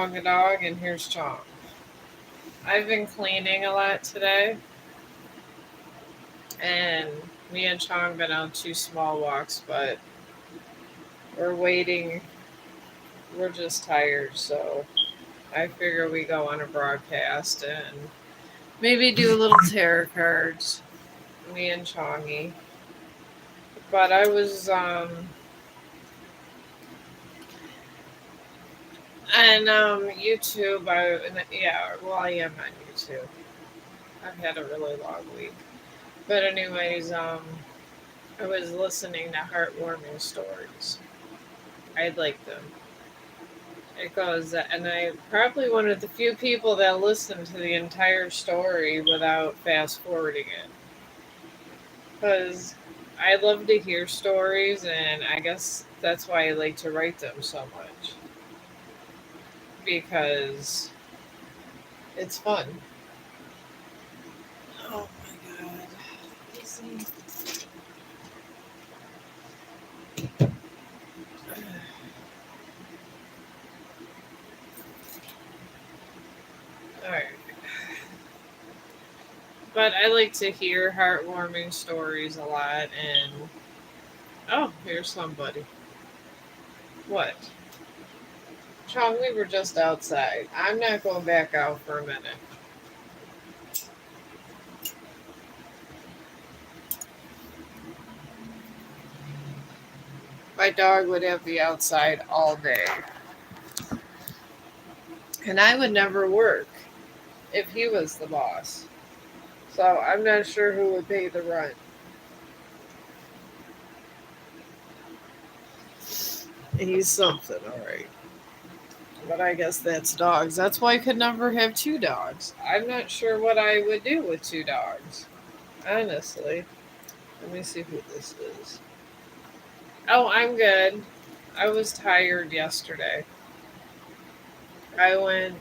Chong a dog, and here's Chong. I've been cleaning a lot today, and me and Chong been on two small walks, but we're waiting. We're just tired, so I figure we go on a broadcast and maybe do a little tarot cards. Me and Chongy. But I was on YouTube. I am on YouTube. I've had a really long week. But anyways, I was listening to heartwarming stories. I like them. It goes, and I'm probably one of the few people that listen to the entire story without fast forwarding it. Because I love to hear stories, and I guess that's why I like to write them so much. Because it's fun. Oh my god. Easy. Alright. But I like to hear heartwarming stories a lot, and oh, here's somebody. What? Chong, we were just outside. I'm not going back out for a minute. My dog would have me outside all day. And I would never work if he was the boss. So I'm not sure who would pay the rent. He's something, alright. But I guess that's dogs. That's why I could never have two dogs. I'm not sure what I would do with two dogs. Honestly. Let me see who this is. Oh, I'm good. I was tired yesterday. I went,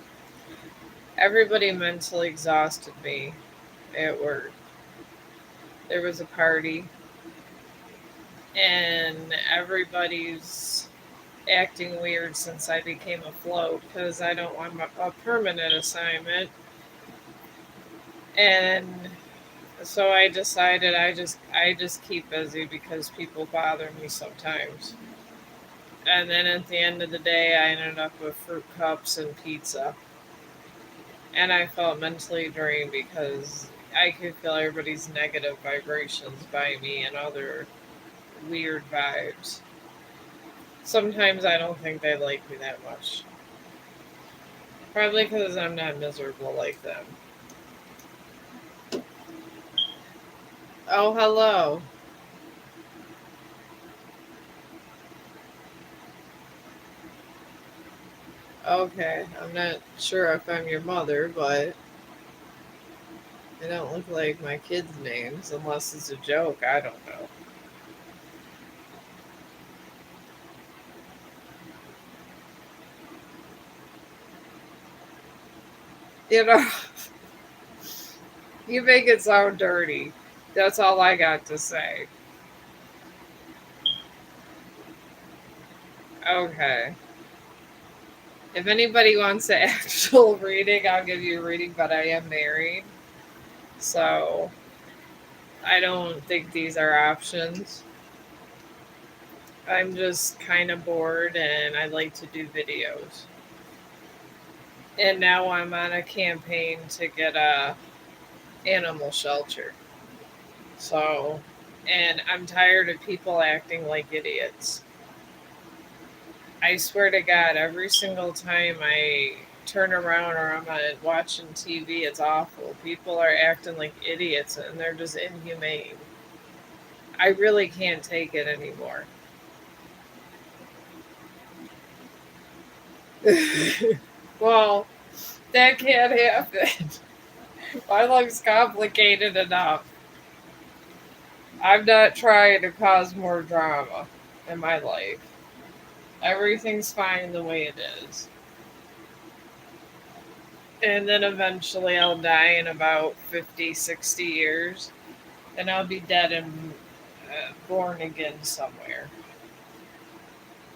everybody mentally exhausted me at work. There was a party, and everybody's acting weird since I became a float because I don't want a permanent assignment. And so I decided I just keep busy because people bother me sometimes. And then at the end of the day, I ended up with fruit cups and pizza. And I felt mentally drained because I could feel everybody's negative vibrations by me and other weird vibes. Sometimes I don't think they like me that much. Probably because I'm not miserable like them. Oh, hello. Okay, I'm not sure if I'm your mother, but they don't look like my kids' names unless it's a joke. I don't know. You know, you make it sound dirty. That's all I got to say. Okay. If anybody wants an actual reading, I'll give you a reading, but I am married. So I don't think these are options. I'm just kind of bored and I like to do videos. And now I'm on a campaign to get a animal shelter. So, and I'm tired of people acting like idiots. I swear to God, every single time I turn around or I'm watching TV, it's awful. People are acting like idiots and they're just inhumane. I really can't take it anymore. Well, that can't happen. My life's complicated enough. I'm not trying to cause more drama in my life. Everything's fine the way it is. And then eventually I'll die in about 50, 60 years. And I'll be dead and born again somewhere.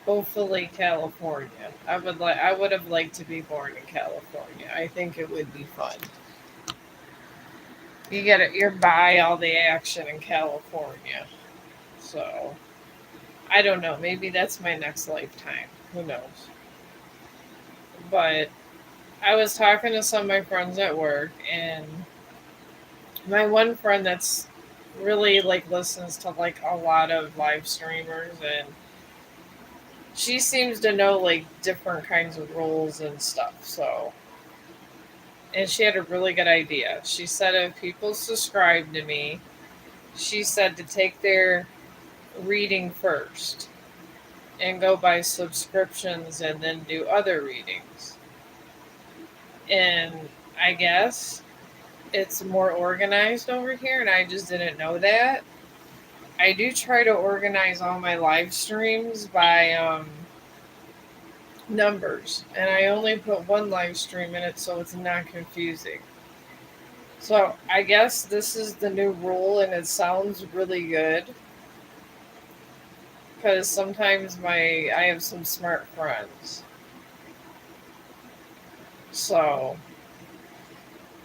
Hopefully, California. I would have liked to be born in California. I think it would be fun. You get it. You're by all the action in California. So I don't know. Maybe that's my next lifetime. Who knows? But I was talking to some of my friends at work, and my one friend that's really like listens to like a lot of live streamers, and she seems to know like different kinds of rules and stuff. So, and she had a really good idea. She said if people subscribe to me, she said to take their reading first and go by subscriptions and then do other readings. And I guess it's more organized over here, and I just didn't know that. I do try to organize all my live streams by numbers, and I only put one live stream in it so it's not confusing. So I guess this is the new rule, and it sounds really good because sometimes I have some smart friends. So,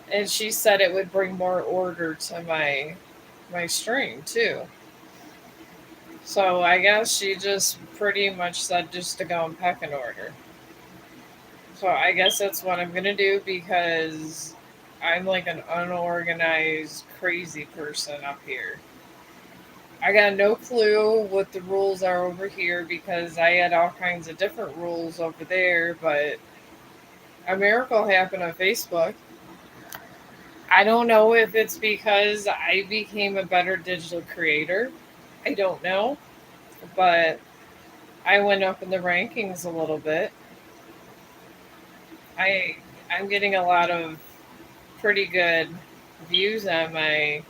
and she said it would bring more order to my stream too. So I guess she just pretty much said just to go in pecking order. So I guess that's what I'm gonna do because I'm like an unorganized, crazy person up here. I got no clue what the rules are over here because I had all kinds of different rules over there, but a miracle happened on Facebook. I don't know if it's because I became a better digital creator. I don't know, but I went up in the rankings a little bit. I I'm getting a lot of pretty good views on my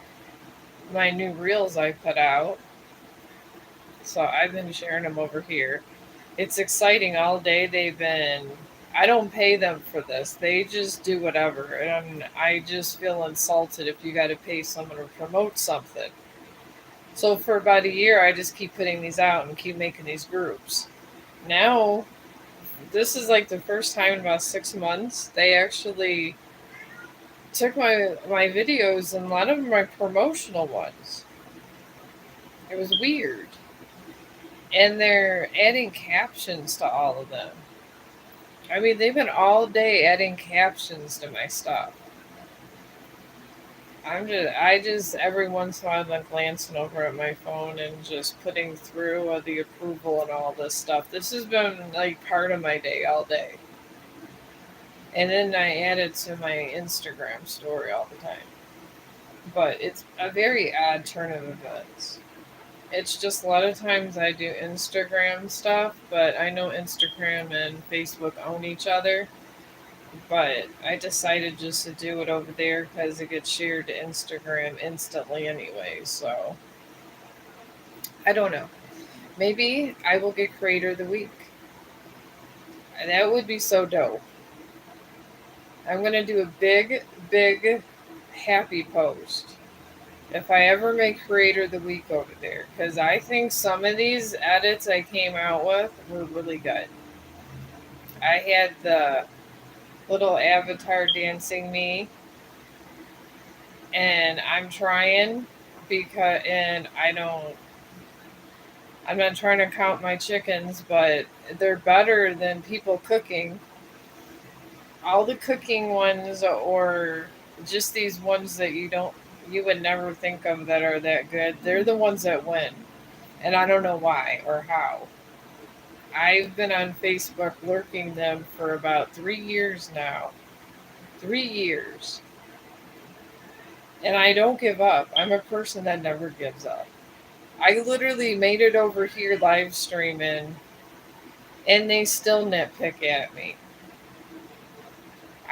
new reels I put out. So I've been sharing them over here. It's exciting all day. They've been I don't pay them for this. They just do whatever. And I just feel insulted if you got to pay someone to promote something. So for about a year I just keep putting these out and keep making these groups. Now this is like the first time in about 6 months they actually took my videos, and a lot of them are promotional ones. It was weird. And they're adding captions to all of them. I mean, they've been all day adding captions to my stuff. I just every once in a while I'm like glancing over at my phone and just putting through the approval and all this stuff. This has been like part of my day all day. And then I add it to my Instagram story all the time. But it's a very odd turn of events. It's just a lot of times I do Instagram stuff, but I know Instagram and Facebook own each other. But I decided just to do it over there because it gets shared to Instagram instantly anyway. So I don't know. Maybe I will get Creator of the Week. And that would be so dope. I'm going to do a big, big happy post if I ever make Creator of the Week over there, because I think some of these edits I came out with were really good. I had the little avatar dancing me, and I'm trying because, and I'm not trying to count my chickens, but they're better than people cooking. All the cooking ones, or just these ones that you would never think of that are that good, they're the ones that win. And I don't know why or how. I've been on Facebook lurking them for about 3 years now. 3 years. And I don't give up. I'm a person that never gives up. I literally made it over here live streaming, and they still nitpick at me.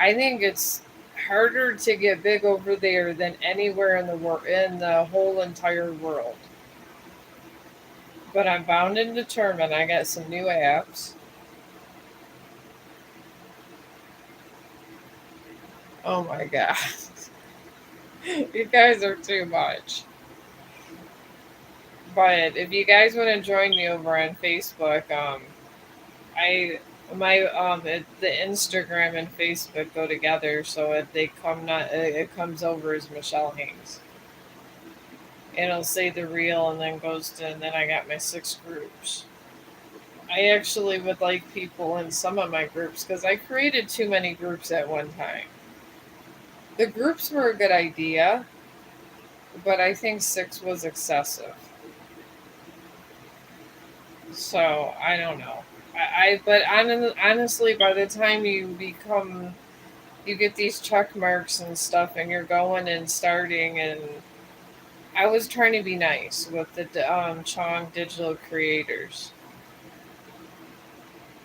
I think it's harder to get big over there than anywhere in the world, in the whole entire world. But I'm bound and determined. I got some new apps. Oh my god. You guys are too much. But if you guys want to join me over on Facebook, I my the Instagram and Facebook go together, so they come not it comes over as Michelle Haynes. And it'll say the real, and then goes to, and then I got my 6 groups. I actually would like people in some of my groups because I created too many groups at one time. The groups were a good idea, but I think 6 was excessive. So I don't know. But honestly, by the time you get these check marks and stuff, and you're going and starting, and I was trying to be nice with the Chong digital creators.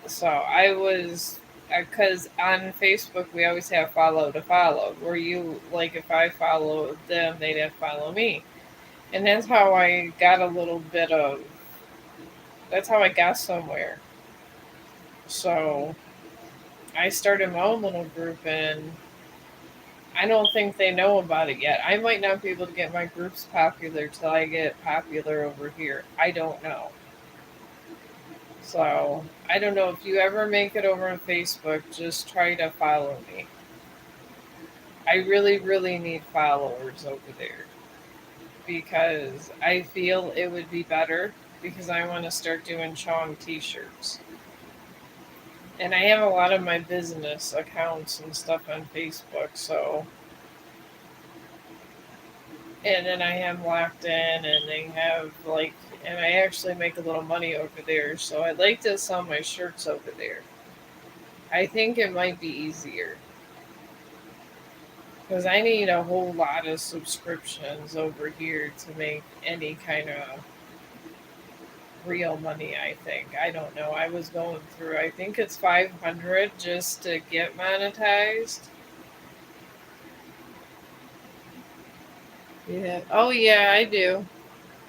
So I was, because on Facebook we always have follow to follow, where you like if I follow them, they'd have to follow me, and that's how I got a little bit of. That's how I got somewhere. So I started my own little group, and I don't think they know about it yet. I might not be able to get my groups popular till I get popular over here. I don't know. So I don't know if you ever make it over on Facebook, just try to follow me. I really, really need followers over there because I feel it would be better because I want to start doing Chong t shirts. And I have a lot of my business accounts and stuff on Facebook, so. And then I have locked in, and they have like, and I actually make a little money over there, so I'd like to sell my shirts over there. I think it might be easier because I need a whole lot of subscriptions over here to make any kind of real money. I think, I don't know, I was going through, I think it's 500 just to get monetized. Yeah, oh yeah, I do.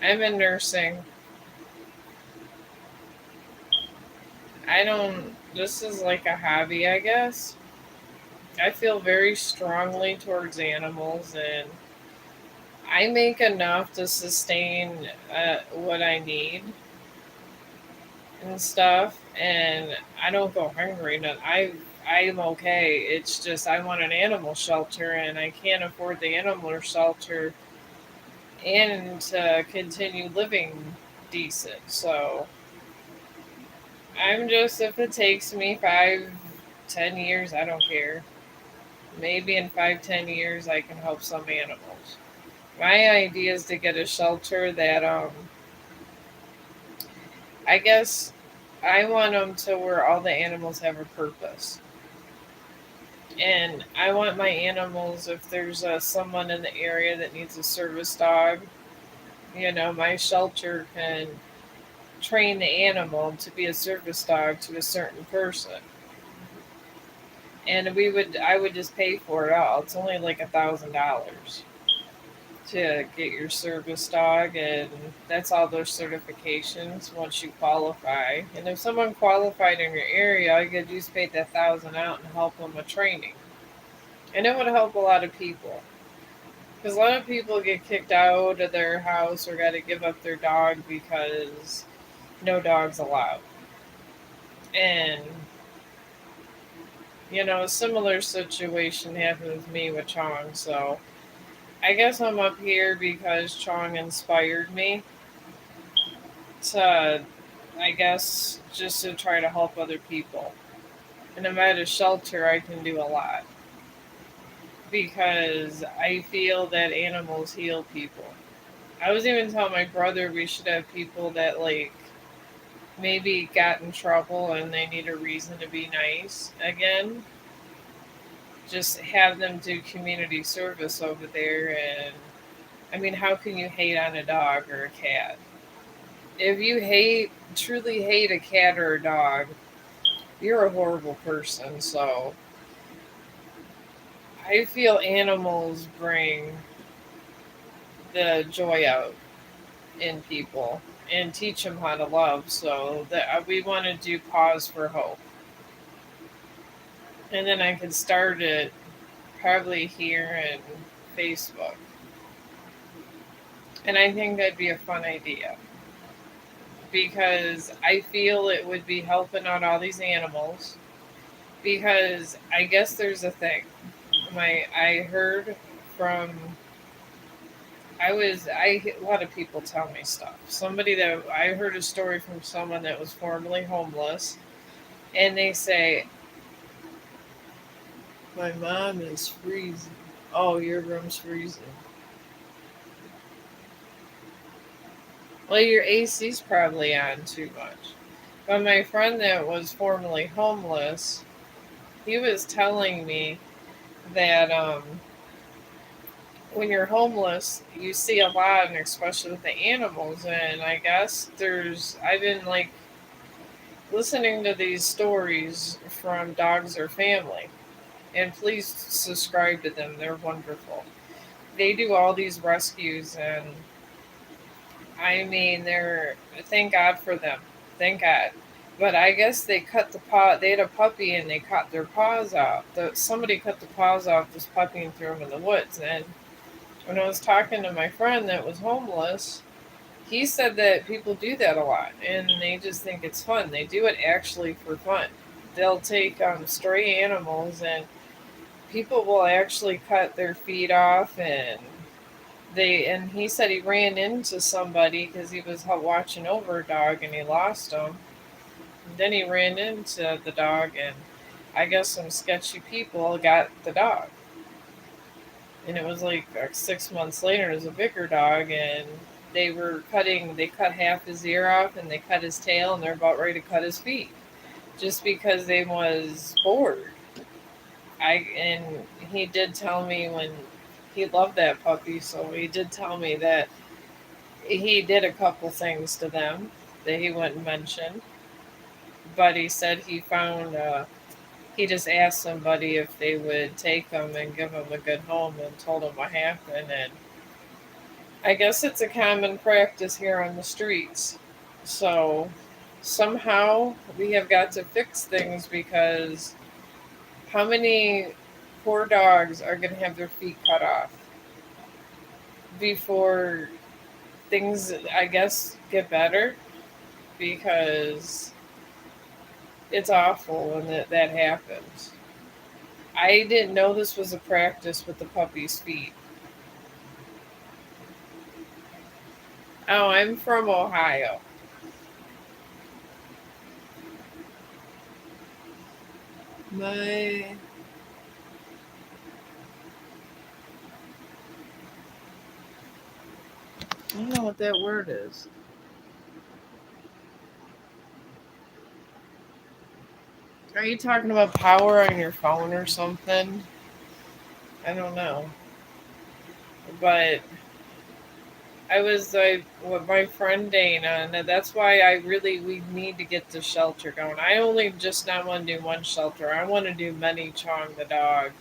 I'm in nursing. I don't, this is like a hobby, I guess. I feel very strongly towards animals, and I make enough to sustain what I need and stuff, and I don't go hungry. No, I'm okay. It's just I want an animal shelter, and I can't afford the animal shelter and to continue living decent. So I'm just, if it takes me 5, 10 years, I don't care. Maybe in 5, 10 years I can help some animals. My idea is to get a shelter that I guess I want them to where all the animals have a purpose. And I want my animals, if there's someone in the area that needs a service dog, my shelter can train the animal to be a service dog to a certain person. And I would just pay for it all. It's only like $1,000 to get your service dog, and that's all those certifications once you qualify. And if someone qualified in your area, all you gotta do is pay that 1,000 out and help them with training, and it would help a lot of people because a lot of people get kicked out of their house or got to give up their dog because no dogs allowed. And a similar situation happened with me with Chong. So I guess I'm up here because Chong inspired me to, I guess, just to try to help other people. And I'm at a shelter, I can do a lot because I feel that animals heal people. I was even telling my brother we should have people that like maybe got in trouble and they need a reason to be nice again. Just have them do community service over there. And I mean, how can you hate on a dog or a cat? If you truly hate a cat or a dog, you're a horrible person. So I feel animals bring the joy out in people and teach them how to love. So that we want to do Paws for Hope, and then I could start it probably here in Facebook. And I think that'd be a fun idea because I feel it would be helping out all these animals. Because I guess there's a thing. I heard from a lot of people tell me stuff. Somebody that I heard a story from someone that was formerly homeless, and they say, "My mom is freezing." Oh, your room's freezing. Well, your AC's probably on too much. But my friend that was formerly homeless, he was telling me that when you're homeless, you see a lot, and especially with the animals. And I guess I've been like listening to these stories from Dogs or Family, and please subscribe to them. They're wonderful. They do all these rescues, and I mean, thank God for them. Thank God. But I guess they cut the paw. They had a puppy, and they cut their paws off. Somebody cut the paws off this puppy and threw him in the woods. And when I was talking to my friend that was homeless, he said that people do that a lot, and they just think it's fun. They do it actually for fun. They'll take stray animals, and people will actually cut their feet off, and he said he ran into somebody because he was watching over a dog, and he lost him. And then he ran into the dog, and I guess some sketchy people got the dog. And it was like 6 months later, it was a bigger dog, and they cut half his ear off, and they cut his tail, and they're about ready to cut his feet just because they was bored. And he did tell me when he loved that puppy, so he did tell me that he did a couple things to them that he wouldn't mention, but he said he just asked somebody if they would take him and give him a good home, and told him what happened. And I guess it's a common practice here on the streets. So somehow we have got to fix things, because how many poor dogs are going to have their feet cut off before things, I guess, get better? Because it's awful when that happens. I didn't know this was a practice with the puppy's feet. Oh, I'm from Ohio. My I don't know what that word is. Are you talking about power on your phone or something? I don't know. But I was with my friend Dana, and that's why we need to get the shelter going. I only just not want to do one shelter. I want to do many. Chong the dog,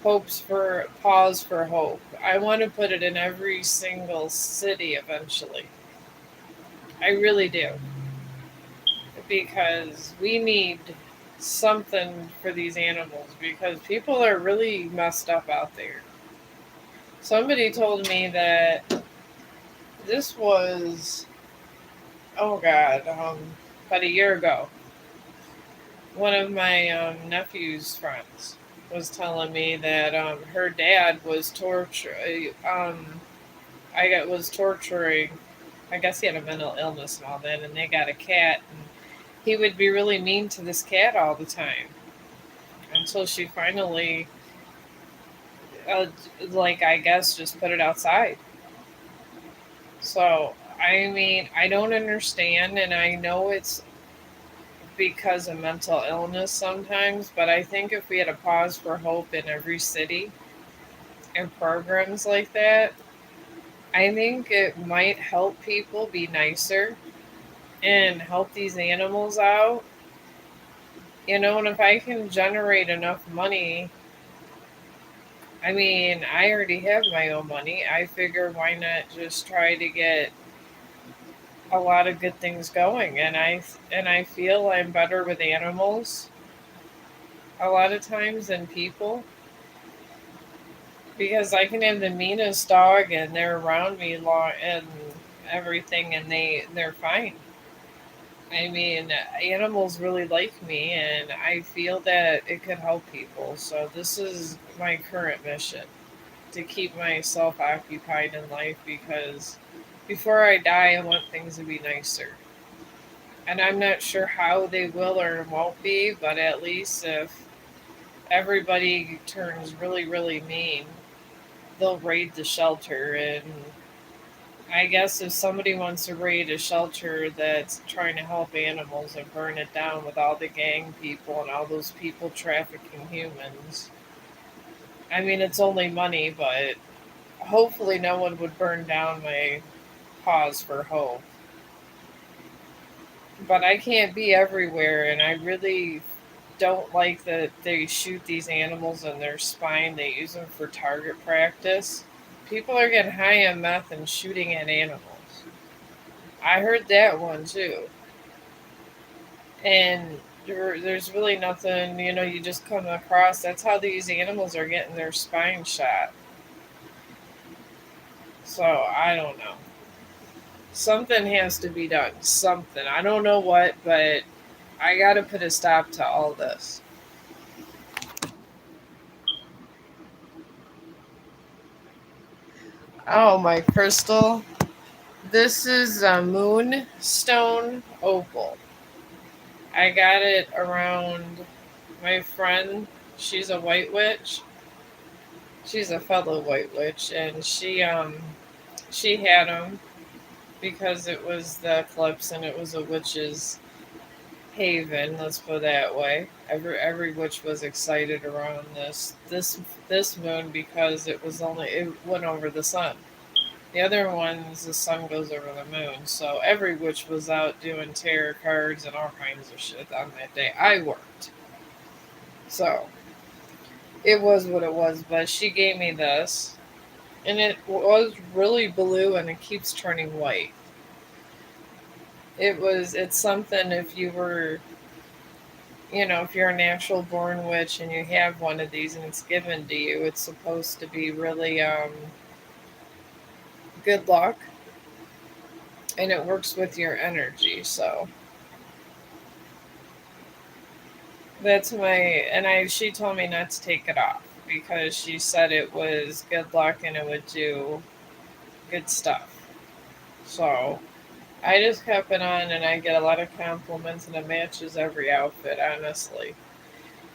Paws for hope. I want to put it in every single city eventually. I really do, because we need something for these animals, because people are really messed up out there. Somebody told me that this was, oh God, about a year ago. One of my nephew's friends was telling me that her dad was was torturing. I guess he had a mental illness and all that, and they got a cat, and he would be really mean to this cat all the time until she finally, uh, I guess, just put it outside. So, I mean, I don't understand, and I know it's because of mental illness sometimes, but I think if we had a pause for hope in every city and programs like that, I think it might help people be nicer and help these animals out. And if I can generate enough money, I mean, I already have my own money. I figure why not just try to get a lot of good things going, and I feel I'm better with animals a lot of times than people, because I can have the meanest dog and they're around me long, and everything, and they're fine. I mean, animals really like me, and I feel that it could help people. So this is my current mission, to keep myself occupied in life, because before I die, I want things to be nicer. And I'm not sure how they will or won't be, but at least if everybody turns really, really mean, they'll raid the shelter. And I guess if somebody wants to raid a shelter that's trying to help animals and burn it down with all the gang people and all those people trafficking humans, I mean, it's only money, but hopefully no one would burn down my Paws for hope. But I can't be everywhere, and I really don't like that they shoot these animals in their spine. They use them for target practice. People are getting high on meth and shooting at animals. I heard that one too. And there's really nothing, you just come across. That's how these animals are getting their spine shot. So I don't know. Something has to be done. Something. I don't know what, but I got to put a stop to all this. Oh, my crystal. This is a moonstone opal. I got it around my friend. She's a white witch. She's a fellow white witch, and she had them because it was the eclipse and it was a witch's haven. Let's put it that way. Every witch was excited around this moon because it went over the sun. The other ones, the sun goes over the moon. So every witch was out doing tarot cards and all kinds of shit on that day. I worked. So it was what it was. But she gave me this. And it was really blue and it keeps turning white. It's something if you were, if you're a natural born witch and you have one of these and it's given to you, it's supposed to be really good luck, and it works with your energy. So that's and she told me not to take it off because she said it was good luck and it would do good stuff. So I just kept it on and I get a lot of compliments and it matches every outfit, honestly.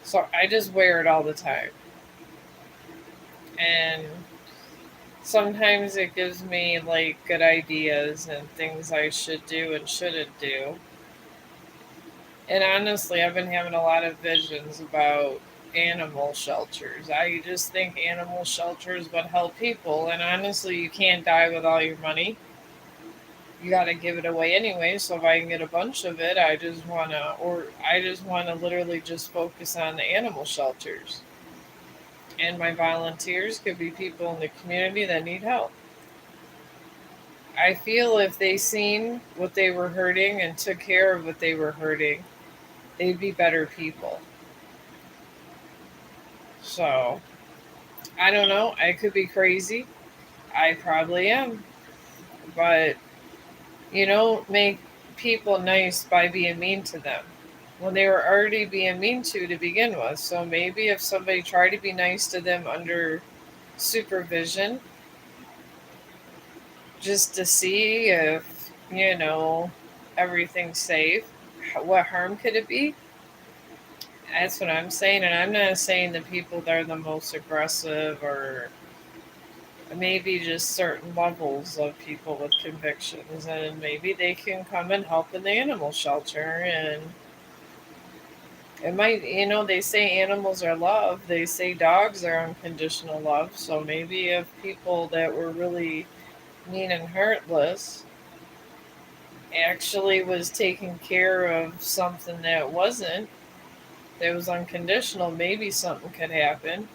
So I just wear it all the time. And sometimes it gives me like good ideas and things I should do and shouldn't do. And honestly, I've been having a lot of visions about animal shelters. I just think animal shelters would help people. And honestly, you can't die with all your money. You got to give it away anyway. So if I can get a bunch of it, I just want to literally just focus on the animal shelters. And my volunteers could be people in the community that need help. I feel if they seen what they were hurting and took care of what they were hurting, they'd be better people. So, I don't know. I could be crazy. I probably am. But you don't make people nice by being mean to them when they were already being mean to begin with. So maybe if somebody tried to be nice to them under supervision, just to see if, everything's safe, what harm could it be? That's what I'm saying. And I'm not saying the people that are the most aggressive or maybe just certain levels of people with convictions. And maybe they can come and help in the animal shelter. And it might, they say animals are love. They say dogs are unconditional love. So maybe if people that were really mean and heartless actually was taking care of something that was unconditional, maybe something could happen.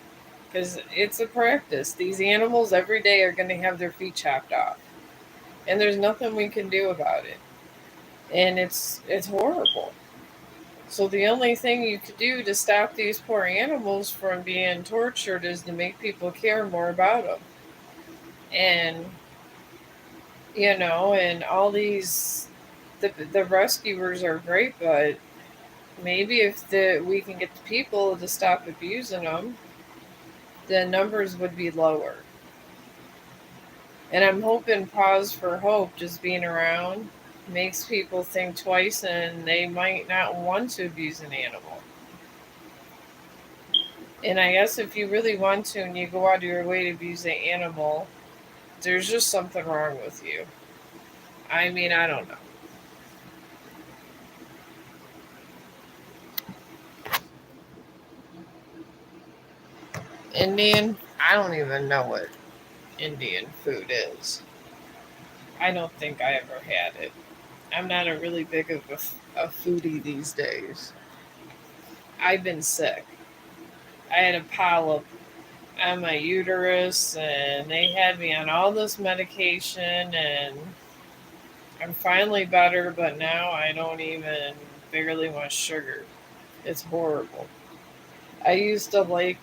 Because it's a practice. These animals every day are going to have their feet chopped off, and there's nothing we can do about it. And it's horrible. So the only thing you could do to stop these poor animals from being tortured is to make people care more about them. And And all the rescuers are great, but maybe if we can get the people to stop abusing them, the numbers would be lower. And I'm hoping Pause for Hope just being around makes people think twice and they might not want to abuse an animal. And I guess if you really want to and you go out of your way to abuse an animal, there's just something wrong with you. I mean, I don't know. Indian? I don't even know what Indian food is. I don't think I ever had it. I'm not a really big of a foodie these days. I've been sick. I had a polyp on my uterus, and they had me on all this medication, and I'm finally better, but now I don't even barely want sugar. It's horrible. I used to like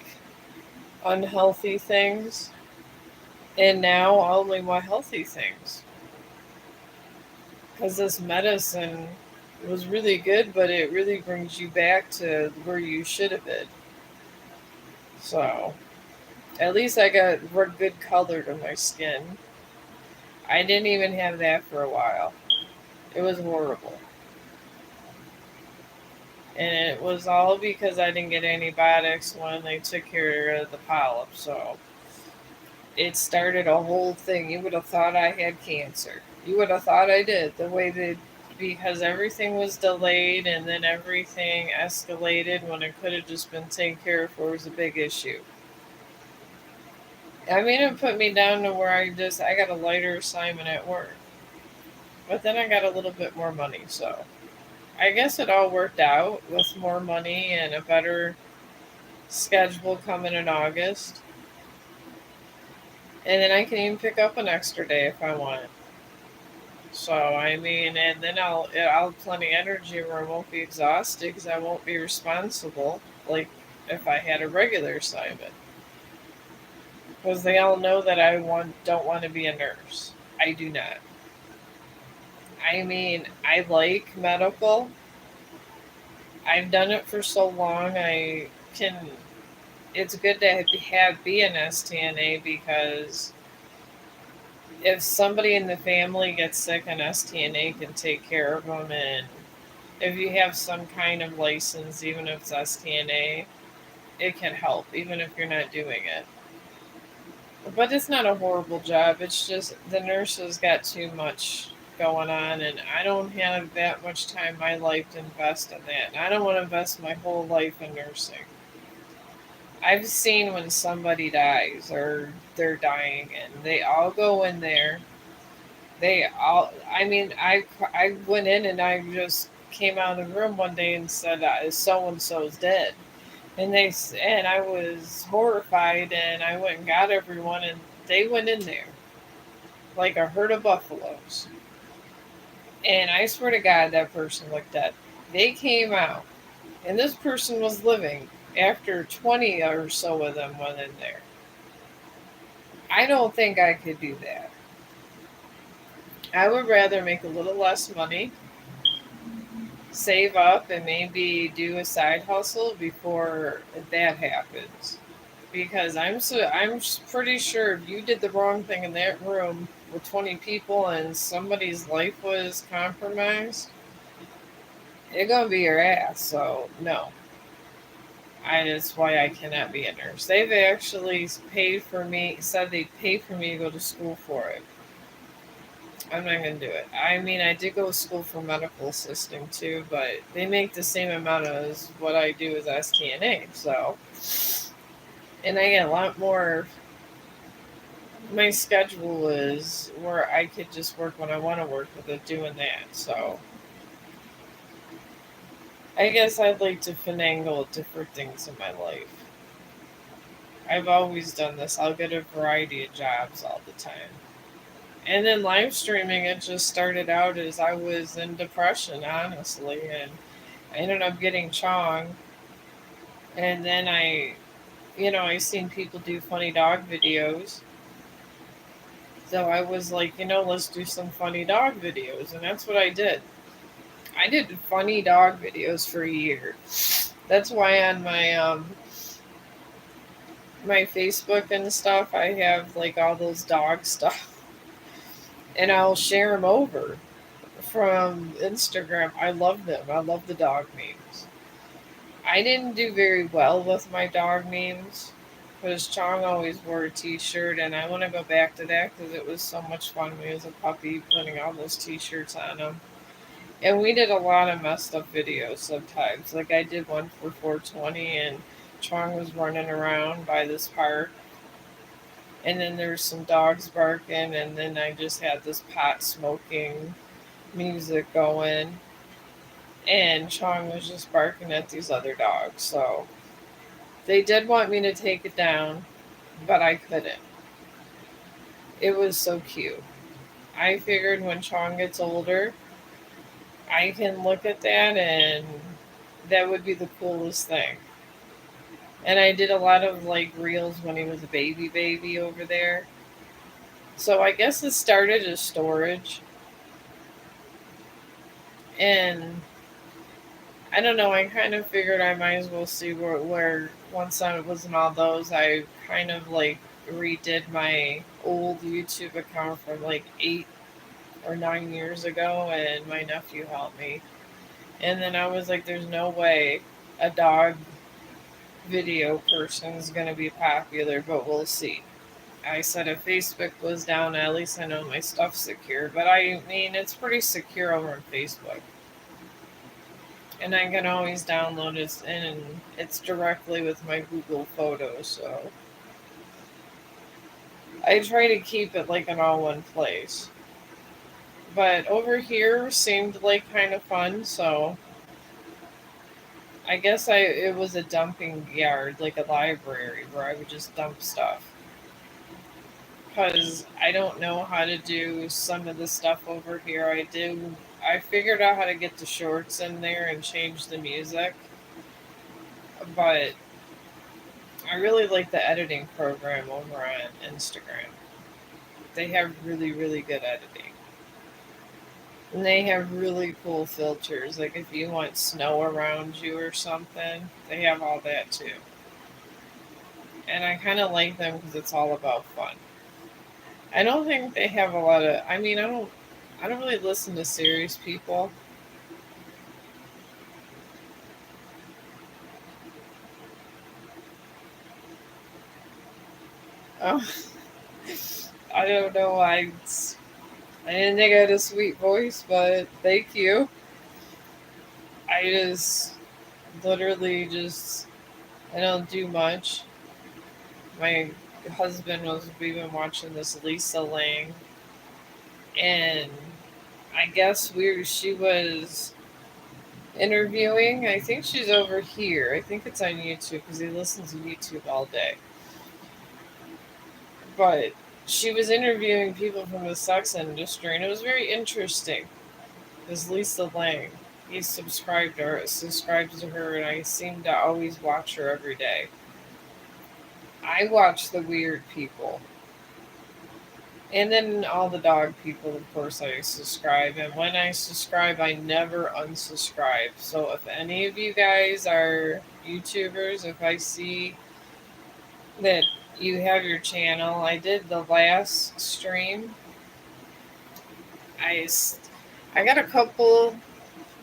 unhealthy things, and now I only want healthy things. Because this medicine was really good, but it really brings you back to where you should have been. So, at least I got good color to my skin. I didn't even have that for a while. It was horrible. And it was all because I didn't get antibiotics when they took care of the polyp. So, it started a whole thing. You would have thought I had cancer. You would have thought I did. The way that because everything was delayed and then everything escalated when it could have just been taken care of for was a big issue. I mean, it put me down to where I got a lighter assignment at work, but then I got a little bit more money, so I guess it all worked out with more money and a better schedule coming in August, and then I can even pick up an extra day if I want. So I mean, and then I'll have plenty of energy where I won't be exhausted because I won't be responsible like if I had a regular assignment. Because they all know that I don't want to be a nurse. I do not. I mean, I like medical. I've done it for so long. I can. It's good to be an STNA because if somebody in the family gets sick, an STNA can take care of them, and if you have some kind of license, even if it's STNA, it can help, even if you're not doing it. But it's not a horrible job. It's just the nurses got too much going on, and I don't have that much time in my life to invest in that. And I don't want to invest my whole life in nursing. I've seen when somebody dies or they're dying, and they all go in there. I mean, I went in and I just came out of the room one day and said, "So and so's dead." And I was horrified, and I went and got everyone, and they went in there like a herd of buffaloes. And I swear to God, that person looked dead. They came out, and this person was living after 20 or so of them went in there. I don't think I could do that. I would rather make a little less money, save up, and maybe do a side hustle before that happens. Because I'm pretty sure if you did the wrong thing in that room with 20 people and somebody's life was compromised, it's gonna be your ass. So no, that's why I cannot be a nurse. They've actually paid for me, said they paid for me to go to school for it. I'm not gonna do it. I mean, I did go to school for medical assisting too, but they make the same amount as what I do as STNA. So, and I get a lot more. My schedule is where I could just work when I want to work without doing that. So I guess I'd like to finagle different things in my life. I've always done this. I'll get a variety of jobs all the time. And then live streaming, it just started out as I was in depression, honestly. And I ended up getting Chong. And then I seen people do funny dog videos. So I was like, let's do some funny dog videos. And that's what I did. I did funny dog videos for a year. That's why on my Facebook and stuff, I have like all those dog stuff, and I'll share them over from Instagram. I love them. I love the dog memes. I didn't do very well with my dog memes because Chong always wore a T-shirt, and I want to go back to that because it was so much fun when he was a puppy putting all those T-shirts on him. And we did a lot of messed up videos sometimes. Like I did one for 420, and Chong was running around by this park, and then there's some dogs barking, and then I just had this pot smoking music going, and Chong was just barking at these other dogs. So they did want me to take it down, but I couldn't. It was so cute. I figured when Chong gets older, I can look at that and that would be the coolest thing. And I did a lot of like reels when he was a baby over there. So I guess it started as storage. And I don't know, I kind of figured I might as well see where once I was in all those, I kind of like redid my old YouTube account from like 8 or 9 years ago, and my nephew helped me. And then I was like, there's no way a dog video person is going to be popular, but we'll see. I said if Facebook was down, at least I know my stuff's secure. But I mean, it's pretty secure over on Facebook. And I can always download it, and it's directly with my Google Photos. So I try to keep it like in all one place. But over here seemed like kind of fun, so I guess it was a dumping yard, like a library where I would just dump stuff. Because I don't know how to do some of the stuff over here. I figured out how to get the shorts in there and change the music, but I really like the editing program over on Instagram. They have really, really good editing. And they have really cool filters. Like if you want snow around you or something, they have all that too. And I kind of like them because it's all about fun. I don't think they have a lot of. I mean, I don't really listen to serious people. Oh, I don't know. I didn't think I had a sweet voice, but thank you. I just literally just I don't do much. My husband was we've been watching this Lisa Lang, and I guess she was interviewing. I think she's over here. I think it's on YouTube because he listens to YouTube all day. But she was interviewing people from the sex industry, and it was very interesting. Because Lisa Lang, he subscribes to her, and I seem to always watch her every day. I watch the weird people. And then all the dog people, of course, I subscribe. And when I subscribe, I never unsubscribe. So if any of you guys are YouTubers, if I see that you have your channel, I did the last stream. I, I got a couple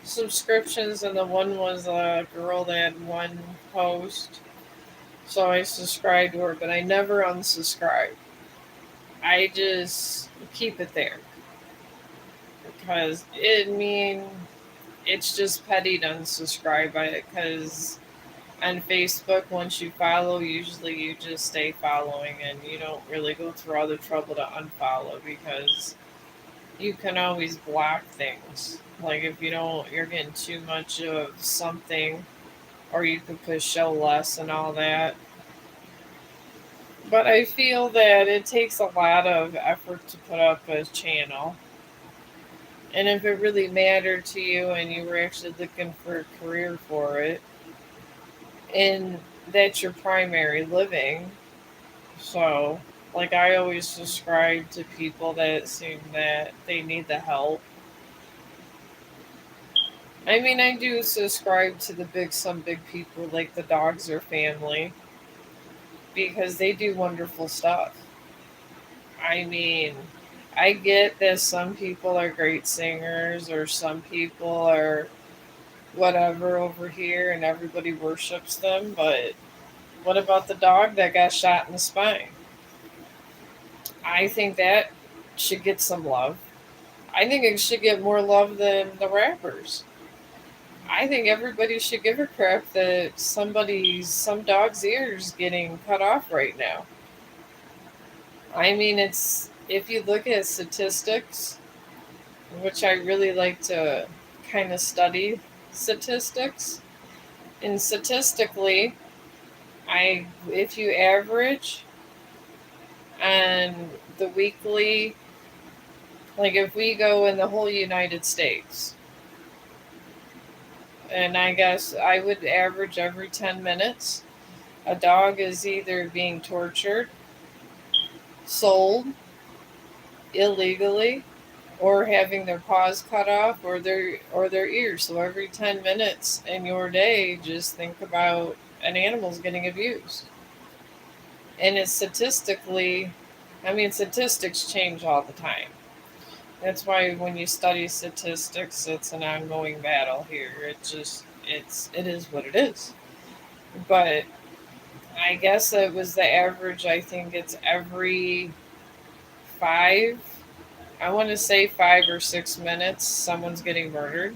subscriptions, and the one was a girl that had one post. So I subscribed to her, but I never unsubscribe. I just keep it there because it's just petty to unsubscribe by it because on Facebook, once you follow, usually you just stay following and you don't really go through all the trouble to unfollow because you can always block things. Like if you're getting too much of something, or you could put show less and all that. But I feel that it takes a lot of effort to put up a channel. And if it really mattered to you and you were actually looking for a career for it, and that's your primary living, so Like, I always subscribe to people that seem that they need the help. I mean, I do subscribe to the some big people like the Dogs Are Family because they do wonderful stuff. I mean, I get that some people are great singers or some people are whatever over here and everybody worships them, but what about the dog that got shot in the spine? I think that should get some love. I think it should get more love than the rappers. I think everybody should give a crap that some dog's ears getting cut off right now. I mean, it's if you look at statistics, which I really like to kind of study statistics, and statistically, I if you average on the weekly, like if we go in the whole United States, and I guess I would average every 10 minutes, a dog is either being tortured, sold illegally, or having their paws cut off or their ears. So every 10 minutes in your day, just think about an animal's getting abused. And it's statistically, I mean, statistics change all the time. That's why when you study statistics, it's an ongoing battle here. It is what it is. But I guess it was the average. I think it's every five, I want to say 5 or 6 minutes, someone's getting murdered.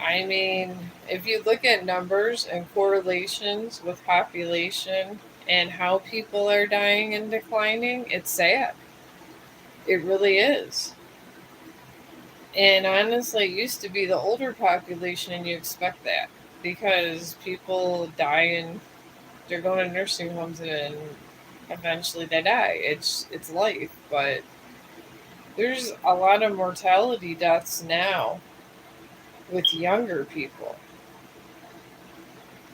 I mean, if you look at numbers and correlations with population and how people are dying and declining, it's sad. It really is. And honestly, it used to be the older population, and you expect that because people die and they're going to nursing homes and eventually they die. It's life, but there's a lot of mortality deaths now with younger people.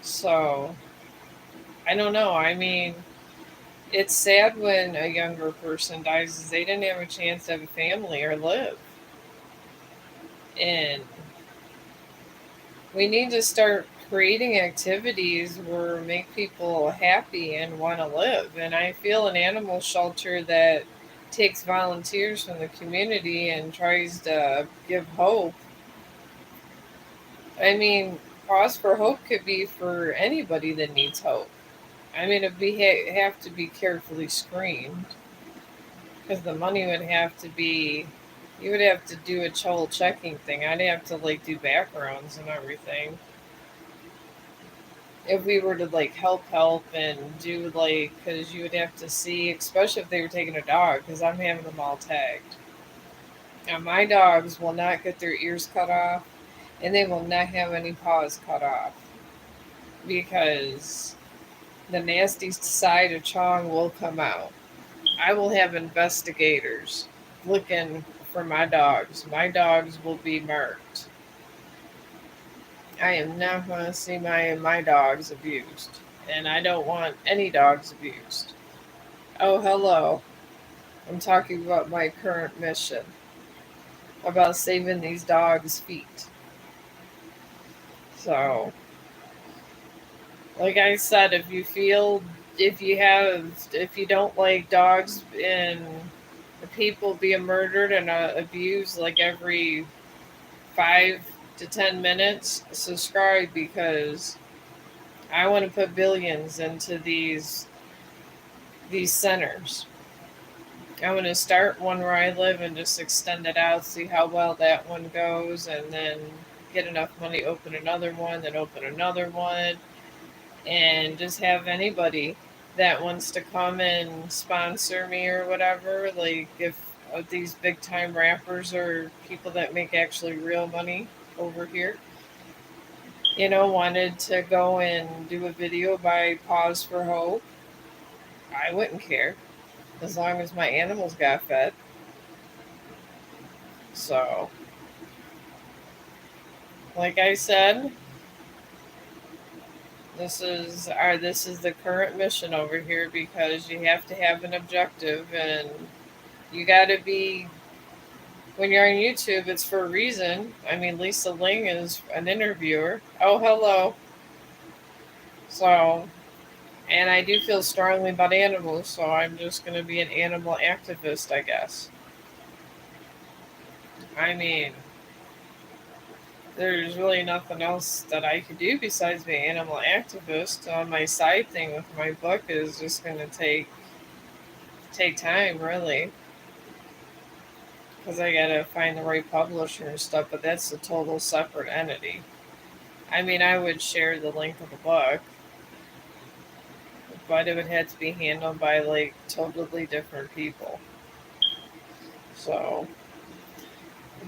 So I don't know. I mean, it's sad when a younger person dies because they didn't have a chance to have a family or live. And we need to start creating activities where make people happy and want to live. And I feel an animal shelter that takes volunteers from the community and tries to give hope. I mean, Paws for Hope could be for anybody that needs hope. I mean, have to be carefully screened because the money would have to be. You would have to do a whole checking thing. I'd have to like do backgrounds and everything. If we were to like help and do like, because you would have to see, especially if they were taking a dog, because I'm having them all tagged. Now my dogs will not get their ears cut off, and they will not have any paws cut off because the nasty side of Chong will come out. I will have investigators looking for my dogs. My dogs will be marked. I am not going to see my dogs abused, and I don't want any dogs abused. Oh, hello. I'm talking about my current mission about saving these dogs' feet. So, like I said, if you don't like dogs and people being murdered and abused like every 5 to 10 minutes, subscribe because I want to put billions into these centers. I'm going to start one where I live and just extend it out, see how well that one goes, and then get enough money, open another one, then open another one, and just have anybody that wants to come and sponsor me or whatever. Like if these big time rappers or people that make actually real money over here, wanted to go and do a video by Paws for Hope, I wouldn't care as long as my animals got fed. So, like I said, This is the current mission over here because you have to have an objective, and you got to be when you're on YouTube. It's for a reason. I mean, Lisa Ling is an interviewer. Oh, hello. So, and I do feel strongly about animals, so I'm just going to be an animal activist, I guess. I mean, there's really nothing else that I could do besides be an animal activist. My side thing with my book is just going to take time, really, because I got to find the right publisher and stuff. But that's a total separate entity. I mean, I would share the link of the book, but it would have to be handled by like totally different people. So,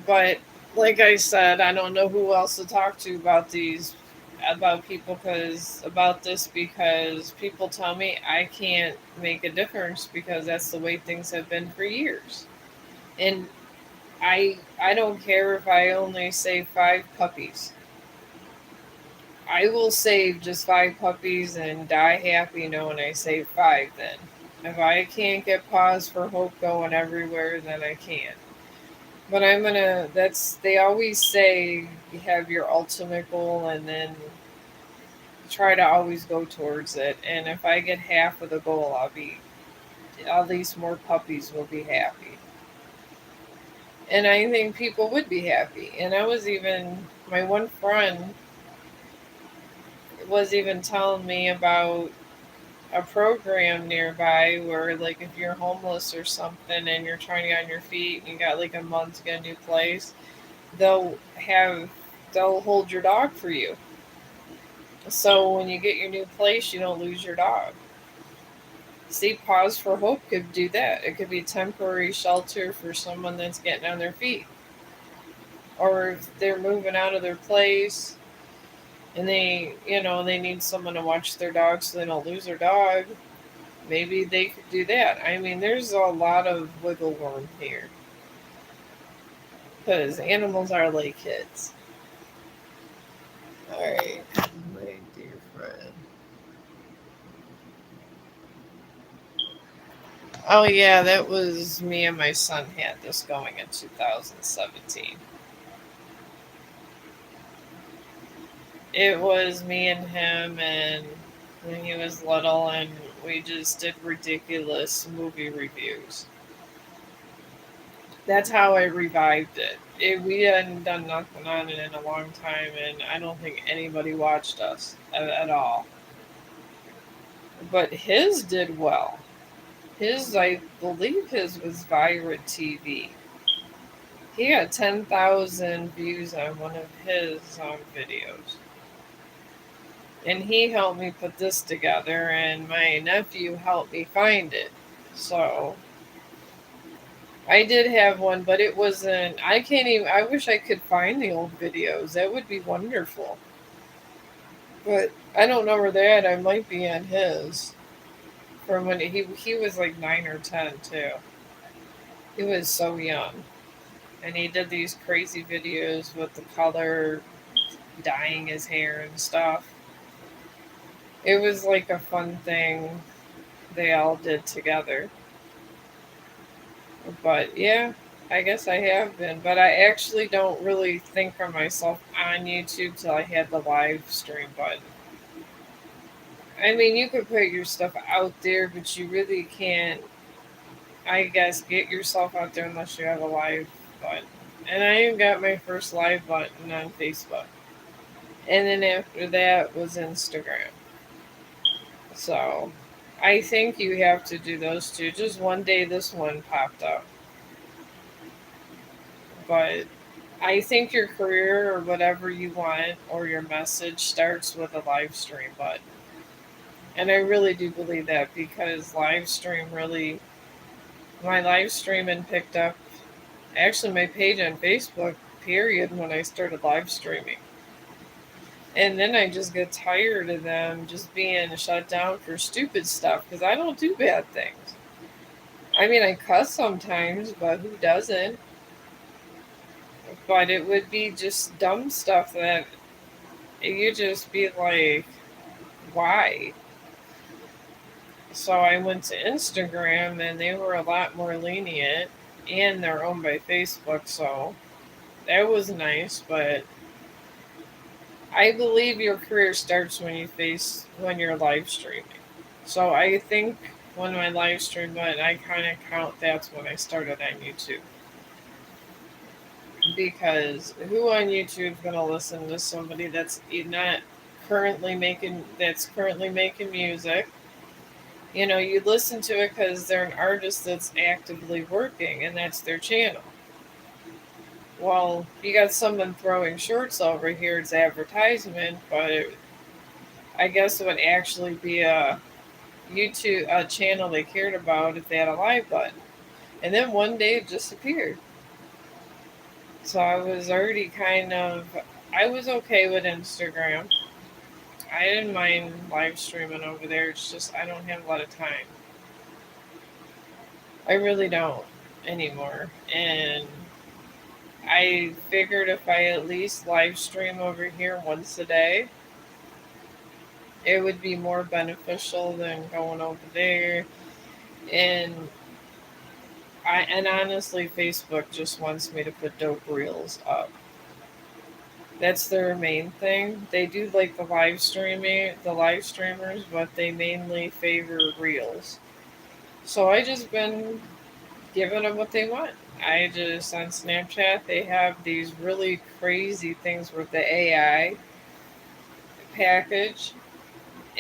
but like I said, I don't know who else to talk to about people because about this because people tell me I can't make a difference because that's the way things have been for years. And I don't care if I only save 5 puppies. I will save just 5 puppies and die happy knowing I saved 5 then. If I can't get Paws for Hope going everywhere, then I can't. But they always say you have your ultimate goal and then try to always go towards it. And if I get half of the goal, at least more puppies will be happy. And I think people would be happy. And my one friend was even telling me about a program nearby where, like, if you're homeless or something and you're trying to get on your feet and you got like a month to get a new place, they'll have they'll hold your dog for you. So when you get your new place, you don't lose your dog. See, Pause for Hope could do that. It could be temporary shelter for someone that's getting on their feet, or if they're moving out of their place and they need someone to watch their dog so they don't lose their dog. Maybe they could do that. I mean, there's a lot of wiggle room here because animals are like kids. All right, my dear friend. Oh yeah, that was me and my son had this going in 2017. It was me and him, and when he was little, and we just did ridiculous movie reviews. That's how I revived it. We hadn't done nothing on it in a long time, and I don't think anybody watched us at all. But his did well. I believe his was Virate TV. He got 10,000 views on one of his videos. And he helped me put this together, and my nephew helped me find it. So I did have one, but it wasn't. I can't even. I wish I could find the old videos. That would be wonderful. But I don't know where they're at. I might be on his from when he was like 9 or 10 too. He was so young, and he did these crazy videos with the color dyeing his hair and stuff. It was like a fun thing they all did together. But yeah, I guess I have been. But I actually don't really think of myself on YouTube till I had the live stream button. I mean, you could put your stuff out there, but you really can't, I guess, get yourself out there unless you have a live button. And I even got my first live button on Facebook. And then after that was Instagram. So I think you have to do those two. Just one day this one popped up. But I think your career or whatever you want or your message starts with a live stream button. And I really do believe that because my live streaming picked up actually my page on Facebook, period, when I started live streaming. And then I just get tired of them just being shut down for stupid stuff because I don't do bad things. I mean, I cuss sometimes, but who doesn't? But it would be just dumb stuff that you just be like, why. So I went to Instagram and they were a lot more lenient, and they're owned by Facebook, so that was nice. But I believe your career starts when you're live streaming. So I think when my live stream went, I kind of count that's when I started on YouTube. Because who on YouTube is going to listen to somebody not currently making music? You know, you listen to it because they're an artist that's actively working, and that's their channel. Well, you got someone throwing shorts over here, it's advertisement, but I guess it would actually be a channel they cared about if they had a live button. And then one day it disappeared. So I was okay with Instagram. I didn't mind live streaming over there. It's just I don't have a lot of time. I really don't anymore. And I figured if I at least live stream over here once a day, it would be more beneficial than going over there. And and honestly, Facebook just wants me to put dope reels up. That's their main thing. They do like the live streamers, but they mainly favor reels. So I just been giving them what they want. I just on Snapchat they have these really crazy things with the AI package,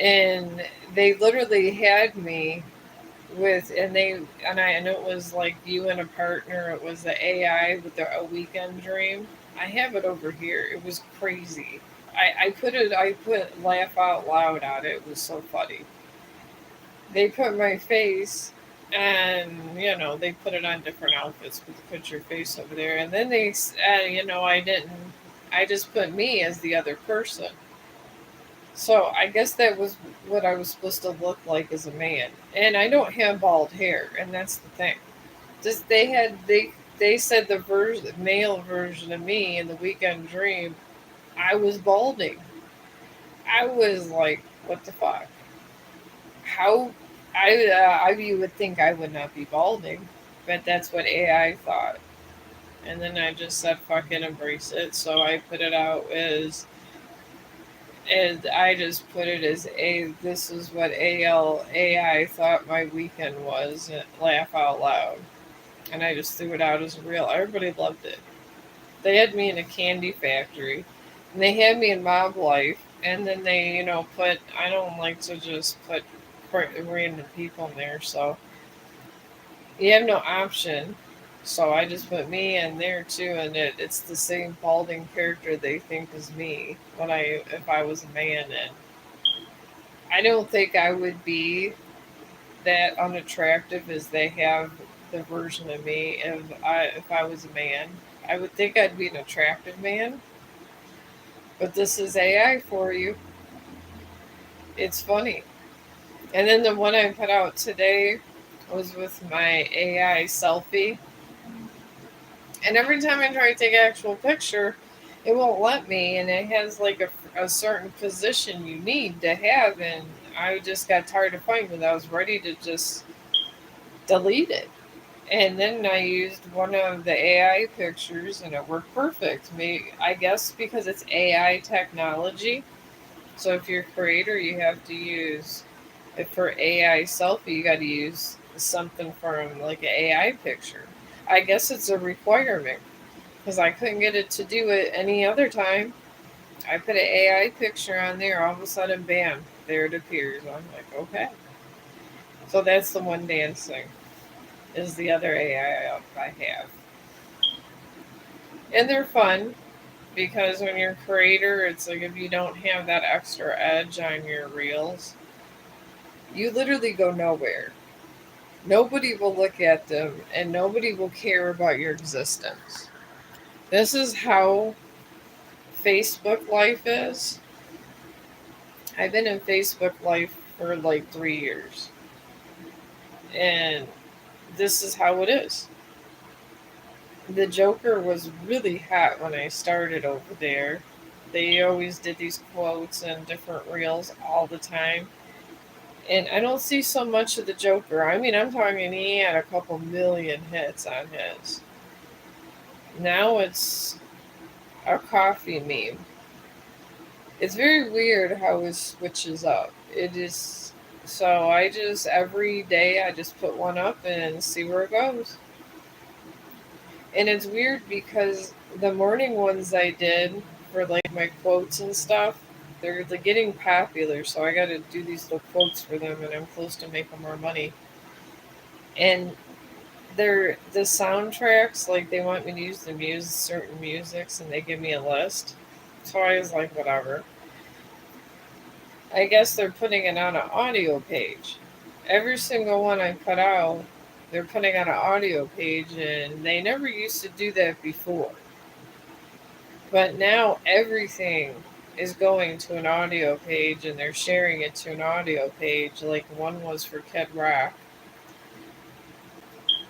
and they literally had me with and I know it was like you and a partner. It was the AI with a weekend dream. I have it over here. It was crazy. I put laugh out loud on it. It was so funny. They put my face, and they put it on different outfits, but they put your face over there, and then I didn't. I just put me as the other person. So I guess that was what I was supposed to look like as a man, and I don't have bald hair, and that's the thing. Just they said male version of me in the weekend dream, I was balding. I was like, what the fuck? How you would think I would not be balding, but that's what AI thought. And then I just said fucking embrace it. So I put it out as and I just put it as a this is what AI thought my weekend was. Laugh out loud, and I just threw it out as real. Everybody loved it. They had me in a candy factory, and they had me in mob life, and then they put. I don't like to just put random people in there, so you have no option. So I just put me in there too, and it's the same balding character they think is me if I was a man, and I don't think I would be that unattractive as they have the version of me if I was a man. I would think I'd be an attractive man, but this is AI for you. It's funny. And then the one I put out today was with my AI selfie. And every time I try to take an actual picture, it won't let me. And it has like a certain position you need to have. And I just got tired of finding it. I was ready to just delete it. And then I used one of the AI pictures and it worked perfect. I guess because it's AI technology. So if you're a creator, you have to use if for AI selfie, you got to use something from like an AI picture. I guess it's a requirement because I couldn't get it to do it any other time. I put an AI picture on there, all of a sudden, bam, there it appears. I'm like, okay. So that's the one dancing is the other AI I have. And they're fun because when you're a creator, it's like if you don't have that extra edge on your reels, you literally go nowhere. Nobody will look at them and nobody will care about your existence. This is how Facebook life is. I've been in Facebook life for like 3 years. And this is how it is. The Joker was really hot when I started over there. They always did these quotes and different reels all the time. And I don't see so much of the Joker. I mean, I'm talking he had a couple million hits on his. Now it's a coffee meme. It's very weird how it switches up. It is so I just every day I just put one up and see where it goes. And it's weird because the morning ones I did for like my quotes and stuff, they're getting popular, so I got to do these little quotes for them, and I'm close to making more money. And they're the soundtracks, like they want me to use certain musics, and they give me a list. So I was like, whatever. I guess they're putting it on an audio page. Every single one I put out, they're putting on an audio page, and they never used to do that before. But now everything is going to an audio page, and they're sharing it to an audio page. Like one was for Kid Rock,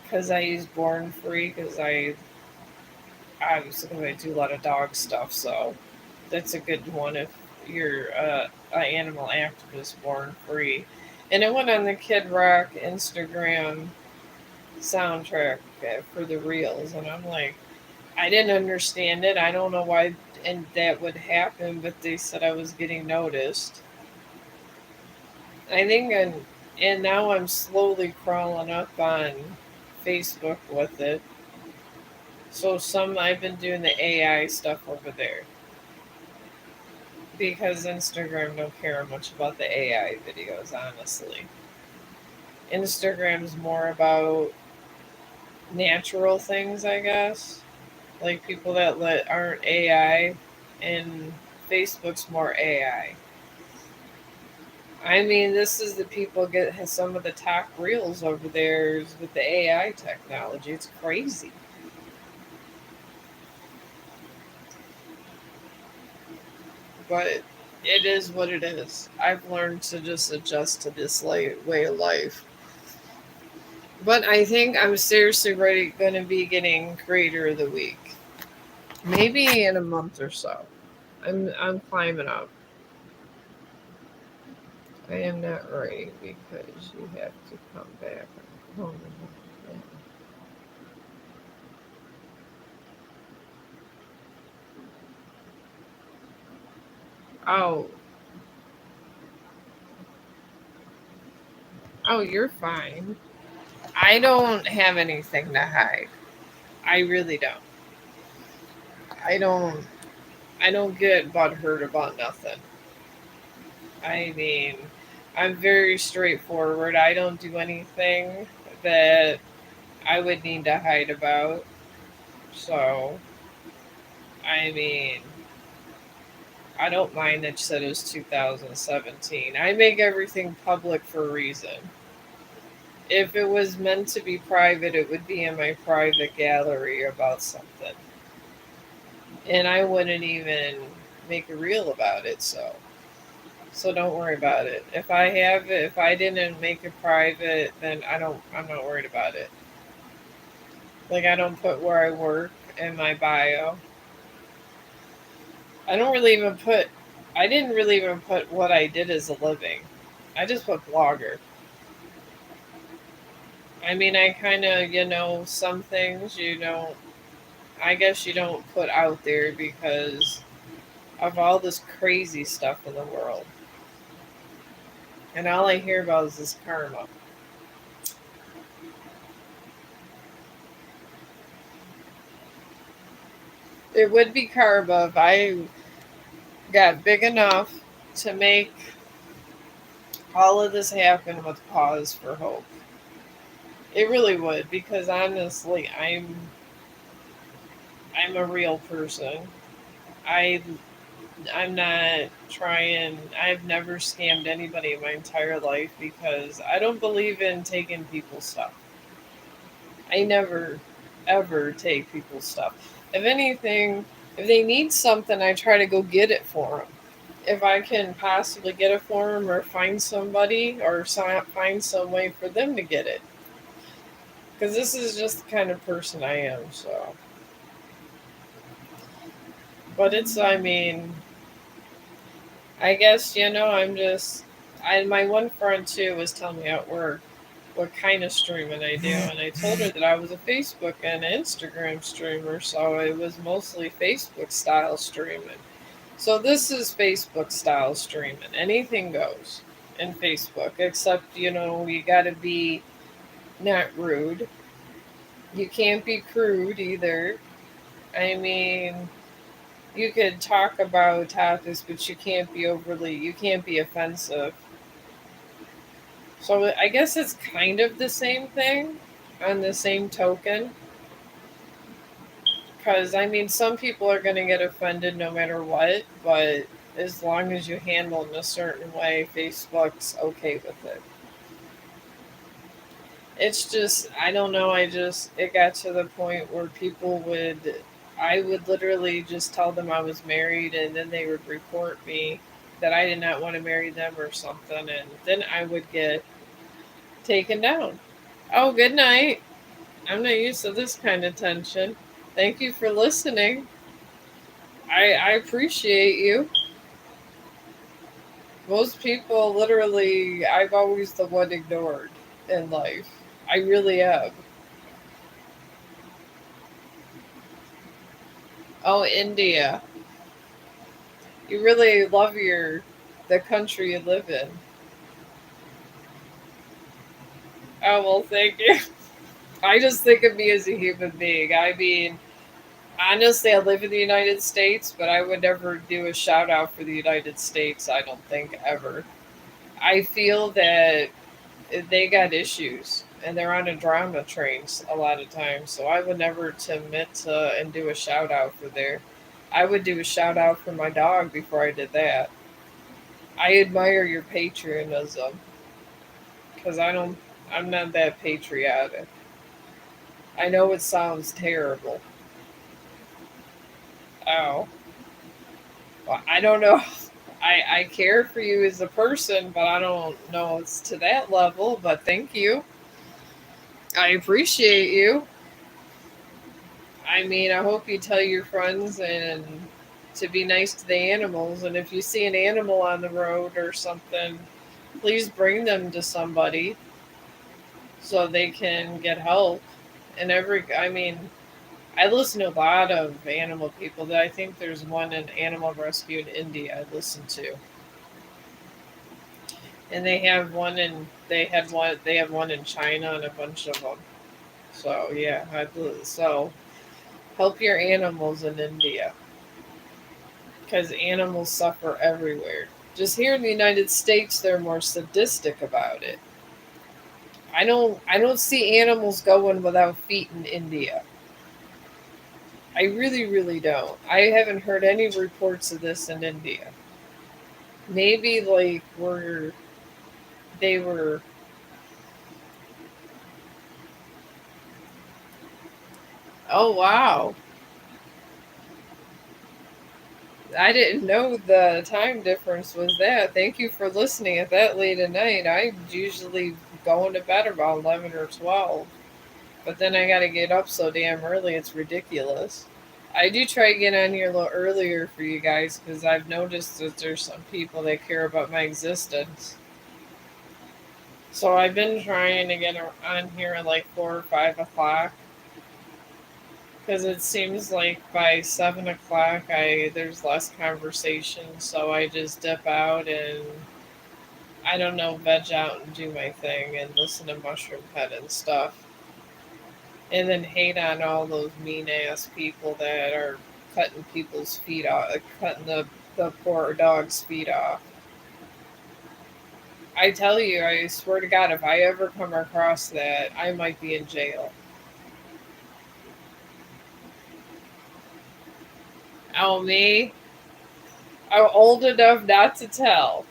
because I use Born Free, because I do a lot of dog stuff, so that's a good one if you're an animal activist. Born Free, and it went on the Kid Rock Instagram soundtrack for the reels, and I'm like, I didn't understand it. I don't know why and that would happen, but they said I was getting noticed. I think, and now I'm slowly crawling up on Facebook with it. So some I've been doing the AI stuff over there because Instagram don't care much about the AI videos, honestly. Instagram's more about natural things, I guess, like people that aren't AI, and Facebook's more AI. I mean, this is the people get has some of the top reels over there with the AI technology. It's crazy, but it is what it is. I've learned to just adjust to this way of life. But I think I'm seriously ready, going to be getting Creator of the Week, maybe in a month or so. I'm climbing up. I am not ready because you have to come back. Oh, oh, oh, you're fine. I don't have anything to hide. I really don't. I don't. I don't get butthurt about nothing. I mean, I'm very straightforward. I don't do anything that I would need to hide about. So, I mean, I don't mind that you said it was 2017. I make everything public for a reason. If it was meant to be private, it would be in my private gallery about something. And I wouldn't even make a reel about it, so don't worry about it. If I didn't make it private, then I'm not worried about it. Like I don't put where I work in my bio. I don't really even put I didn't really even put what I did as a living. I just put blogger. I mean, I kind of, some things I guess you don't put out there because of all this crazy stuff in the world. And all I hear about is this karma. It would be karma if I got big enough to make all of this happen with Paws for Hope. It really would, because honestly, I'm a real person. I I'm not trying. I've never scammed anybody in my entire life because I don't believe in taking people's stuff. I never ever take people's stuff. If anything, if they need something, I try to go get it for them. If I can possibly get it for them or find somebody or find some way for them to get it. Because this is just the kind of person I am, so. But it's, I mean, I guess, I'm just. My one friend too was telling me at work what kind of streaming I do, and I told her that I was a Facebook and Instagram streamer, so it was mostly Facebook style streaming. So this is Facebook style streaming. Anything goes in Facebook, except you got to be not rude. You can't be crude either. I mean, you could talk about topics, but you can't be offensive. So I guess it's kind of the same thing on the same token. Because, I mean, some people are going to get offended no matter what, but as long as you handle it in a certain way, Facebook's okay with it. It's just, I don't know, it got to the point where I would literally just tell them I was married, and then they would report me that I did not want to marry them or something, and then I would get taken down. Oh, good night. I'm not used to this kind of tension. Thank you for listening. I appreciate you. Most people, literally, I've always the one ignored in life. I really have. Oh, India. You really love the country you live in. Oh, well, thank you. I just think of me as a human being. I mean, honestly, I live in the United States, but I would never do a shout out for the United States, I don't think, ever. I feel that they got issues and they're on a drama train a lot of times. So I would never to admit to and do a shout out for there. I would do a shout out for my dog before I did that. I admire your patriotism because I'm not that patriotic. I know it sounds terrible. Oh, well, I don't know. I care for you as a person, but I don't know it's to that level. But thank you. I appreciate you. I mean, I hope you tell your friends and to be nice to the animals. And if you see an animal on the road or something, please bring them to somebody so they can get help. I mean, I listen to a lot of animal people. That I think there's one in animal rescue in India I listen to, and they have one in China and a bunch of them. So yeah, so help your animals in India because animals suffer everywhere. Just here in the United States, they're more sadistic about it. I don't see animals going without feet in India. I really, really don't. I haven't heard any reports of this in India. Maybe like where they were. Oh wow! I didn't know the time difference was that. Thank you for listening at that late at night. I usually going to bed about 11 or 12, but then I got to get up so damn early. It's ridiculous. I do try to get on here a little earlier for you guys because I've noticed that there's some people that care about my existence. So I've been trying to get on here at like 4 or 5 o'clock because it seems like by 7 o'clock there's less conversation. So I just dip out and I don't know, veg out and do my thing and listen to Mushroom Head and stuff, and then hate on all those mean ass people that are cutting people's feet off, cutting the poor dog's feet off. I tell you, I swear to God, if I ever come across that, I might be in jail. Oh, me? I'm old enough not to tell.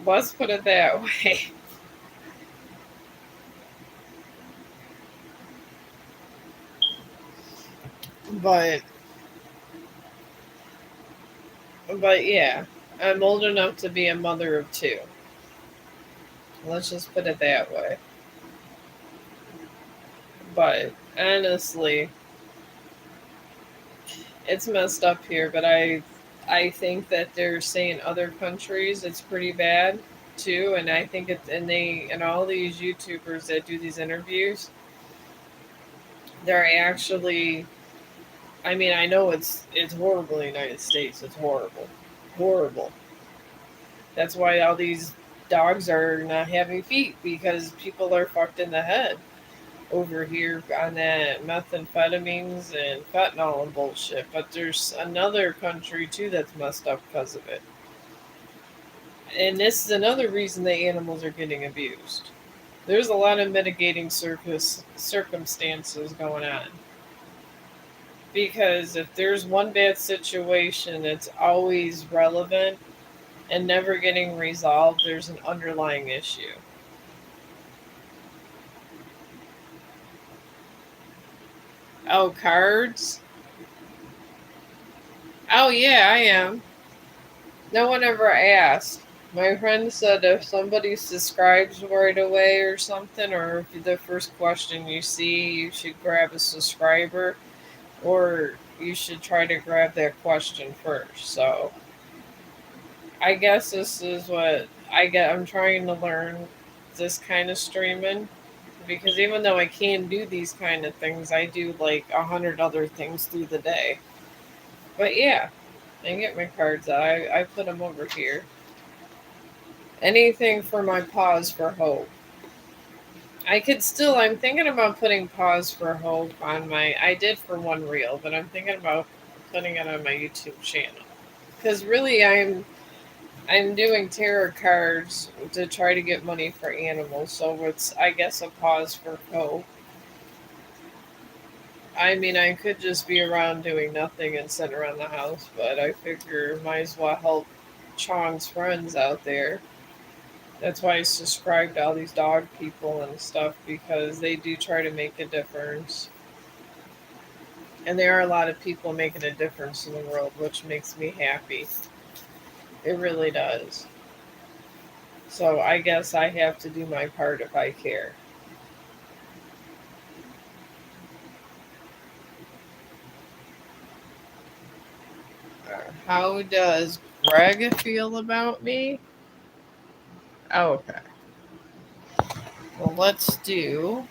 Let's put it that way. But, but yeah, I'm old enough to be a mother of two. Let's just put it that way. But honestly, it's messed up here. But I think that they're saying other countries it's pretty bad too, and I think it and they and all these YouTubers that do these interviews, they're actually. I mean, I know it's horrible in the United States. It's horrible, horrible. That's why all these dogs are not having feet because people are fucked in the head over here on that methamphetamines and fentanyl and bullshit. But there's another country too that's messed up because of it. And this is another reason the animals are getting abused. There's a lot of mitigating circumstances going on. Because if there's one bad situation that's always relevant and never getting resolved, there's an underlying issue. Oh, cards? Oh, yeah, I am. No one ever asked. My friend said if somebody subscribes right away or something, or if the first question you see, you should grab a subscriber, or you should try to grab that question first. So I guess this is what I get. I'm trying to learn this kind of streaming because even though I can do these kind of things, I do like 100 other things through the day. But yeah, I get my cards out. I put them over here. Anything for my pause for hope. I could still. I'm thinking about putting pause for hope on my. I did for one reel, but I'm thinking about putting it on my YouTube channel because really I'm doing tarot cards to try to get money for animals, so it's I guess a pause for hope. I mean, I could just be around doing nothing and sit around the house, but I figure might as well help Chong's friends out there. That's why I subscribe to all these dog people and stuff because they do try to make a difference. And there are a lot of people making a difference in the world, which makes me happy. It really does. So I guess I have to do my part if I care. How does Greg feel about me? Oh, okay. Well, let's do.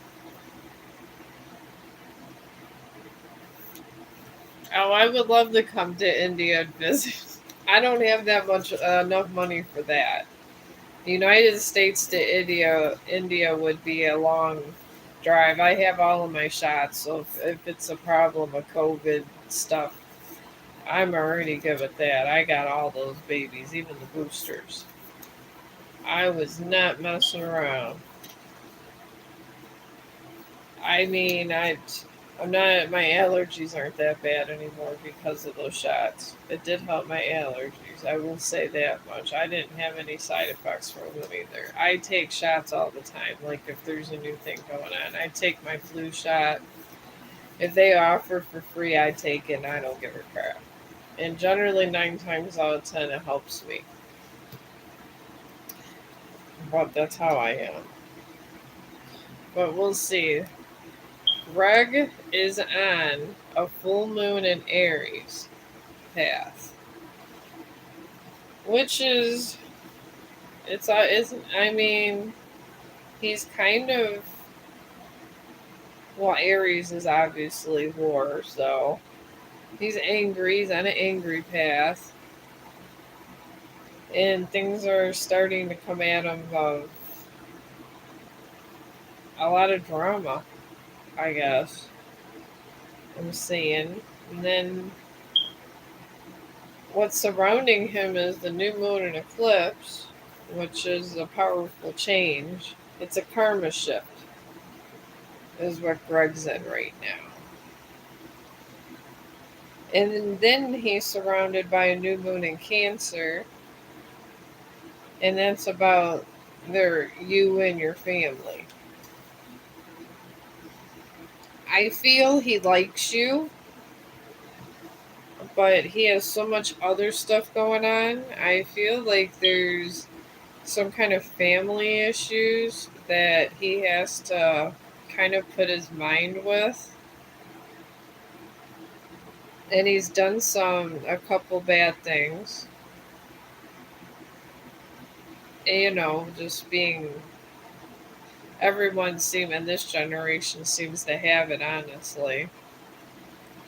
Oh, I would love to come to India and visit. I don't have that much enough money for that. The United States to India would be a long drive. I have all of my shots, so if it's a problem of COVID stuff, I'm already good with that. I got all those babies, even the boosters. I was not messing around. I mean, I'm not. My allergies aren't that bad anymore because of those shots. It did help my allergies. I will say that much. I didn't have any side effects from them either. I take shots all the time. Like if there's a new thing going on, I take my flu shot. If they offer for free, I take it and I don't give a crap. And generally, 9 times out of 10, it helps me. But that's how I am. But we'll see. Greg is on a full moon in Aries path, which is it's isn't I mean he's kind of well Aries is obviously war, so he's angry. He's on an angry path, and things are starting to come at him of a lot of drama. I guess I'm seeing, and then what's surrounding him is the new moon and eclipse, which is a powerful change. It's a karma shift, is what Greg's in right now. And then he's surrounded by a new moon in Cancer, and that's about you and your family. I feel he likes you, but he has so much other stuff going on. I feel like there's some kind of family issues that he has to kind of put his mind with. and he's done a couple bad things. And, just being everyone seem in this generation seems to have it. Honestly,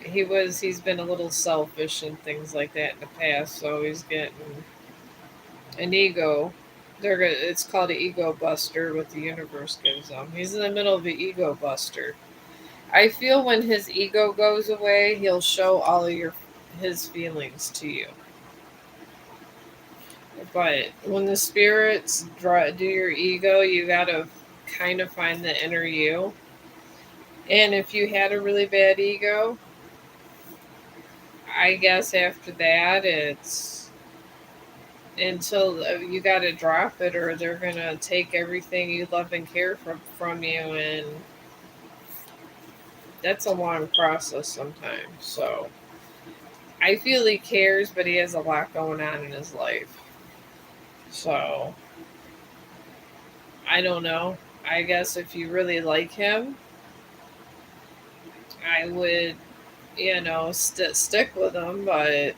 he's been a little selfish and things like that in the past, so he's getting an ego. It's called an ego buster. What the universe gives him. He's in the middle of an ego buster. I feel when his ego goes away, he'll show all of his feelings to you. But when the spirits do your ego, you gotta kind of find the inner you. And if you had a really bad ego, I guess after that, it's until you gotta drop it, or they're gonna take everything you love and care from you, and that's a long process sometimes. So I feel he cares, but he has a lot going on in his life. So I don't know. I guess if you really like him, I would, stick with him, but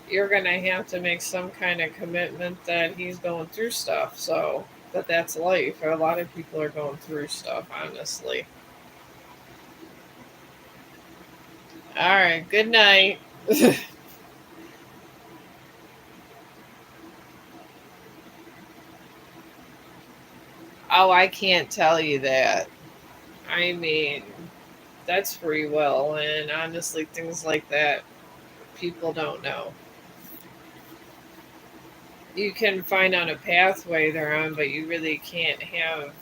you're going to have to make some kind of commitment that he's going through stuff. So, but that's life. A lot of people are going through stuff, honestly. All right. Good night. Oh, I can't tell you that. I mean, that's free will. And honestly, things like that, people don't know. You can find out a pathway they're on, but you really can't have.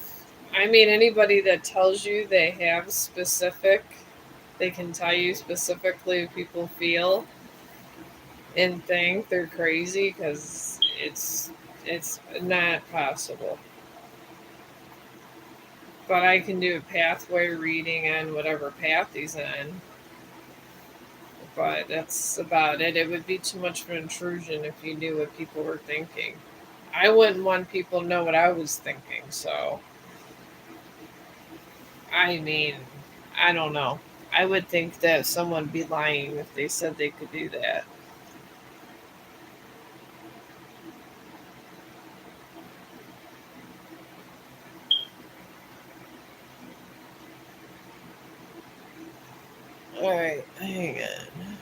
I mean, anybody that tells you they have specific, they can tell you specifically what people feel and think they're crazy because it's not possible. But I can do a pathway reading on whatever path he's on. But that's about it. It would be too much of an intrusion if you knew what people were thinking. I wouldn't want people to know what I was thinking, so I mean, I don't know. I would think that someone would be lying if they said they could do that. All right, hang on.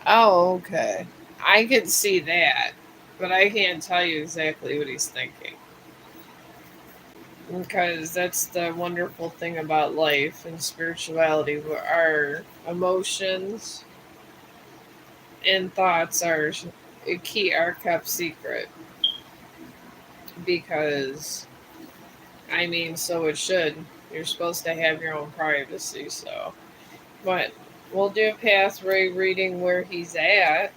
Oh, okay. I can see that, but I can't tell you exactly what he's thinking. Because that's the wonderful thing about life and spirituality, where our emotions and thoughts are kept secret. Because, I mean, so it should. You're supposed to have your own privacy, so. But we'll do a pathway reading where he's at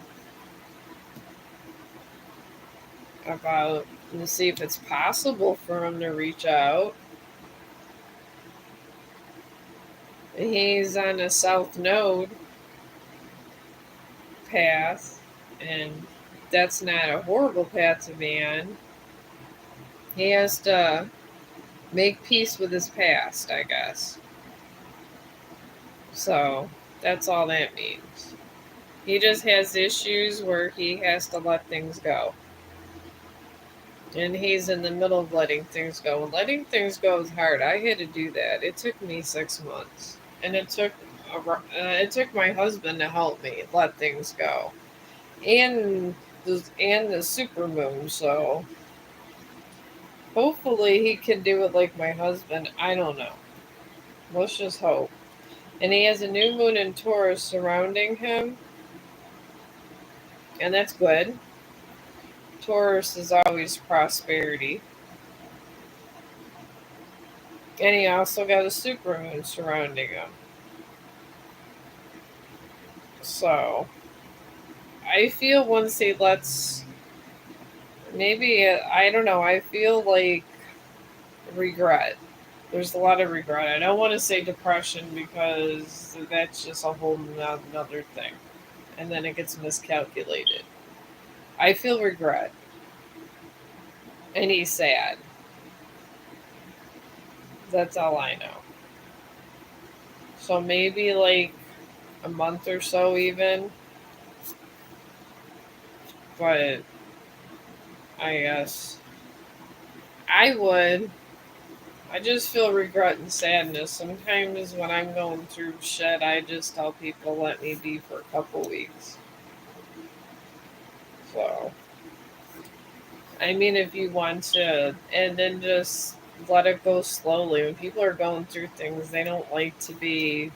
about to see if it's possible for him to reach out. He's on a south node path, and that's not a horrible path to be on. He has to make peace with his past, I guess. So that's all that means. He just has issues where he has to let things go. And he's in the middle of letting things go. And letting things go is hard. I had to do that. It took me 6 months, and it took my husband to help me let things go, and the super moon. So hopefully he can do it like my husband. I don't know. Let's just hope. And he has a new moon in Taurus surrounding him, and that's good. Taurus is always prosperity. And he also got a supermoon surrounding him. So I feel once he lets, maybe, I don't know, I feel like regret. There's a lot of regret. I don't want to say depression because that's just a whole another thing. And then it gets miscalculated. I feel regret. and he's sad. That's all I know. So maybe like a month or so, even. But I guess I would. I just feel regret and sadness. Sometimes when I'm going through shit, I just tell people, let me be for a couple weeks. So, I mean, if you want to, and then just let it go slowly. When people are going through things, they don't like to be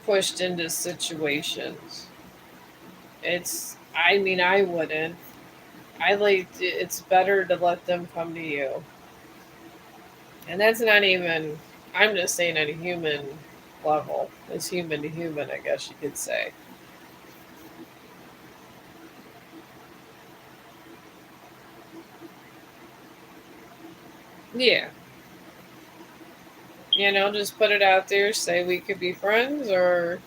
pushed into situations. I mean, I wouldn't. It's better to let them come to you. And that's not even, I'm just saying at a human level. It's human to human, I guess you could say. Yeah. Just put it out there, say we could be friends or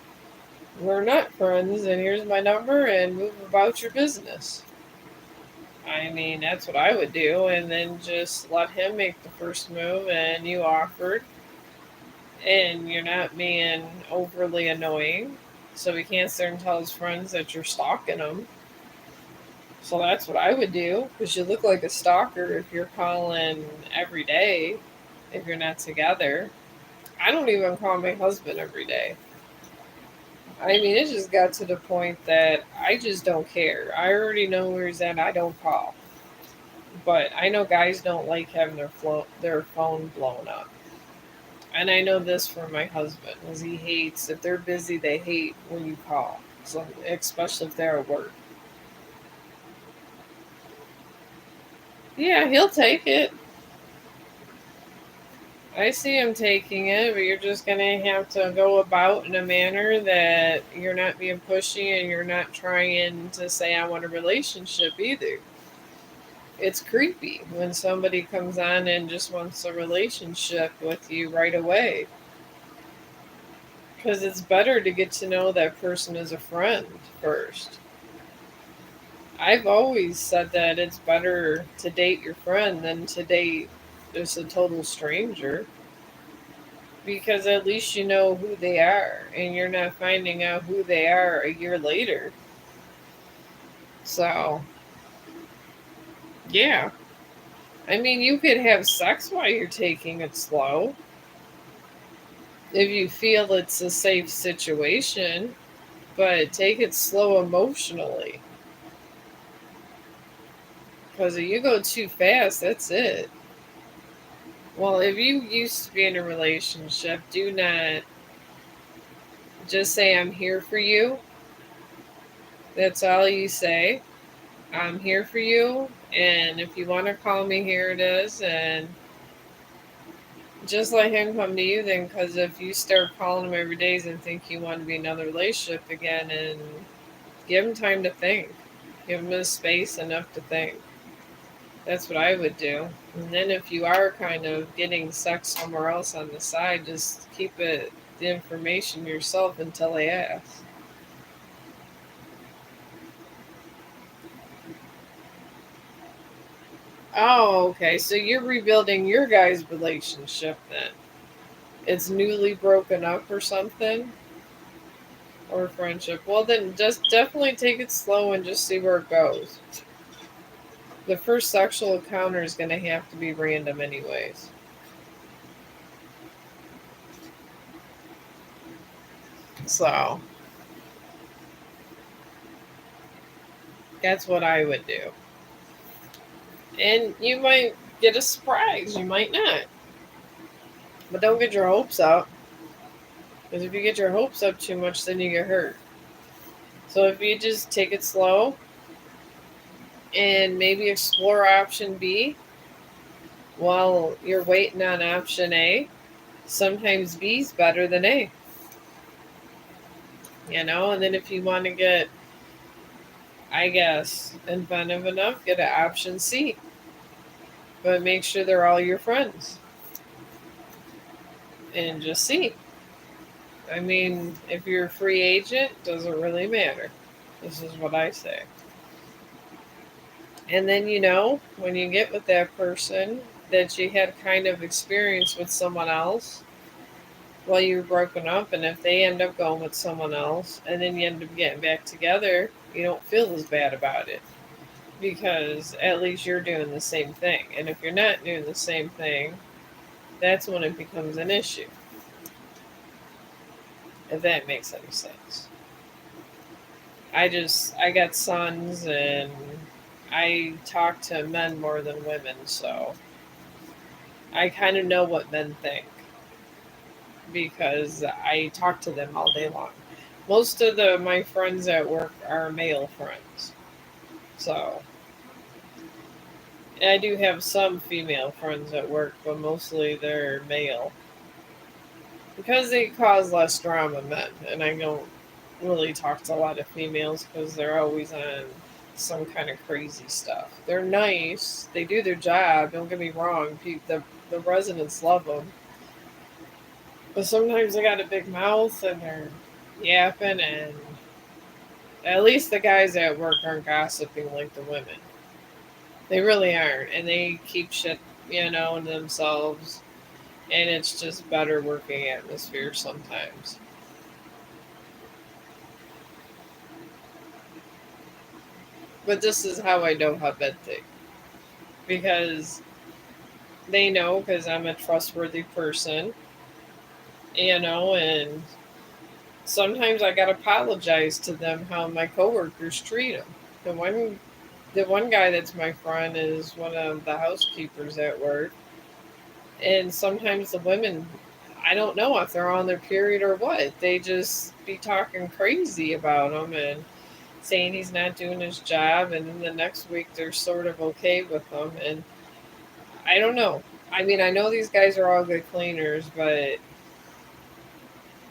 we're not friends, and here's my number, and move about your business. I mean, that's what I would do, and then just let him make the first move, and you offered, and you're not being overly annoying, so he can't sit and tell his friends that you're stalking him. So that's what I would do, because you look like a stalker if you're calling every day, if you're not together. I don't even call my husband every day. I mean, it just got to the point that I just don't care. I already know where he's at. I don't call. But I know guys don't like having their phone blown up. And I know this from my husband, is he hates, if they're busy, they hate when you call. So especially if they're at work. Yeah, he'll take it. I see him taking it, but you're just gonna have to go about in a manner that you're not being pushy and you're not trying to say I want a relationship either. It's creepy when somebody comes on and just wants a relationship with you right away. Because it's better to get to know that person as a friend first. I've always said that it's better to date your friend than to date just a total stranger. Because at least you know who they are and you're not finding out who they are a year later. So, yeah. I mean, you could have sex while you're taking it slow if you feel it's a safe situation, but take it slow emotionally. Because if you go too fast, that's it. Well, if you used to be in a relationship, do not just say, I'm here for you. That's all you say. I'm here for you. And if you want to call me, here it is. And just let him come to you then. Because if you start calling him every day and think you want to be in another relationship again, and give him time to think, give him a space enough to think. That's what I would do. And then if you are kind of getting sex somewhere else on the side, just keep the information yourself until they ask. Oh, okay. So you're rebuilding your guys' relationship then. It's newly broken up or something? Or friendship. Well, then just definitely take it slow and just see where it goes. The first sexual encounter is going to have to be random, anyways. So that's what I would do. And you might get a surprise, you might not. But don't get your hopes up. Because if you get your hopes up too much, then you get hurt. So if you just take it slow and maybe explore option B while you're waiting on option A, sometimes B is better than A. And then if you want to get, I guess, inventive enough, get an option C. But make sure they're all your friends. And just see. I mean, if you're a free agent, doesn't really matter. This is what I say. And then, when you get with that person that you had kind of experience with someone else while you were broken up, and if they end up going with someone else and then you end up getting back together, you don't feel as bad about it because at least you're doing the same thing. And if you're not doing the same thing, that's when it becomes an issue, if that makes any sense. I got sons, and I talk to men more than women, so I kind of know what men think because I talk to them all day long. Most of the my friends at work are male friends, so I do have some female friends at work, but mostly they're male because they cause less drama. Men, and I don't really talk to a lot of females because they're always on some kind of crazy stuff. They're nice, they do their job. Don't get me wrong, the residents love them, but sometimes they got a big mouth and they're yapping, and at least the guys at work aren't gossiping like the women. They really aren't, and they keep shit, to themselves, and it's just better working atmosphere sometimes. But this is how I know how men think because they know because I'm a trustworthy person, and sometimes I gotta apologize to them how my coworkers treat them. The one, the one guy that's my friend is one of the housekeepers at work, and sometimes the women, I don't know if they're on their period or what, they just be talking crazy about him and saying he's not doing his job, and then the next week they're sort of okay with him, and I don't know. I mean, I know these guys are all good cleaners, but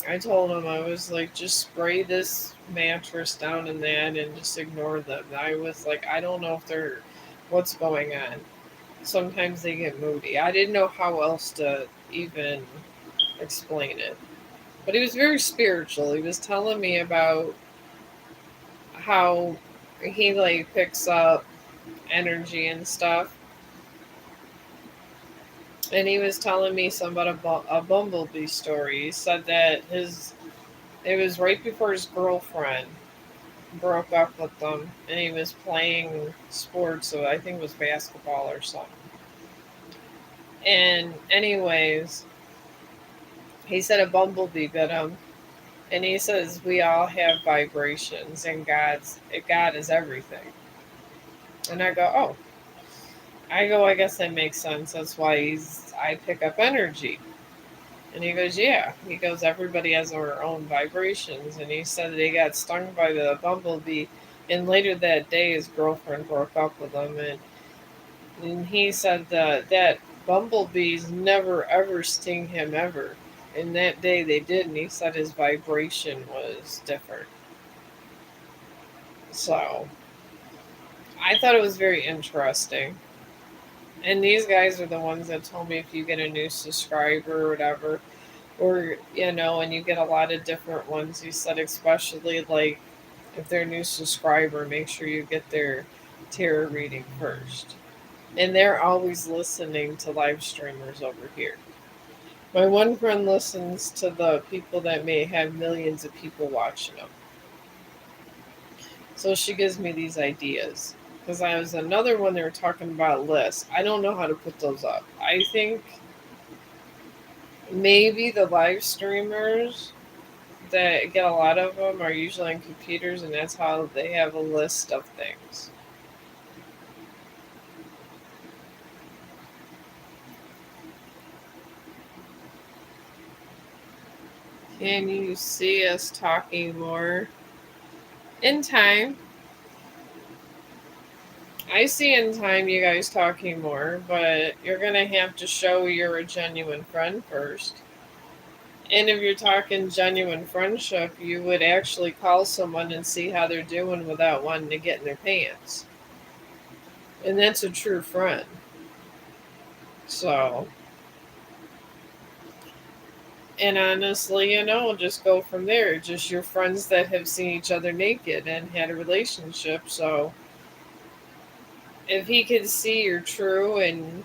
I told him, I was like, just spray this mattress down in that and just ignore them. I was like, I don't know if they're, what's going on. Sometimes they get moody. I didn't know how else to even explain it. But he was very spiritual. He was telling me about how he like picks up energy and stuff. And he was telling me some about a bumblebee story. He said that it was right before his girlfriend broke up with them, and he was playing sports, so I think it was basketball or something. And anyways, he said a bumblebee bit him, and he says we all have vibrations, and God is everything. And I go, oh, I guess that makes sense. That's why I pick up energy. And he goes, yeah. He goes, everybody has their own vibrations. And he said that he got stung by the bumblebee. And later that day, his girlfriend broke up with him. And he said that bumblebees never ever sting him ever. And that day they did. And he said his vibration was different. So I thought it was very interesting. And these guys are the ones that told me if you get a new subscriber or whatever, or and you get a lot of different ones, you said especially like if they're a new subscriber, make sure you get their tarot reading first. And they're always listening to live streamers over here. My one friend listens to the people that may have millions of people watching them, so she gives me these ideas. Because I was another one they were talking about lists. I don't know how to put those up. I think maybe the live streamers that get a lot of them are usually on computers, and that's how they have a list of things. Can you see us talking more? In time. I see in time you guys talking more, but you're going to have to show you're a genuine friend first. And if you're talking genuine friendship, you would actually call someone and see how they're doing without wanting to get in their pants. And that's a true friend. So, and honestly, just go from there. Just your friends that have seen each other naked and had a relationship. So, If he can see you're true and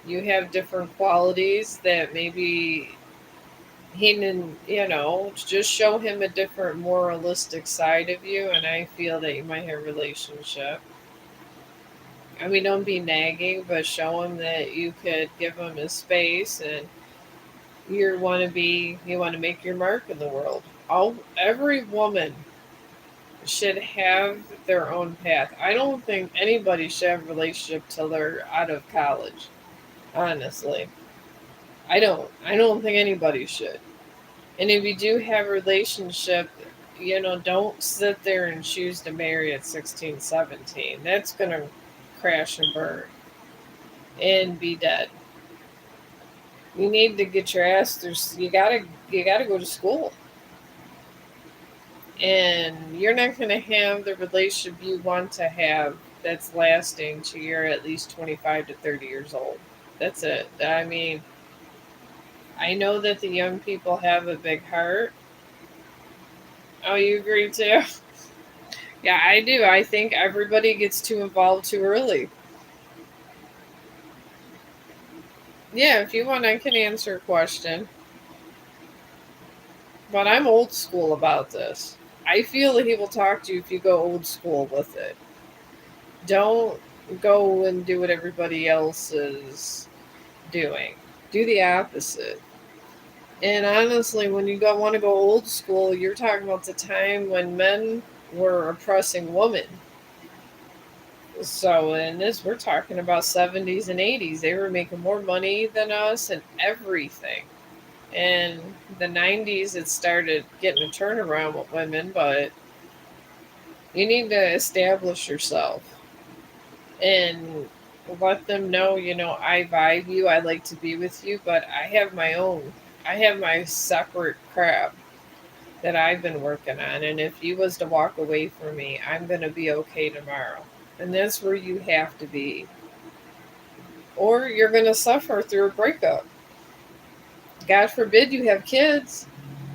you have different qualities that maybe he didn't, just show him a different moralistic side of you, and I feel that you might have a relationship. I mean, don't be nagging, but show him that you could give him his space, and you want to make your mark in the world. Every woman should have their own path. I don't think anybody should have a relationship till they're out of college. Honestly, I don't think anybody should. And if you do have a relationship, don't sit there and choose to marry at 16, 17. That's going to crash and burn and be dead. You need to get your ass through. You gotta go to school, and you're not going to have the relationship you want to have that's lasting till you're at least 25 to 30 years old. That's it. I mean, I know that the young people have a big heart. Oh, you agree too? Yeah, I do. I think everybody gets too involved too early. Yeah, if you want, I can answer a question. But I'm old school about this. I feel that he will talk to you if you go old school with it. Don't go and do what everybody else is doing. Do the opposite. And honestly, when you want to go old school, you're talking about the time when men were oppressing women. So in this, we're talking about 70s and 80s. They were making more money than us and everything. And the 90s, it started getting a turnaround with women, but you need to establish yourself and let them know, I vibe you, I like to be with you, but I have my own. I have my separate crap that I've been working on. And if you was to walk away from me, I'm going to be okay tomorrow. And that's where you have to be. Or you're going to suffer through a breakup. God forbid you have kids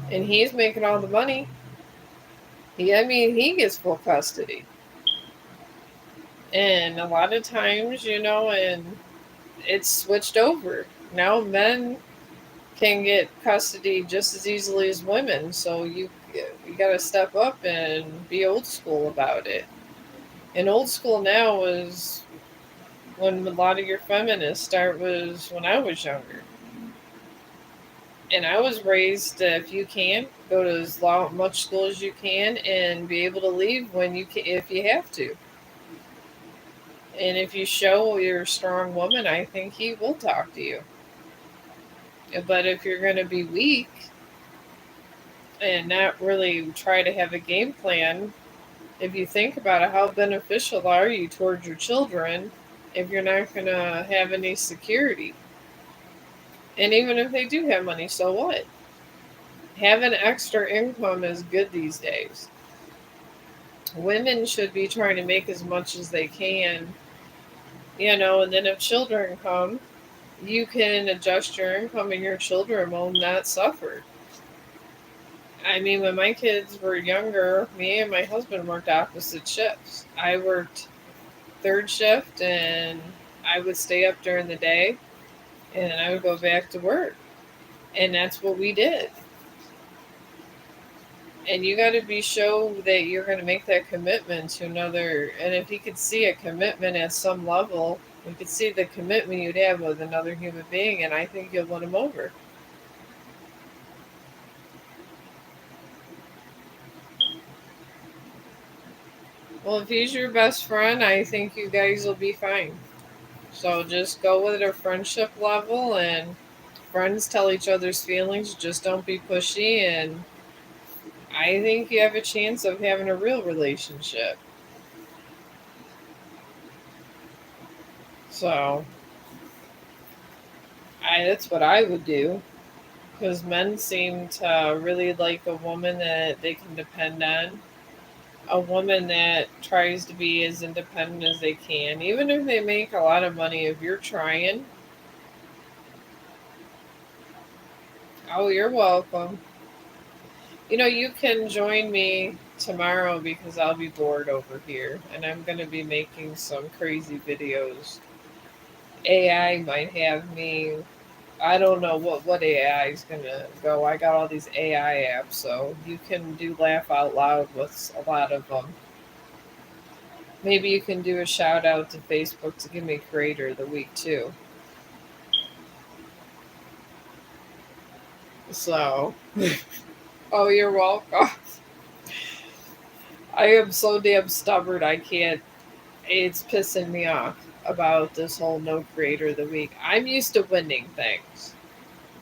and he's making all the money. He gets full custody. And a lot of times, and it's switched over. Now men can get custody just as easily as women. So you got to step up and be old school about it. And old school now is when a lot of your feminists start was when I was younger. And I was raised, if you can, go to much school as you can and be able to leave when you can, if you have to. And if you show you're a strong woman, I think he will talk to you. But if you're going to be weak and not really try to have a game plan, if you think about it, how beneficial are you towards your children if you're not going to have any security? And even if they do have money, so what? Having extra income is good these days. Women should be trying to make as much as they can, and then if children come, you can adjust your income and your children will not suffer. I mean, when my kids were younger, me and my husband worked opposite shifts. I worked third shift and I would stay up during the day and I would go back to work. And that's what we did. And you got to be show that you're going to make that commitment to another. And if he could see a commitment at some level, you could see the commitment you'd have with another human being, and I think you'll win him over. Well, if he's your best friend, I think you guys will be fine. So just go with a friendship level, and friends tell each other's feelings. Just don't be pushy, and I think you have a chance of having a real relationship. So that's what I would do. Because men seem to really like a woman that they can depend on. A woman that tries to be as independent as they can. Even if they make a lot of money, if you're trying, oh, you're welcome. You can join me tomorrow because I'll be bored over here and I'm going to be making some crazy videos. AI might have me. I don't know what AI is going to go. I got all these AI apps, so you can do laugh out loud with a lot of them. Maybe you can do a shout out to Facebook to give me Creator of the Week too. So, oh, you're welcome. I am so damn stubborn. I can't. It's pissing me off about this whole no Creator of the Week. I'm used to winning things.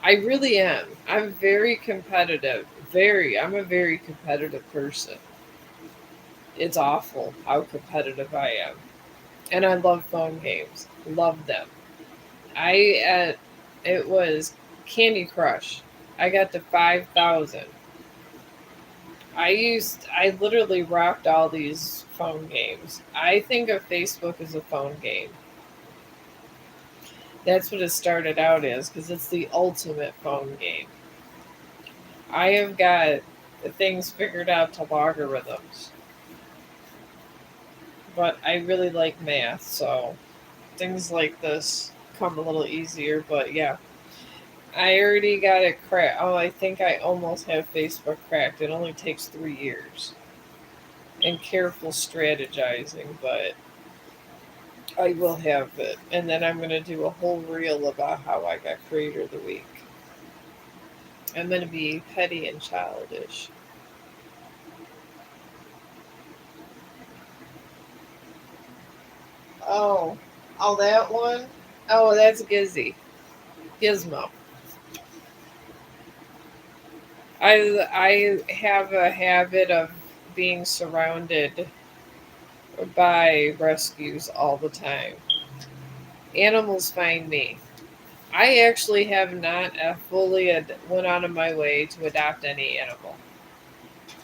I really am. I'm very competitive. I'm a very competitive person. It's awful how competitive I am. And I love phone games. Love them. It was Candy Crush. I got to 5,000. I literally rocked all these phone games. I think of Facebook as a phone game. That's what it started out as because it's the ultimate phone game. I have got things figured out to logarithms, but I really like math, so things like this come a little easier. But yeah, I already got it cracked. Oh, I think I almost have Facebook cracked. It only takes 3 years and careful strategizing, but I will have it. And then I'm going to do a whole reel about how I got Creator of the Week. I'm going to be petty and childish. Oh, oh, that one? Oh, that's Gizmo. I have a habit of being surrounded by rescues all the time. Animals find me. I actually have not fully went out of my way to adopt any animal.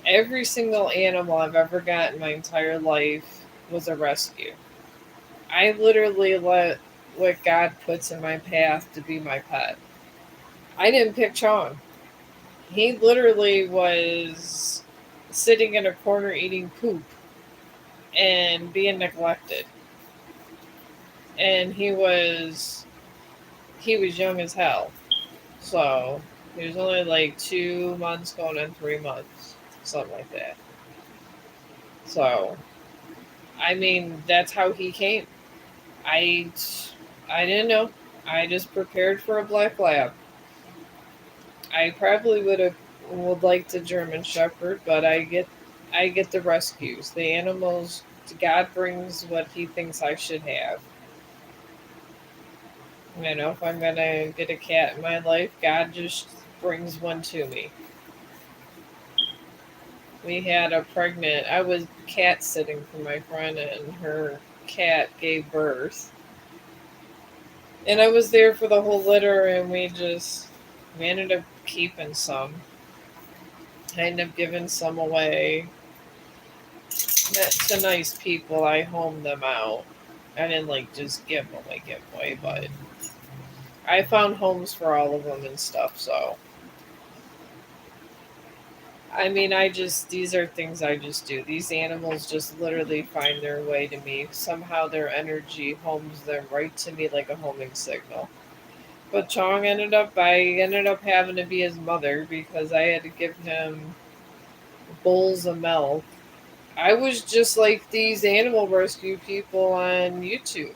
Every single animal I've ever got in my entire life was a rescue. I literally let what God puts in my path to be my pet. I didn't pick Chong. He literally was sitting in a corner eating poop and being neglected. And he was young as hell. So he was only like 2 months going on 3 months. Something like that. So I mean that's how he came. I I didn't know. I just prepared for a black lab. I probably would like the German Shepherd, but I get the rescues. The animals God brings what he thinks I should have. If I'm gonna get a cat in my life, God just brings one to me. We had a pregnant. I was cat sitting for my friend, and her cat gave birth, and I was there for the whole litter, and we ended up keeping some. I ended up giving some away. Met to nice people. I homed them out. I didn't like just give away, but I found homes for all of them and stuff. So I mean, these are things I just do. These animals just literally find their way to me. Somehow their energy homes them right to me like a homing signal. But I ended up having to be his mother because I had to give him bowls of milk. I was just like these animal rescue people on YouTube.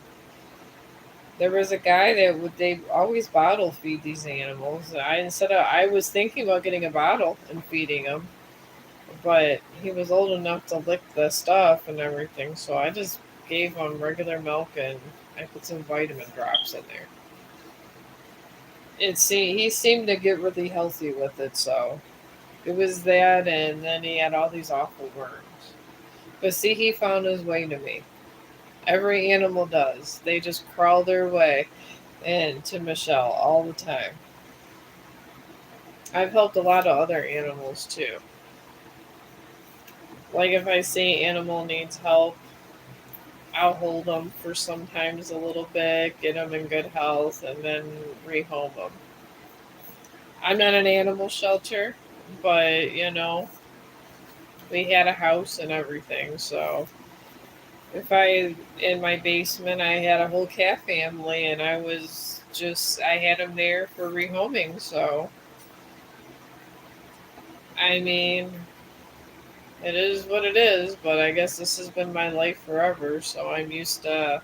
There was a guy that they always bottle feed these animals. I was thinking about getting a bottle and feeding them, but he was old enough to lick the stuff and everything, so I just gave him regular milk and I put some vitamin drops in there. He seemed to get really healthy with it, so it was that, and then he had all these awful worms. But see, he found his way to me. Every animal does. They just crawl their way into Michelle all the time. I've helped a lot of other animals too. Like if I see animal needs help, I'll hold them for sometimes a little bit, get them in good health, and then rehome them. I'm not an animal shelter, But, we had a house and everything. So if in my basement, I had a whole cat family, and I had them there for rehoming. So, I mean, it is what it is, but I guess this has been my life forever. So I'm used to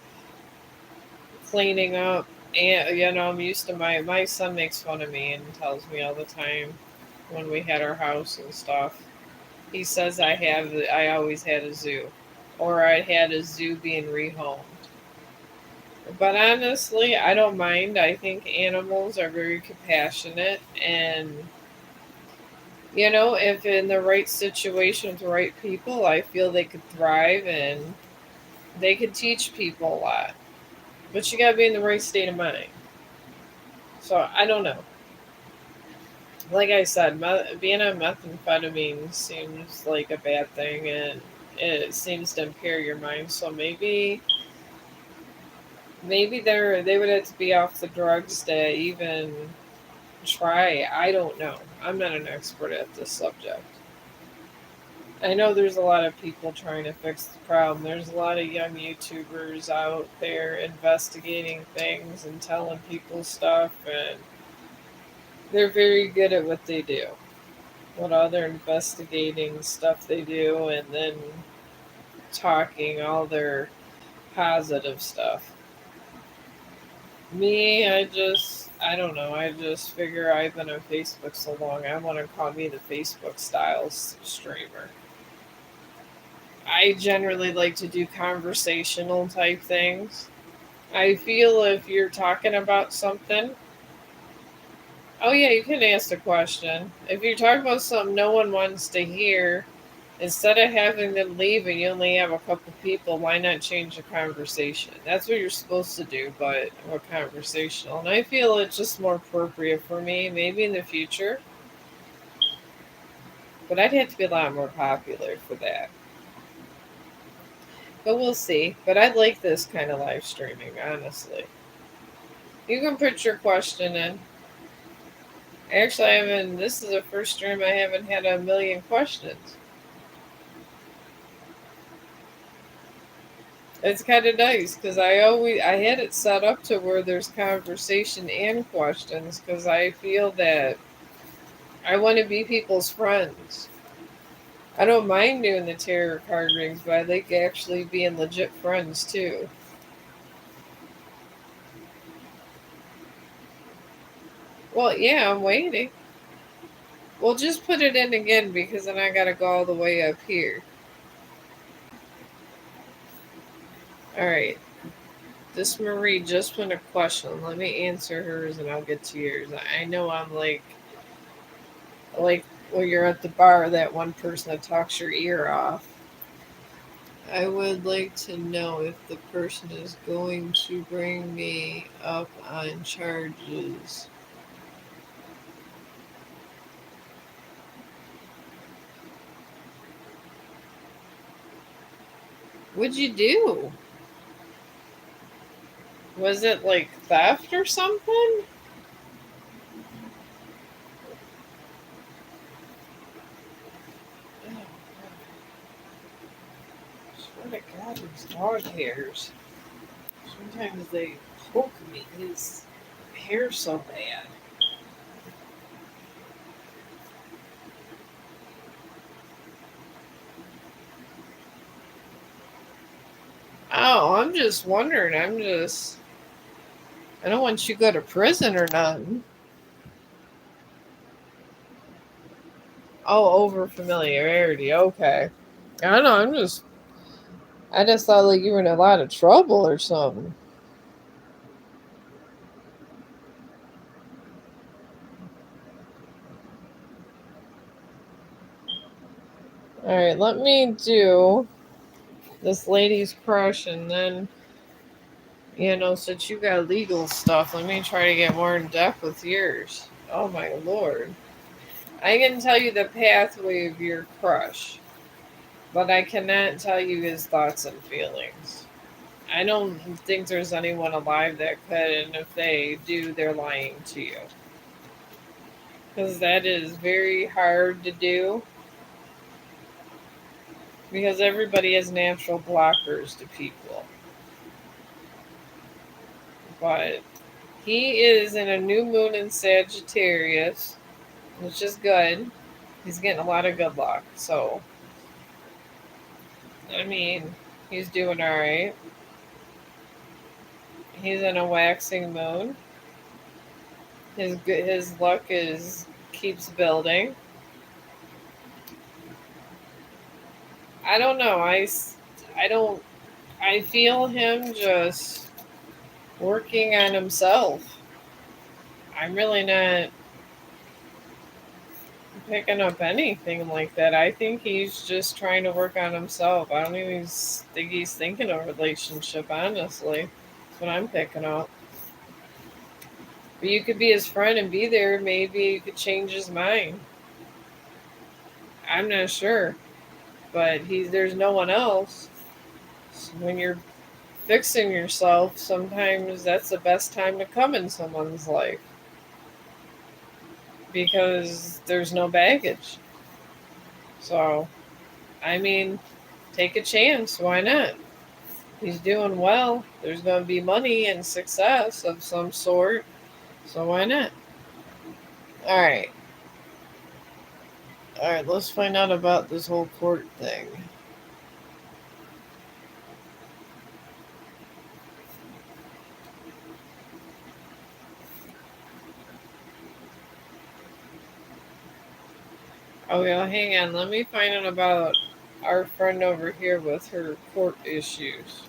cleaning up. And, I'm used to my son makes fun of me and tells me all the time when we had our house and stuff. He says I always had a zoo, or I had a zoo being rehomed. But honestly, I don't mind. I think animals are very compassionate, and if in the right situation with the right people, I feel they could thrive and they could teach people a lot. But you gotta be in the right state of mind. So I don't know. Like I said, being on methamphetamine seems like a bad thing, and it seems to impair your mind. So maybe they would have to be off the drugs to even try. I don't know. I'm not an expert at this subject. I know there's a lot of people trying to fix the problem. There's a lot of young YouTubers out there investigating things and telling people stuff, and they're very good at what they do. What other investigating stuff they do, and then talking all their positive stuff. Me, I don't know. I just figure I've been on Facebook so long, I want to call me the Facebook styles streamer. I generally like to do conversational type things. I feel if you're talking about something, oh yeah, you can ask a question. If you're talking about something no one wants to hear, instead of having them leave and you only have a couple people, why not change the conversation? That's what you're supposed to do, but a conversational. And I feel it's just more appropriate for me, maybe in the future. But I'd have to be a lot more popular for that. But we'll see. But I like this kind of live streaming, honestly. You can put your question in. Actually, I haven't. This is the first stream I haven't had a million questions. It's kind of nice because I had it set up to where there's conversation and questions because I feel that I want to be people's friends. I don't mind doing the tarot card readings, but I like actually being legit friends too. Well, yeah, I'm waiting. Well, just put it in again because then I gotta go all the way up here. All right. This Marie just put a question. Let me answer hers and I'll get to yours. I know I'm like when you're at the bar, that one person that talks your ear off. I would like to know if the person is going to bring me up on charges. What'd you do? Was it like theft or something? Oh, swear to God, these dog hairs. Sometimes they poke me. His hair's so bad. Oh, I'm just wondering. I don't want you to go to prison or nothing. Oh, over familiarity. Okay. I don't know. I just thought like you were in a lot of trouble or something. All right, let me do this lady's crush, and then since you got legal stuff, let me try to get more in depth with yours. Oh my lord! I can tell you the pathway of your crush, but I cannot tell you his thoughts and feelings. I don't think there's anyone alive that could, and if they do, they're lying to you. because that is very hard to do because everybody has natural blockers to people. But he is in a new moon in Sagittarius, which is good. He's getting a lot of good luck. So, I mean, he's doing all right. He's in a waxing moon. His luck is keeps building. I don't know. I don't. I feel him just working on himself. I'm really not picking up anything like that. I think he's just trying to work on himself. I don't even think he's thinking of a relationship, honestly. That's what I'm picking up. But you could be his friend and be there. Maybe you could change his mind. I'm not sure. But there's no one else. So when you're fixing yourself, sometimes that's the best time to come in someone's life because there's no baggage. So, I mean, take a chance. Why not? He's doing well. There's going to be money and success of some sort. So, why not? All right. All right, let's find out about this whole court thing. Oh, yeah, hang on. Let me find out about our friend over here with her court issues.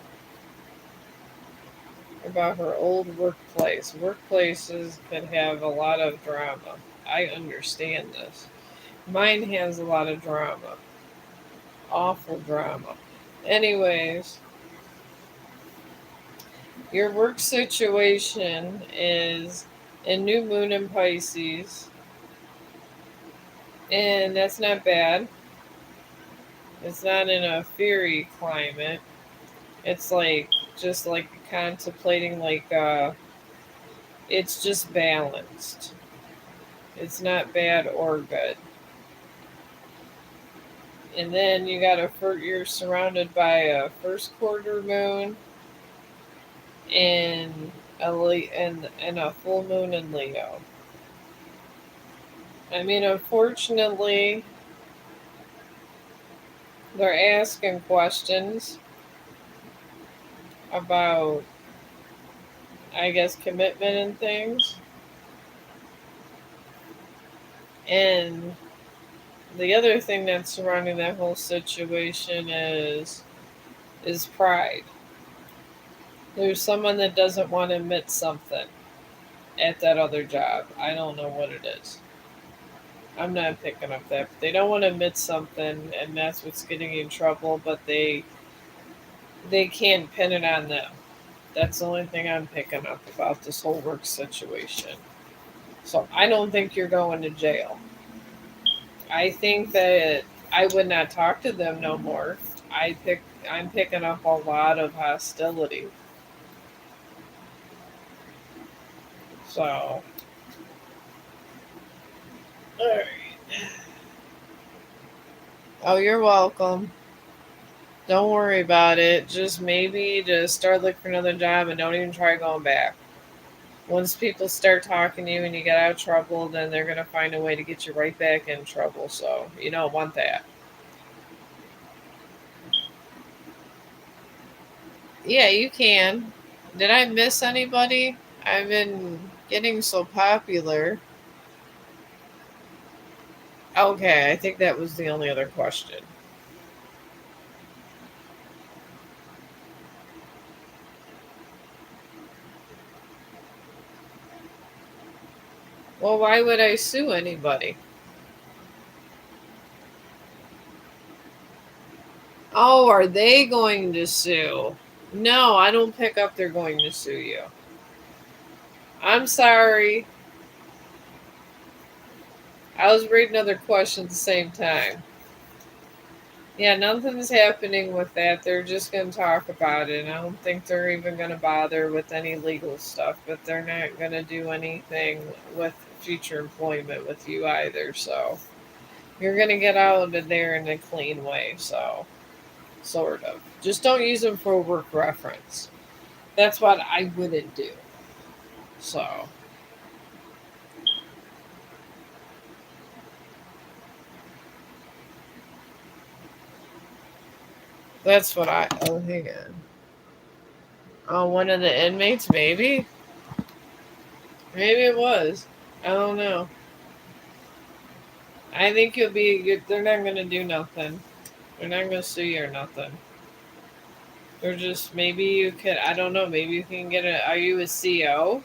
About her old workplace. Workplaces can have a lot of drama. I understand this. Mine has a lot of drama. Awful drama. Anyways, your work situation is a new moon in Pisces, and that's not bad. It's not in a fiery climate. It's like just like contemplating, like it's just balanced. It's not bad or good. And then you're surrounded by a first quarter moon and and a full moon in Leo. I mean, unfortunately, they're asking questions about, I guess, commitment and things. And the other thing that's surrounding that whole situation is pride. There's someone that doesn't want to admit something at that other job. I don't know what it is. I'm not picking up that. They don't want to admit something, and that's what's getting you in trouble. But they can't pin it on them. That's the only thing I'm picking up about this whole work situation. So I don't think you're going to jail. I think that I would not talk to them no more. I'm picking up a lot of hostility. So, all right. Oh, you're welcome. Don't worry about it. Just maybe just start looking for another job and don't even try going back. Once people start talking to you and you get out of trouble, then they're going to find a way to get you right back in trouble. So you don't want that. Yeah, you can. Did I miss anybody? I've been getting so popular. Okay, I think that was the only other question. Well, why would I sue anybody? Oh, are they going to sue? No, I don't pick up they're going to sue you. I'm sorry. I was reading other questions at the same time. Yeah, nothing's happening with that. They're just going to talk about it. I don't think they're even going to bother with any legal stuff, but they're not going to do anything with future employment with you either. So you're gonna get out of there in a clean way. So sort of. Just don't use them for work reference. That's what I wouldn't do. So that's what I. Oh, hang on. Oh, one of the inmates, maybe. Maybe it was. I don't know. I think you'll be. They're not gonna do nothing. They're not gonna sue you or nothing. They're just maybe you could. I don't know. Maybe you can get a. Are you a CO?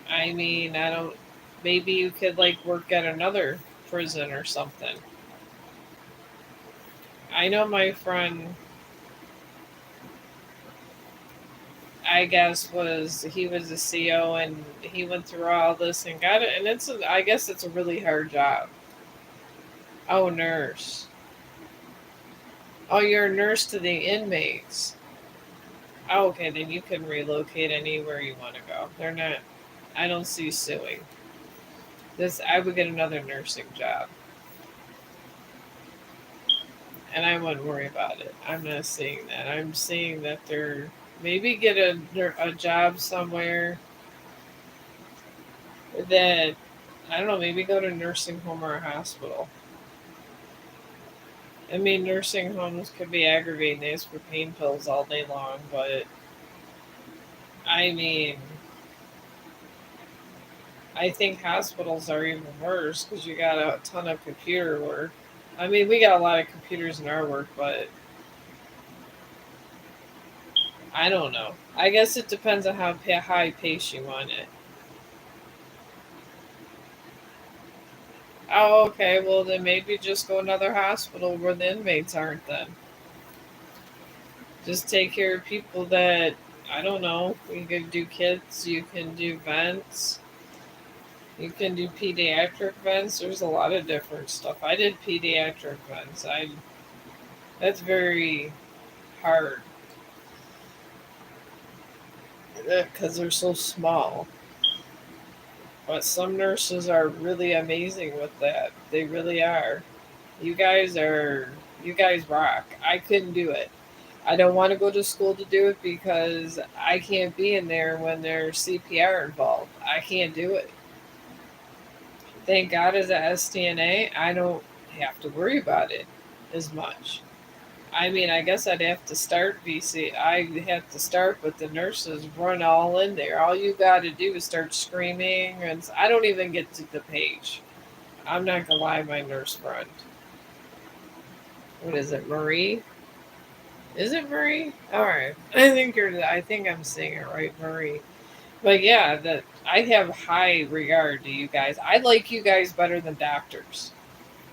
I mean, I don't. Maybe you could like work at another prison or something. I know my friend. I guess he was a CO and he went through all this and got it, and I guess it's a really hard job. Oh, nurse. Oh, you're a nurse to the inmates. Oh, okay, then you can relocate anywhere you want to go. They're not. I don't see suing. This I would get another nursing job, and I wouldn't worry about it. I'm not seeing that. I'm seeing that they're maybe get a job somewhere that I don't know. Maybe go to a nursing home or a hospital. I mean, nursing homes could be aggravating. They ask for pain pills all day long, but I mean, I think hospitals are even worse because you got a ton of computer work. I mean, we got a lot of computers in our work, but I don't know. I guess it depends on how high pace you want it. Oh, okay. Well, then maybe just go another hospital where the inmates aren't. Then just take care of people that I don't know. You can do kids. You can do vents. You can do pediatric vents. There's a lot of different stuff. I did pediatric vents. I That's very hard because they're so small. But some nurses are really amazing with that. They really are. You guys are. You guys rock. I couldn't do it. I don't want to go to school to do it because I can't be in there when there's CPR involved. I can't do it. Thank God as a STNA, I don't have to worry about it as much. I mean, I guess I'd have to start VC. I have to start, but the nurses run all in there. All you got to do is start screaming, and I don't even get to the page. I'm not gonna lie, my nurse friend. What is it, Marie? Is it Marie? All right. I think you're. I think I'm saying it right, Marie. But yeah, that I have high regard to you guys. I like you guys better than doctors.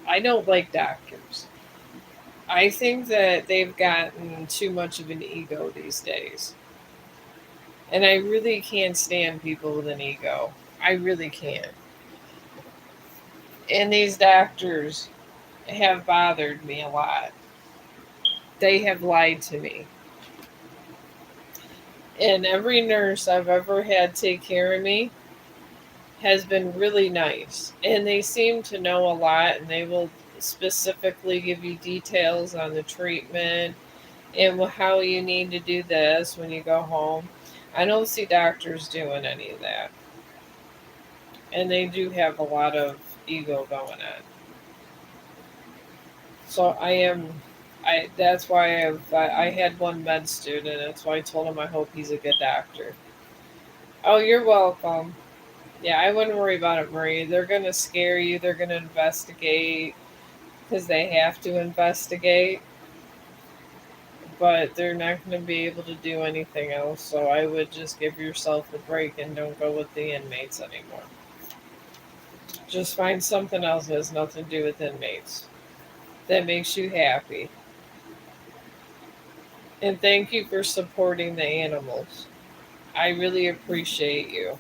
I don't like doctors. I think that they've gotten too much of an ego these days. And I really can't stand people with an ego. I really can't. And these doctors have bothered me a lot. They have lied to me. And every nurse I've ever had take care of me has been really nice. And they seem to know a lot and they will specifically give you details on the treatment and how you need to do this when you go home. I don't see doctors doing any of that. And they do have a lot of ego going on. So I that's why I had one med student. That's why I told him I hope he's a good doctor. Oh, you're welcome. Yeah, I wouldn't worry about it, Marie. They're gonna scare you. They're gonna investigate because they have to investigate, but they're not gonna be able to do anything else. So I would just give yourself a break and don't go with the inmates anymore. Just find something else that has nothing to do with inmates that makes you happy. And thank you for supporting the animals. I really appreciate you.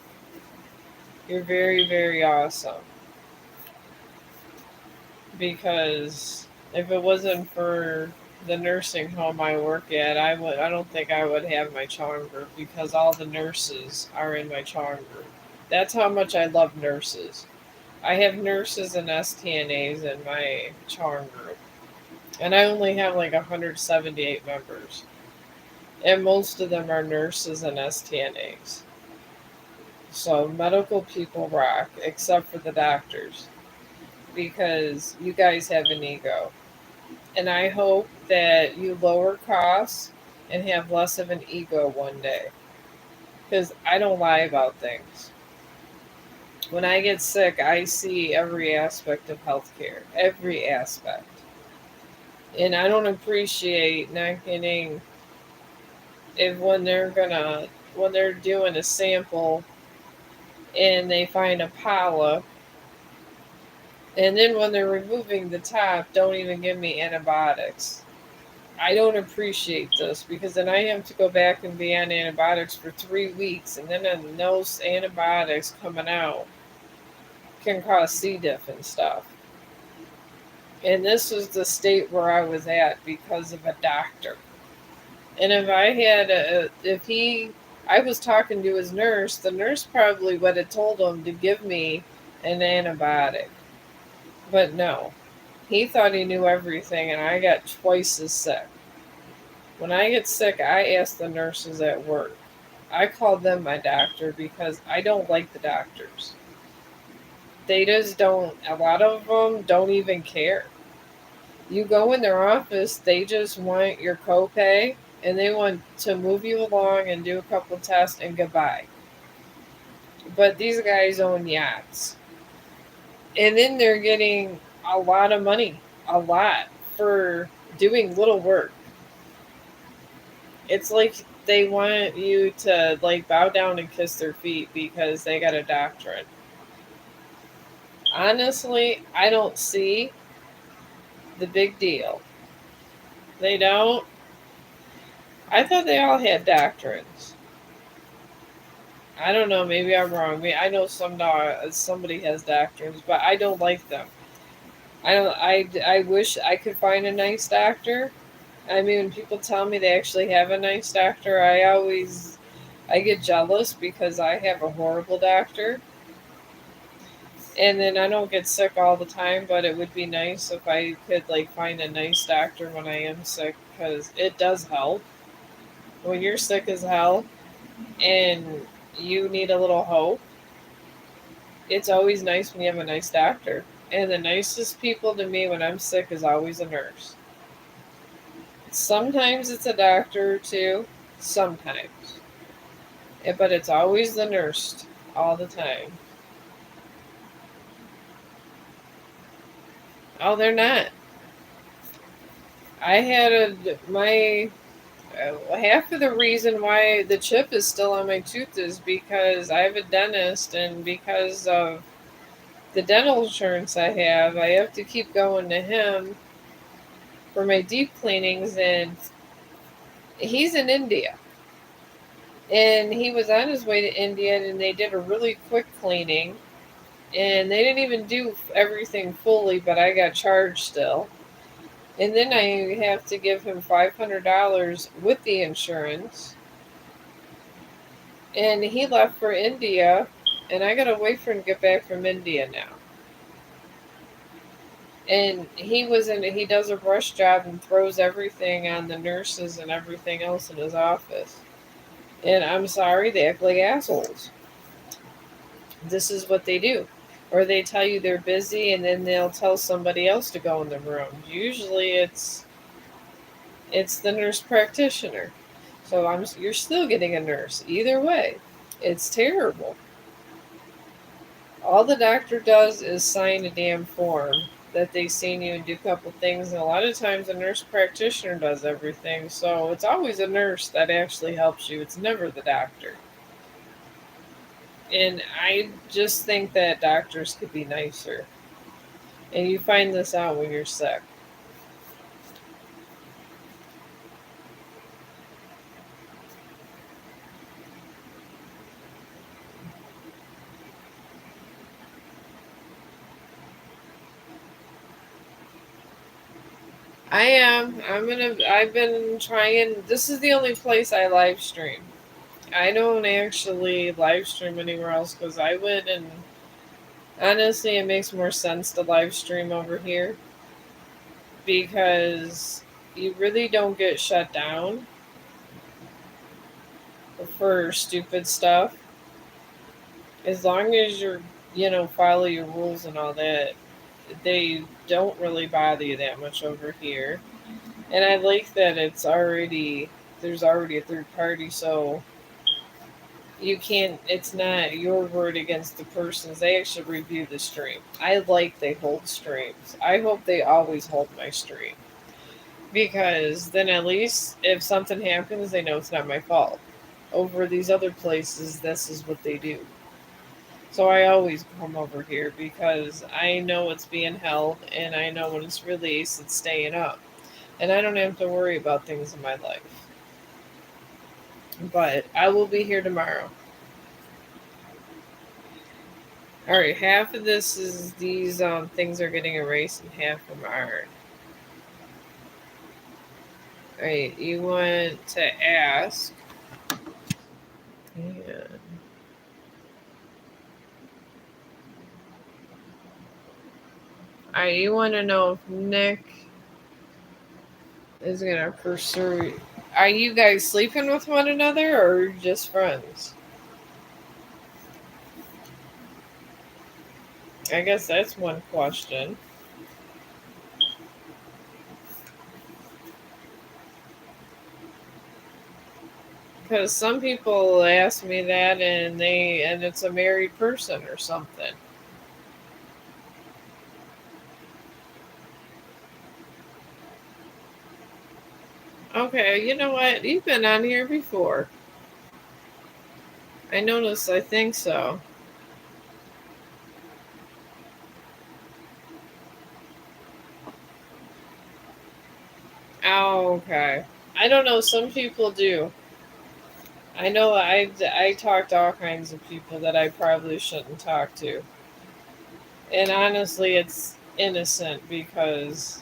You're very, very awesome. Because if it wasn't for the nursing home I work at, I don't think I would have my Chong group because all the nurses are in my Chong group. That's how much I love nurses. I have nurses and STNAs in my Chong group, and I only have like 178 members, and most of them are nurses and STNAs. So medical people rock, except for the doctors, because you guys have an ego. And I hope that you lower costs and have less of an ego one day. Because I don't lie about things. When I get sick, I see every aspect of healthcare, every aspect. And I don't appreciate not getting, if when they're doing a sample and they find a polyp, and then when they're removing the top, don't even give me antibiotics. I don't appreciate this because then I have to go back and be on antibiotics for 3 weeks, and then those antibiotics coming out can cause C. diff and stuff. And this was the state where I was at because of a doctor. And if I had if he, I was talking to his nurse, the nurse probably would have told him to give me an antibiotic. But no, he thought he knew everything, and I got twice as sick. When I get sick, I ask the nurses at work. I call them my doctor because I don't like the doctors. They just don't, a lot of them don't even care. You go in their office, they just want your copay and they want to move you along and do a couple tests and goodbye. But these guys own yachts. And then they're getting a lot of money, a lot, for doing little work. It's like they want you to like bow down and kiss their feet because they got a doctorate. Honestly, I don't see the big deal. They don't. I thought they all had doctorates. I don't know. Maybe I'm wrong. I know somebody has doctorates, but I don't like them. I don't. I wish I could find a nice doctor. I mean, when people tell me they actually have a nice doctor, I get jealous because I have a horrible doctor. And then I don't get sick all the time, but it would be nice if I could like find a nice doctor when I am sick because it does help. When you're sick as hell and you need a little hope, it's always nice when you have a nice doctor. And the nicest people to me when I'm sick is always a nurse. Sometimes it's a doctor or two, sometimes. But it's always the nurse all the time. Oh, they're not. I had my half of the reason why the chip is still on my tooth is because I have a dentist, and because of the dental insurance I have to keep going to him for my deep cleanings, and he's in India. And he was on his way to India, and they did a really quick cleaning, and they didn't even do everything fully, but I got charged still. And then I have to give him $500 with the insurance. And he left for India, and I gotta wait for him to get back from India now. And he does a rush job and throws everything on the nurses and everything else in his office. And I'm sorry, they act like assholes. This is what they do. Or they tell you they're busy and then they'll tell somebody else to go in the room. Usually it's the nurse practitioner. So you're still getting a nurse. Either way, it's terrible. All the doctor does is sign a damn form that they seen you and do a couple things, and a lot of times a nurse practitioner does everything. So it's always a nurse that actually helps you. It's never the doctor. And I just think that doctors could be nicer. And you find this out when you're sick. I am. I've been trying. This is the only place I live stream. I don't actually live stream anywhere else because I would, and honestly, it makes more sense to live stream over here because you really don't get shut down for stupid stuff. As long as follow your rules and all that, they don't really bother you that much over here. And I like that there's already a third party, so you can't. It's not your word against the person's. They actually review the stream. I like they hold streams. I hope they always hold my stream because then at least if something happens, they know it's not my fault. Over these other places, this is what they do. So I always come over here because I know it's being held and I know when it's released, it's staying up. And I don't have to worry about things in my life. But I will be here tomorrow. All right, half of this is these things are getting erased, and half of them aren't. All right, you want to ask? Yeah. All right, you want to know if Nick is gonna pursue? Are you guys sleeping with one another or just friends? I guess that's one question. Because some people ask me that, and it's a married person or something. Okay, you know what? You've been on here before. I noticed. I think so. Oh, okay. I don't know. Some people do. I know. I talk to all kinds of people that I probably shouldn't talk to, and honestly, it's innocent because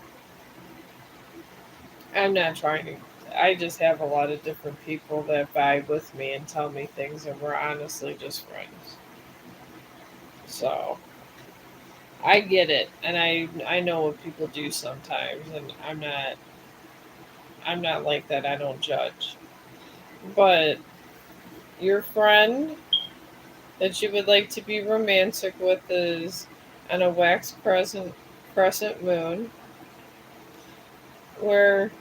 I'm not trying to. I just have a lot of different people that vibe with me and tell me things, and we're honestly just friends. So I get it, and I know what people do sometimes, and I'm not like that. I don't judge. But your friend that you would like to be romantic with is on a wax crescent moon, where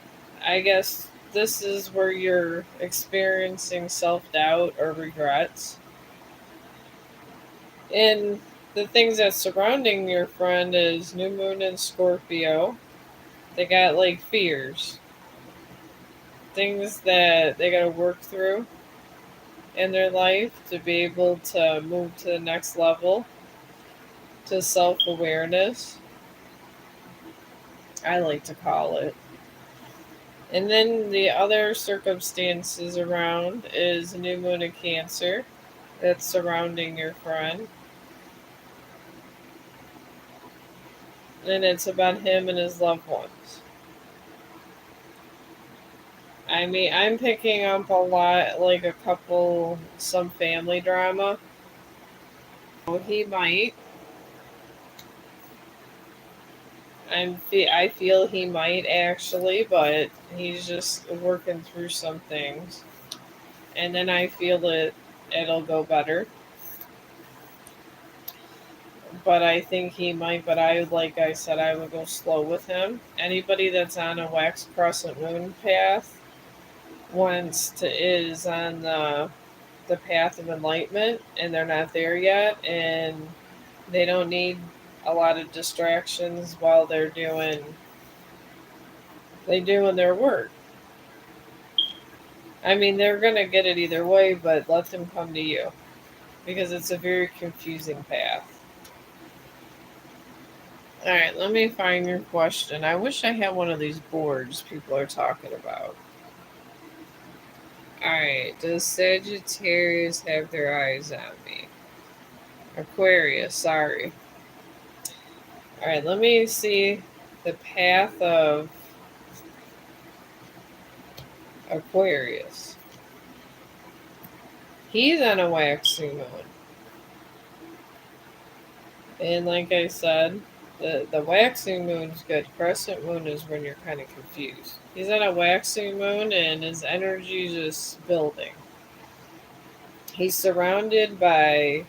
I guess this is where you're experiencing self doubt or regrets. And the things that's surrounding your friend is new moon and Scorpio. They got like fears, things that they got to work through in their life to be able to move to the next level, to self awareness, I like to call it. And then the other circumstances around is a new moon in Cancer that's surrounding your friend. And it's about him and his loved ones. I mean, I'm picking up a lot, like some family drama. He might. I feel he might actually, but he's just working through some things, and then I feel it'll go better. But I think he might. But like I said, I would go slow with him. Anybody that's on a wax crescent moon path is on the path of enlightenment, and they're not there yet, and they don't need a lot of distractions while they doing their work. I mean, they're gonna get it either way, but let them come to you because it's a very confusing path. All right, let me find your question. I wish I had one of these boards people are talking about. All right, does Sagittarius have their eyes on me? Aquarius, sorry. All right, let me see the path of Aquarius. He's on a waxing moon. And like I said, the waxing moon's good. Crescent moon is when you're kind of confused. He's on a waxing moon and his energy is just building. He's surrounded by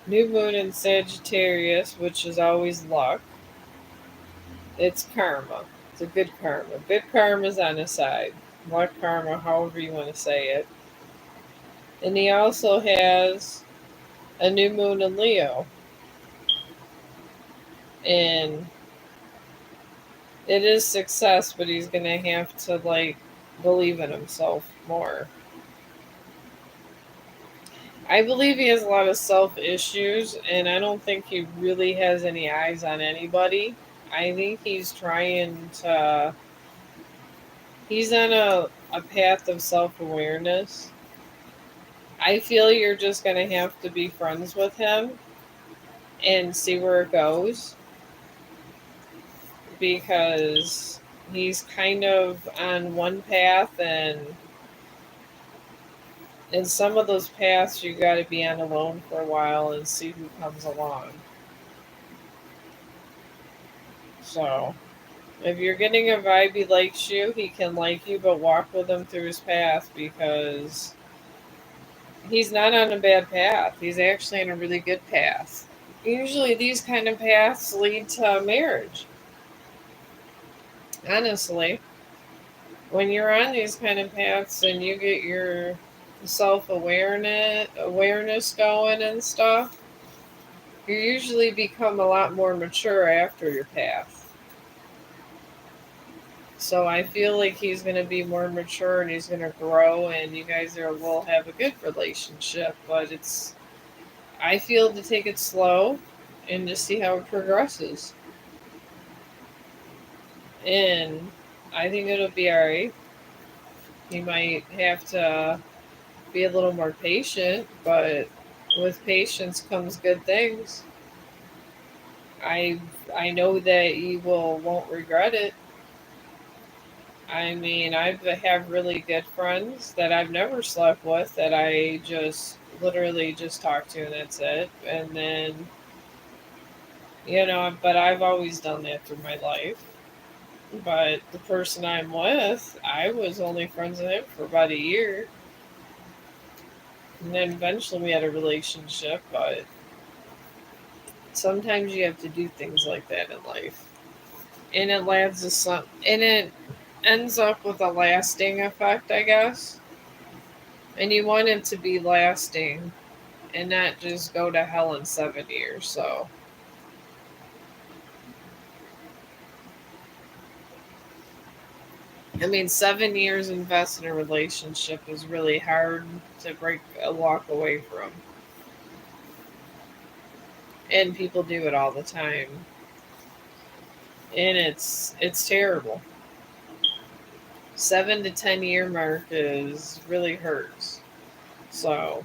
new moon in Sagittarius, which is always luck. It's karma. It's a good karma. Good karma's on his side. Luck karma, however you want to say it. And he also has a new moon in Leo. And it is success, but he's gonna have to believe in himself more. I believe he has a lot of self issues, and I don't think he really has any eyes on anybody. I think he's trying to. He's on a path of self awareness. I feel you're just gonna have to be friends with him and see where it goes because he's kind of on one path and in some of those paths you got to be on alone for a while and see who comes along. So if you're getting a vibe he likes you, he can like you, but walk with him through his path because he's not on a bad path. He's actually on a really good path. Usually these kind of paths lead to marriage. Honestly, when you're on these kind of paths and you get your self awareness going and stuff, you usually become a lot more mature after your path. So I feel like he's going to be more mature and he's going to grow and you guys will have a good relationship. But I feel to take it slow and to see how it progresses. And I think it'll be alright. You might have to be a little more patient, but with patience comes good things. I I know that you won't regret it. I mean, I have really good friends that I've never slept with that I just literally just talk to and that's it. And then, but I've always done that through my life. But the person I'm with, I was only friends with him for about a year. And then eventually we had a relationship, but sometimes you have to do things like that in life. And it lands to some and it ends up with a lasting effect, I guess. And you want it to be lasting and not just go to hell in 7 years. So, I mean, 7 years invest in a relationship is really hard to walk away from. And people do it all the time. And it's terrible. 7 to 10 year mark is really hurts. So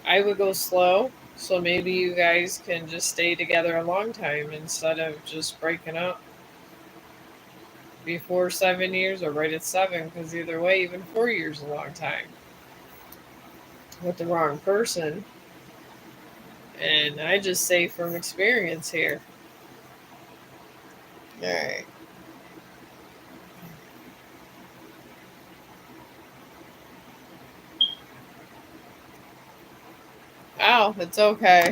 I would go slow. So maybe you guys can just stay together a long time instead of just breaking up before 7 years or right at seven. Because either way, even 4 years is a long time with the wrong person. And I just say from experience here. All right. Oh, it's okay.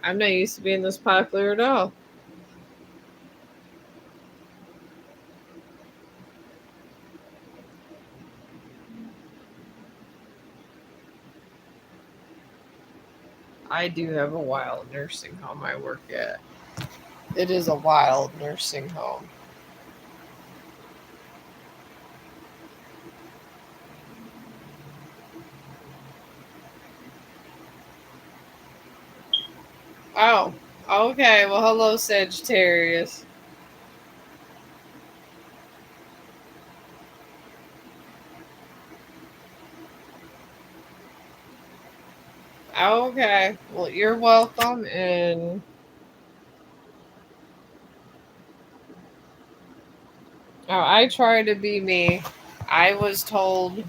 I'm not used to being this popular at all. I do have a wild nursing home I work at. It is a wild nursing home. Oh, okay. Well, hello, Sagittarius. Okay. Well, you're welcome. And I try to be me. I was told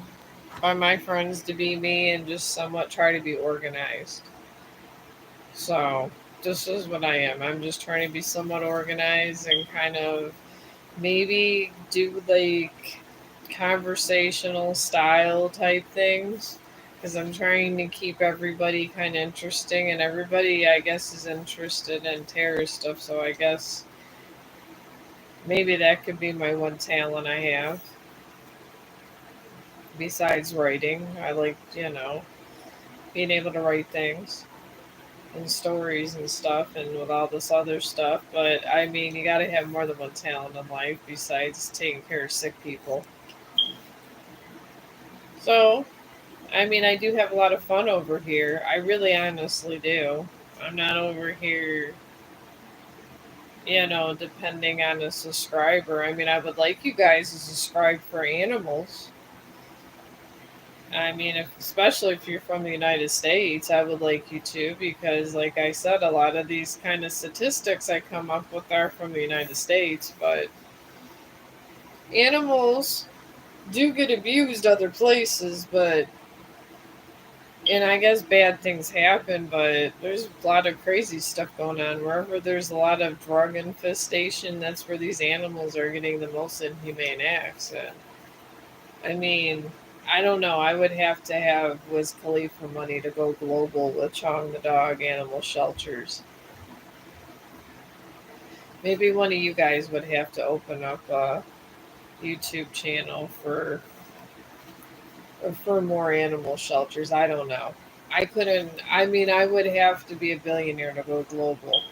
by my friends to be me and just somewhat try to be organized. So this is what I am. I'm just trying to be somewhat organized and kind of maybe do like conversational style type things because I'm trying to keep everybody kind of interesting and everybody I guess is interested in terror stuff, so I guess maybe that could be my one talent I have besides writing. I like, being able to write things and stories and stuff and with all this other stuff, but I mean you got to have more than one talent in life besides taking care of sick people. So I mean, I do have a lot of fun over here. I really honestly do. I'm not over here, depending on a subscriber. I mean, I would like you guys to subscribe for animals. I mean, especially if you're from the United States, I would like you to because, like I said, a lot of these kind of statistics I come up with are from the United States, but animals do get abused other places, but and I guess bad things happen, but there's a lot of crazy stuff going on. Wherever there's a lot of drug infestation, that's where these animals are getting the most inhumane acts. And, I mean, I don't know. I would have to have Wiz Khalifa money to go global with Chong the dog animal shelters. Maybe one of you guys would have to open up a YouTube channel for more animal shelters. I don't know. I couldn't. I mean, I would have to be a billionaire to go global.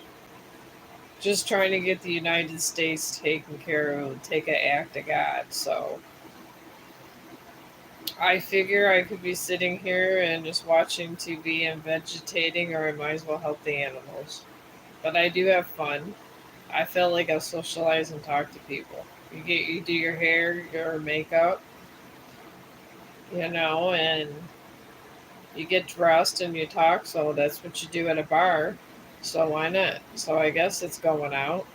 Just trying to get the United States taken care of would take an act of God. So I figure I could be sitting here and just watching TV and vegetating, or I might as well help the animals. But I do have fun. I feel like I socialize and talk to people. You do your hair, your makeup, and you get dressed and you talk. So that's what you do at a bar. So why not? So I guess it's going out.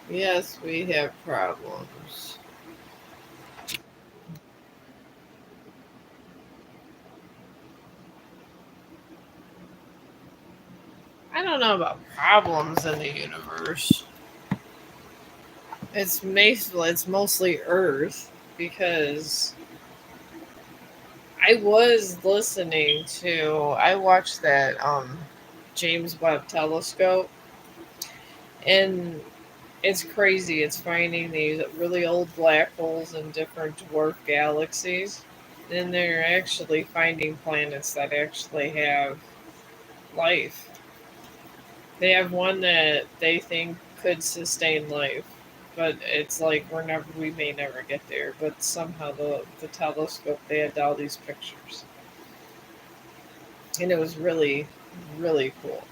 Yes, we have problems. I don't know about problems in the universe. It's mostly Earth because I watched that James Webb telescope, and it's crazy. It's finding these really old black holes in different dwarf galaxies. And they're actually finding planets that actually have life. They have one that they think could sustain life, but it's like we may never get there. But somehow the telescope they had all these pictures, and it was really really cool.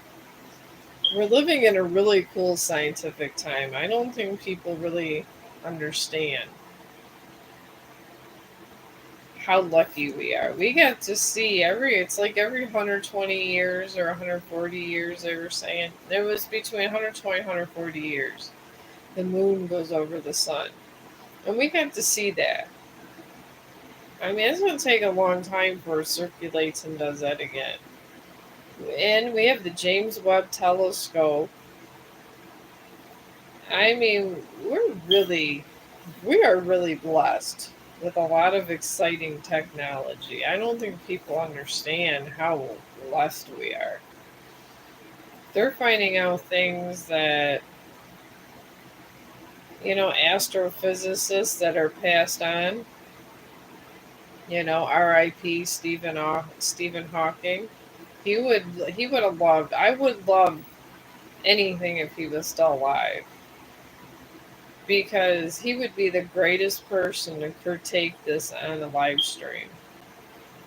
We're living in a really cool scientific time. I don't think people really understand how lucky we are. We get to see it's like every 120 years or 140 years they were saying. It was between 120 and 140 years. The moon goes over the sun. And we got to see that. I mean, it's going to take a long time before it circulates and does that again. And we have the James Webb telescope. I mean, we are really blessed with a lot of exciting technology. I don't think people understand how blessed we are. They're finding out things that, astrophysicists that are passed on, R.I.P. Stephen Hawking. He would have loved. I would love anything if he was still alive because he would be the greatest person to partake this on a live stream.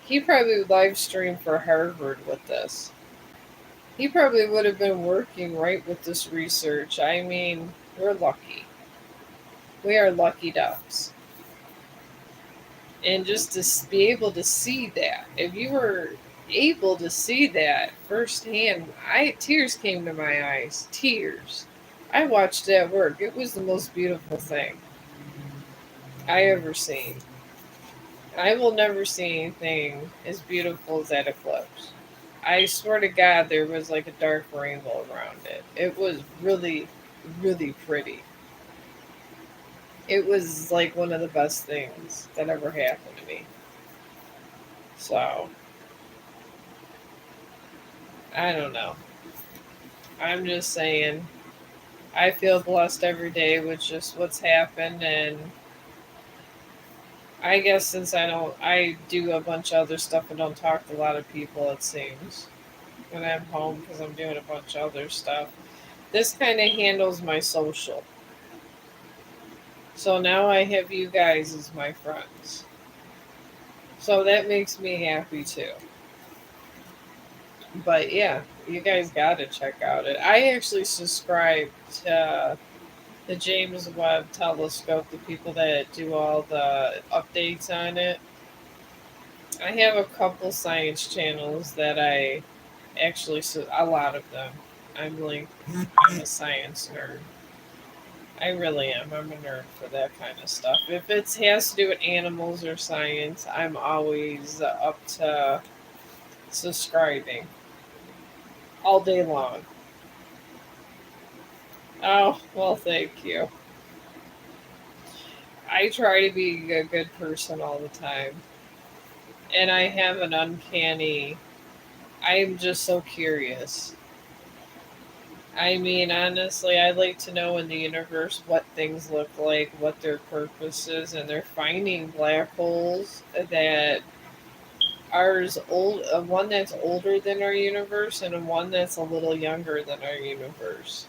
He probably would live stream for Harvard with this. He probably would have been working right with this research. I mean, we're lucky. We are lucky ducks. And just to be able to see that, if you were able to see that firsthand, tears came to my eyes. Tears. I watched that work. It was the most beautiful thing I ever seen. I will never see anything as beautiful as that eclipse. I swear to God, there was like a dark rainbow around it. It was really, really pretty. It was like one of the best things that ever happened to me. So, I don't know. I'm just saying, I feel blessed every day with just what's happened. And I guess since I do a bunch of other stuff and don't talk to a lot of people, it seems, when I'm home because I'm doing a bunch of other stuff. This kind of handles my social. So now I have you guys as my friends. So that makes me happy too. But yeah, you guys got to check out it. I actually subscribe to the James Webb Telescope, the people that do all the updates on it. I have a couple science channels that I actually, a lot of them. I'm a science nerd. I really am. I'm a nerd for that kind of stuff. If it has to do with animals or science, I'm always up to subscribing all day long. Oh, well, thank you. I try to be a good person all the time. And I have an uncanny, I'm just so curious. I mean, honestly, I like to know in the universe what things look like, what their purpose is, and they're finding black holes that ours old one that's older than our universe and a one that's a little younger than our universe.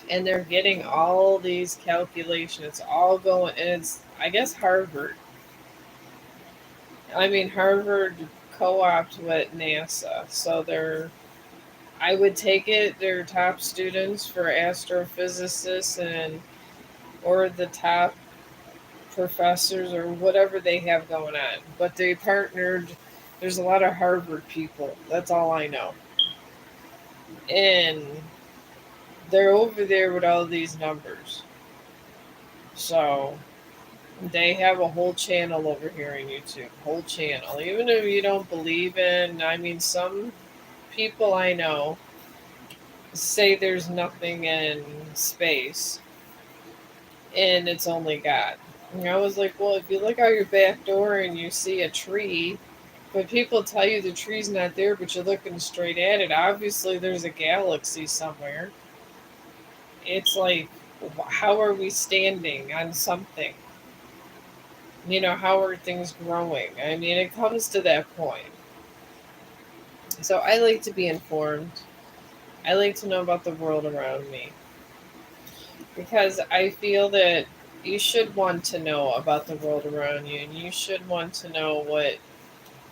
And they're getting all these calculations. It's all going, and it's, I guess, Harvard. I mean, Harvard co-ops with NASA, so they're, I would take it, they're top students for astrophysicists and or the top professors or whatever they have going on. But they partnered. There's a lot of Harvard people. That's all I know, and they're over there with all these numbers. So they have a whole channel over here on YouTube. Whole channel. Even if you don't believe in, I mean, some people I know say there's nothing in space and it's only God. And I was like, well, if you look out your back door and you see a tree, but people tell you the tree's not there, but you're looking straight at it, obviously there's a galaxy somewhere. It's like, how are we standing on something? How are things growing? I mean, it comes to that point. So I like to be informed. I like to know about the world around me because I feel that you should want to know about the world around you and you should want to know what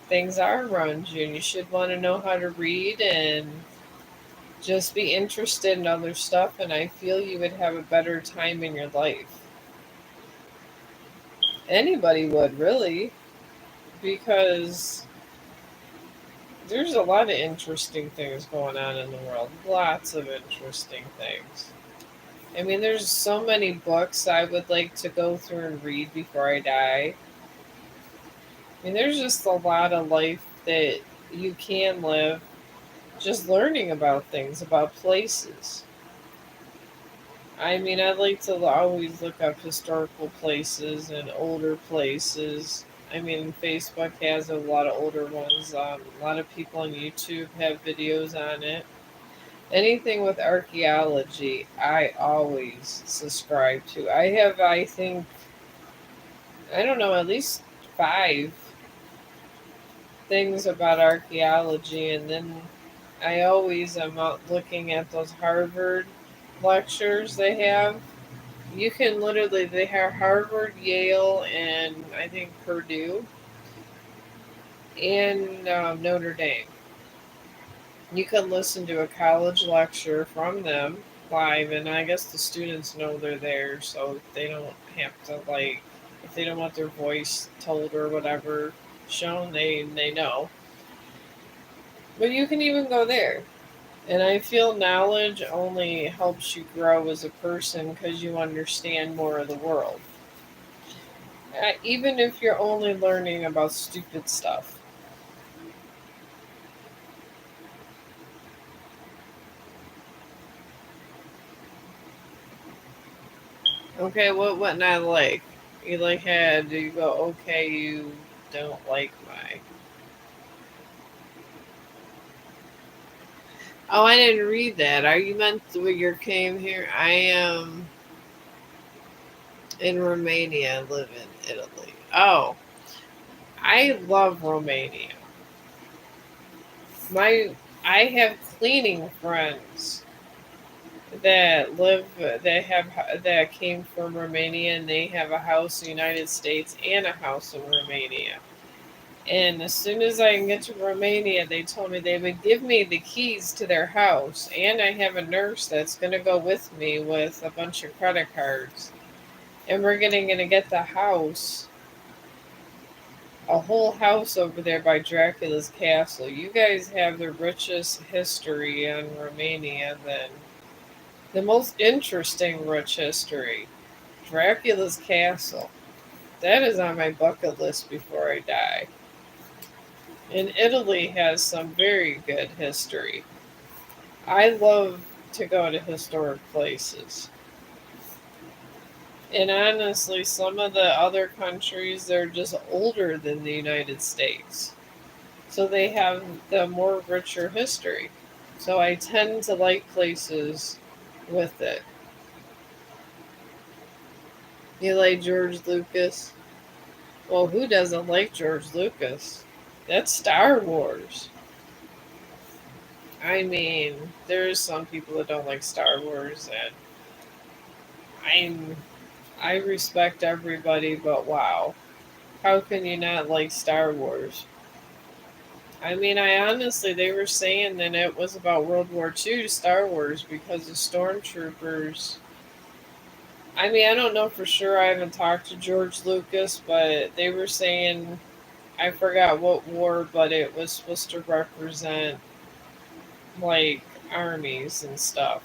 things are around you and you should want to know how to read and just be interested in other stuff, and I feel you would have a better time in your life. Anybody would, really, because there's a lot of interesting things going on in the world. Lots of interesting things. I mean, there's so many books I would like to go through and read before I die. I mean, there's just a lot of life that you can live just learning about things, about places. I mean, I like to always look up historical places and older places. I mean, Facebook has a lot of older ones. A lot of people on YouTube have videos on it. Anything with archaeology, I always subscribe to. I have, I think, I don't know, at least 5 things about archaeology, and then I always am out looking at those Harvard lectures they have. You can literally, they have Harvard, Yale, and I think Purdue, and Notre Dame. You can listen to a college lecture from them live, and I guess the students know they're there, so they don't have to, like, If they don't want their voice told or whatever shown, they know. But you can even go there. And I feel knowledge only helps you grow as a person because you understand more of the world. Even if you're only learning about stupid stuff. Okay, what not like? You like had you go, okay, you don't like my. Oh, I didn't read that. Are you meant when you came here? I am in Romania, live in Italy. Oh, I love Romania. My I have cleaning friends that came from Romania, and they have a house in the United States and a house in Romania. And as soon as I can get to Romania, they told me they would give me the keys to their house, and I have a nurse that's going to go with me with a bunch of credit cards, and we're going to get the house, a whole house over there by Dracula's castle. You guys have the richest history in Romania than the most interesting rich history. Dracula's castle. That is on my bucket list before I die. And Italy has some very good history. I love to go to historic places. And honestly, some of the other countries, they're just older than the United States. So they have the more richer history. So I tend to like places with it. You like George Lucas? Well, who doesn't like George Lucas? That's Star Wars. I mean, there's some people that don't like Star Wars, and I'm I respect everybody, but wow, how can you not like Star Wars? I mean, I honestly, they were saying that it was about World War II, Star Wars, because the stormtroopers. I mean, I don't know for sure. I haven't talked to George Lucas, but they were saying I forgot what war, but it was supposed to represent like armies and stuff.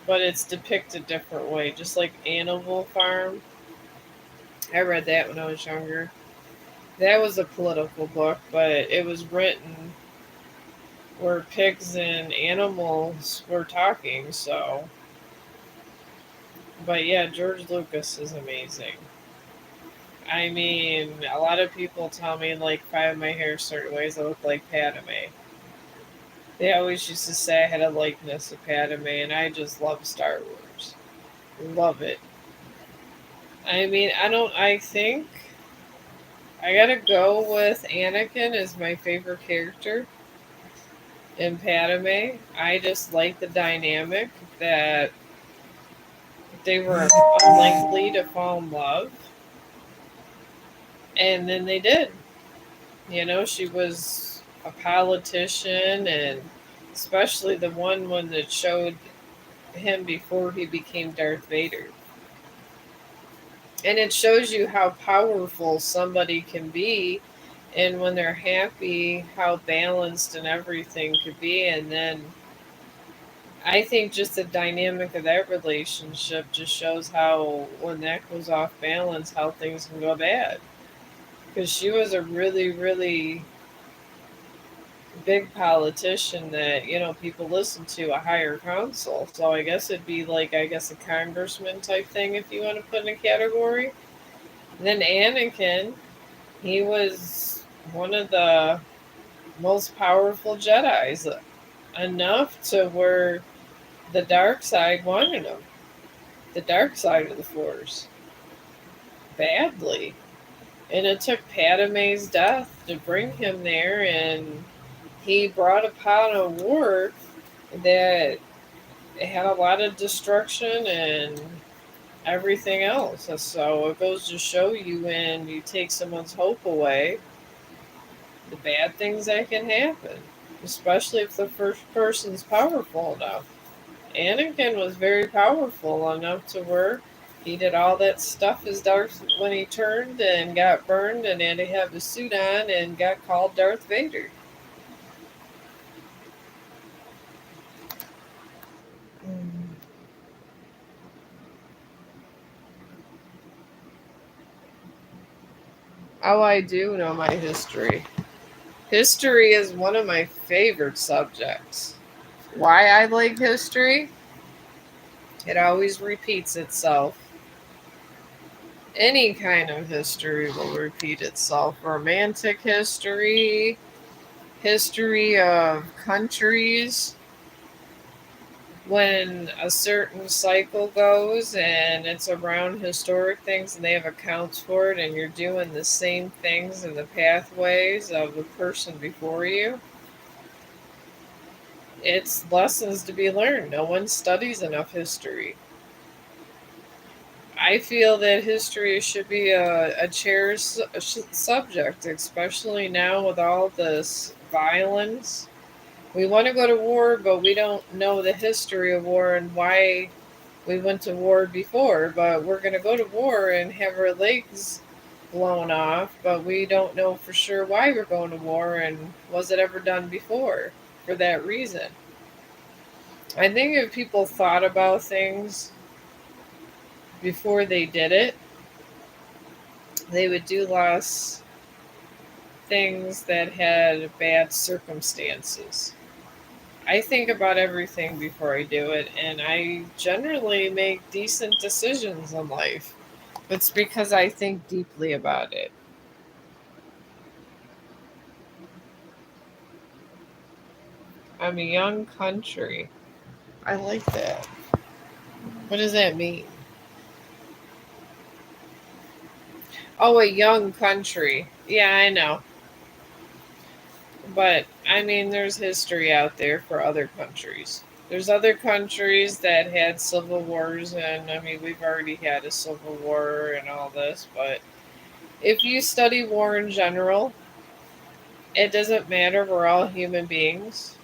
But it's depicted different way, just like Animal Farm. I read that when I was younger. That was a political book, but it was written where pigs and animals were talking. So, but yeah, George Lucas is amazing. I mean, a lot of people tell me like if I have my hair certain ways, I look like Padme. They always used to say I had a likeness of Padme, and I just love Star Wars. Love it. I mean, I don't. I think I gotta go with Anakin as my favorite character in Padme. I just like the dynamic that they were unlikely to fall in love, and then they did. You know, she was a politician, and especially the one that showed him before he became Darth Vader. And it shows you how powerful somebody can be, and when they're happy, how balanced and everything could be. And then I think just the dynamic of that relationship just shows how, when that goes off balance, how things can go bad. Because she was a really, really big politician that, people listen to, a higher council. So I guess it'd be like, I guess, a congressman type thing if you want to put in a category. And then Anakin, he was one of the most powerful Jedi's, enough to where the dark side wanted him. The dark side of the Force badly. And it took Padme's death to bring him there, and he brought upon a war that had a lot of destruction and everything else. So it goes to show you, when you take someone's hope away, the bad things that can happen, especially if the first person's powerful enough. Anakin was very powerful enough to where He did all that stuff as Darth when he turned and got burned and had to have his suit on and got called Darth Vader. Mm. Oh, I do know my history. History is one of my favorite subjects. Why I like history? It always repeats itself. Any kind of history will repeat itself. Romantic history, history of countries, when a certain cycle goes and it's around historic things and they have accounts for it and you're doing the same things in the pathways of the person before you, it's lessons to be learned. No one studies enough history. I feel that history should be a cherished subject, especially now with all this violence. We want to go to war, but we don't know the history of war and why we went to war before. But we're going to go to war and have our legs blown off, but we don't know for sure why we're going to war and was it ever done before for that reason. I think if people thought about things before they did it, they would do less things that had bad circumstances. I think about everything before I do it, and I generally make decent decisions in life. It's because I think deeply about it. I'm a young country. I like that. What does that mean? Oh, a young country. Yeah, I know. But I mean, there's history out there for other countries. There's other countries that had civil wars, and I mean, we've already had a civil war and all this. But if you study war in general, it doesn't matter. We're all human beings.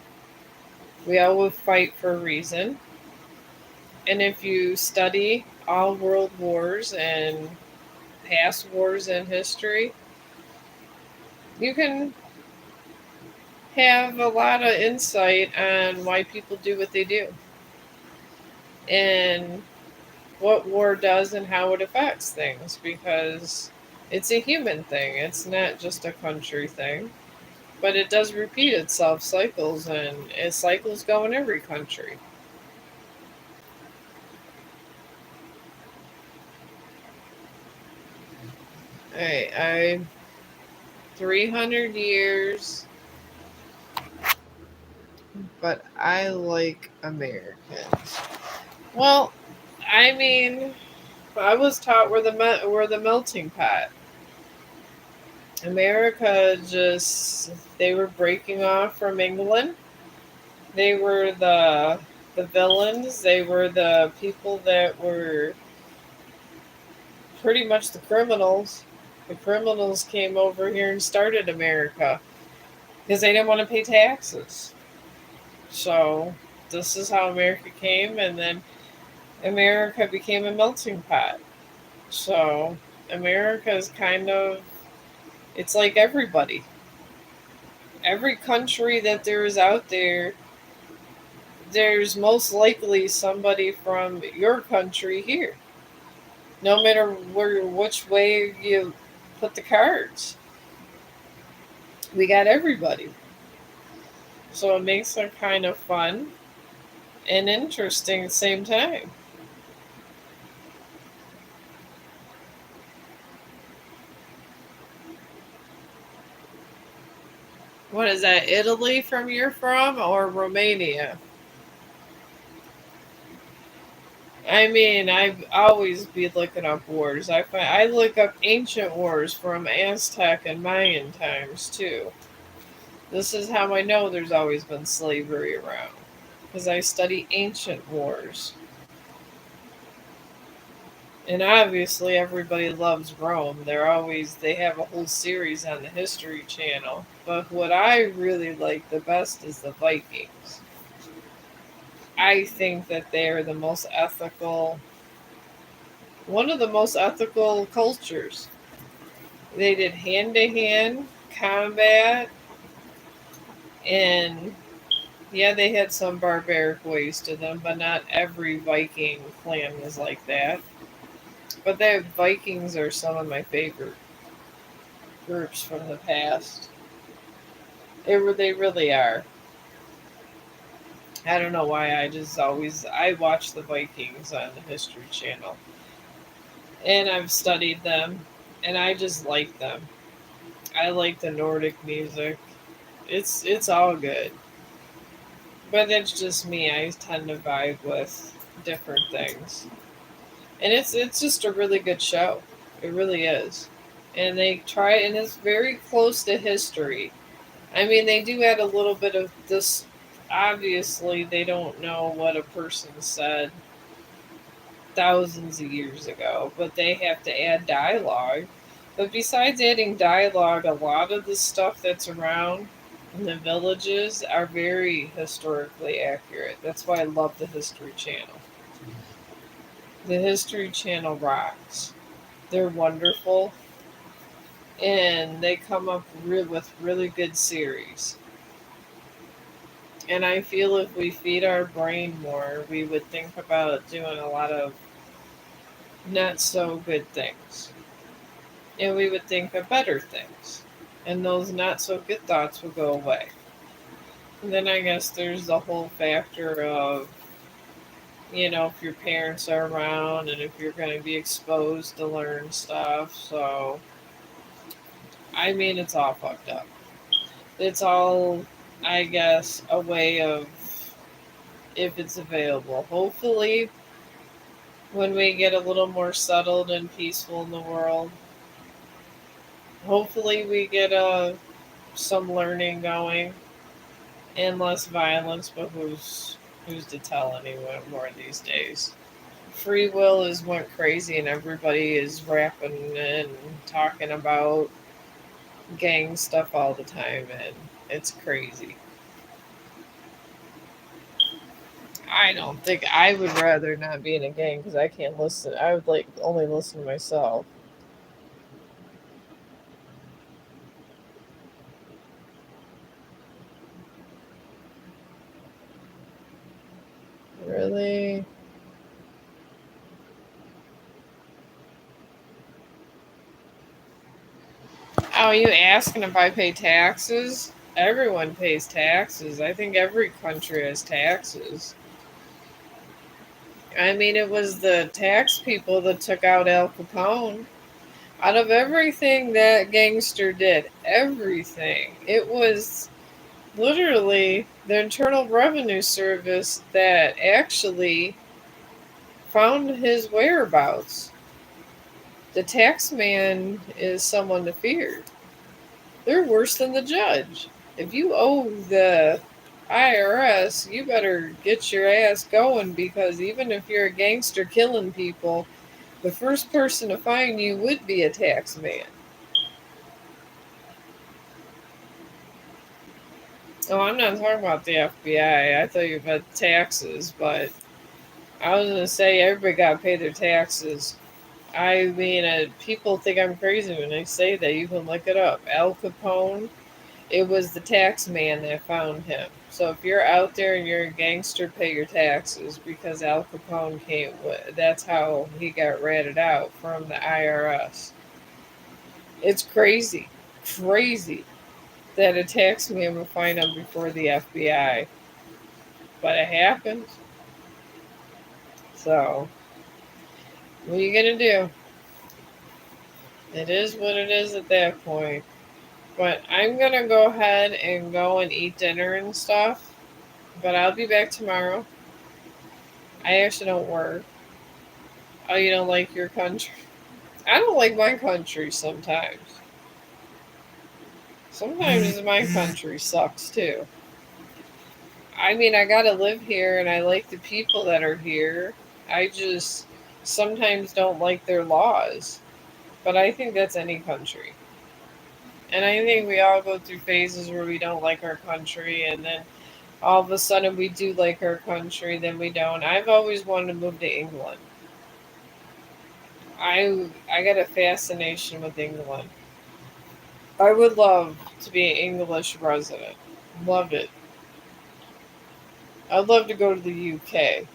We all will fight for a reason. And if you study all world wars and past wars in history, you can have a lot of insight on why people do what they do and what war does and how it affects things because it's a human thing. It's not just a country thing, but it does repeat itself cycles and cycles go in every country. I 300 years, but I like Americans. Well, I mean, I was taught we're the melting pot. America just they were breaking off from England. They were the villains. They were the people that were pretty much the criminals. The criminals came over here and started America because they didn't want to pay taxes. So this is how America came, and then America became a melting pot. So America is kind of it's like everybody. Every country that there is out there, there's most likely somebody from your country here. No matter which way you put the cards, we got everybody. So it makes it kind of fun and interesting at the same time. What is that? Italy from you're from or Romania? I mean, I've always be looking up wars. I look up ancient wars from Aztec and Mayan times too. This is how I know there's always been slavery around because I study ancient wars. And obviously everybody loves Rome. They have a whole series on the History Channel. But what I really like the best is the Vikings. I think that they are the most ethical One of the most ethical cultures. They did hand to hand combat, and yeah, they had some barbaric ways to them, but not every Viking clan was like that. But the Vikings are some of my favorite groups from the past. They really are. I don't know why I watch the Vikings on the History Channel, and I've studied them, and I just like them. I like the Nordic music. It's all good, but that's just me. I tend to vibe with different things, and it's just a really good show. It really is, and they try, and it's very close to history. I mean, they do add a little bit of this. Obviously, they don't know what a person said thousands of years ago, but they have to add dialogue. But besides adding dialogue, a lot of the stuff that's around in the villages are very historically accurate. That's why I love the History Channel. The History Channel rocks. They're wonderful, and they come up with really good series. And I feel if we feed our brain more, we would think about doing a lot of not so good things. And we would think of better things. And those not so good thoughts would go away. And then I guess there's the whole factor of, if your parents are around and if you're going to be exposed to learn stuff. So, I mean, it's all fucked up. It's all, I guess, a way of, if it's available. Hopefully, when we get a little more settled and peaceful in the world, hopefully we get some learning going and less violence, but who's to tell anyone more these days? Free will is went crazy, and everybody is rapping and talking about gang stuff all the time, and it's crazy. I don't think I would rather not be in a gang because I can't listen. I would like only listen to myself. Really? Oh, you asking if I pay taxes? Everyone pays taxes. I think every country has taxes. I mean, it was the tax people that took out Al Capone. Out of everything that gangster did, everything, it was literally the Internal Revenue Service that actually found his whereabouts. The tax man is someone to fear. They're worse than the judge. If you owe the IRS, you better get your ass going because even if you're a gangster killing people, the first person to find you would be a tax man. Oh, I'm not talking about the FBI. I thought you about taxes, but I was going to say everybody got to pay their taxes. I mean, people think I'm crazy when I say that. You can look it up. Al Capone, it was the tax man that found him. So if you're out there and you're a gangster, pay your taxes because Al Capone came. That's how he got ratted out from the IRS. It's crazy, crazy that a tax man would find him before the FBI, but it happened. So what are you gonna do? It is what it is at that point. But I'm gonna go ahead and go and eat dinner and stuff. But I'll be back tomorrow. I actually don't work. Oh, you don't like your country? I don't like my country sometimes. Sometimes my country sucks too. I mean, I gotta live here and I like the people that are here. I just sometimes don't like their laws. But I think that's any country. And I think we all go through phases where we don't like our country and then all of a sudden we do like our country, then we don't. I've always wanted to move to England. I got a fascination with England. I would love to be an English resident. Love it. I'd love to go to the UK.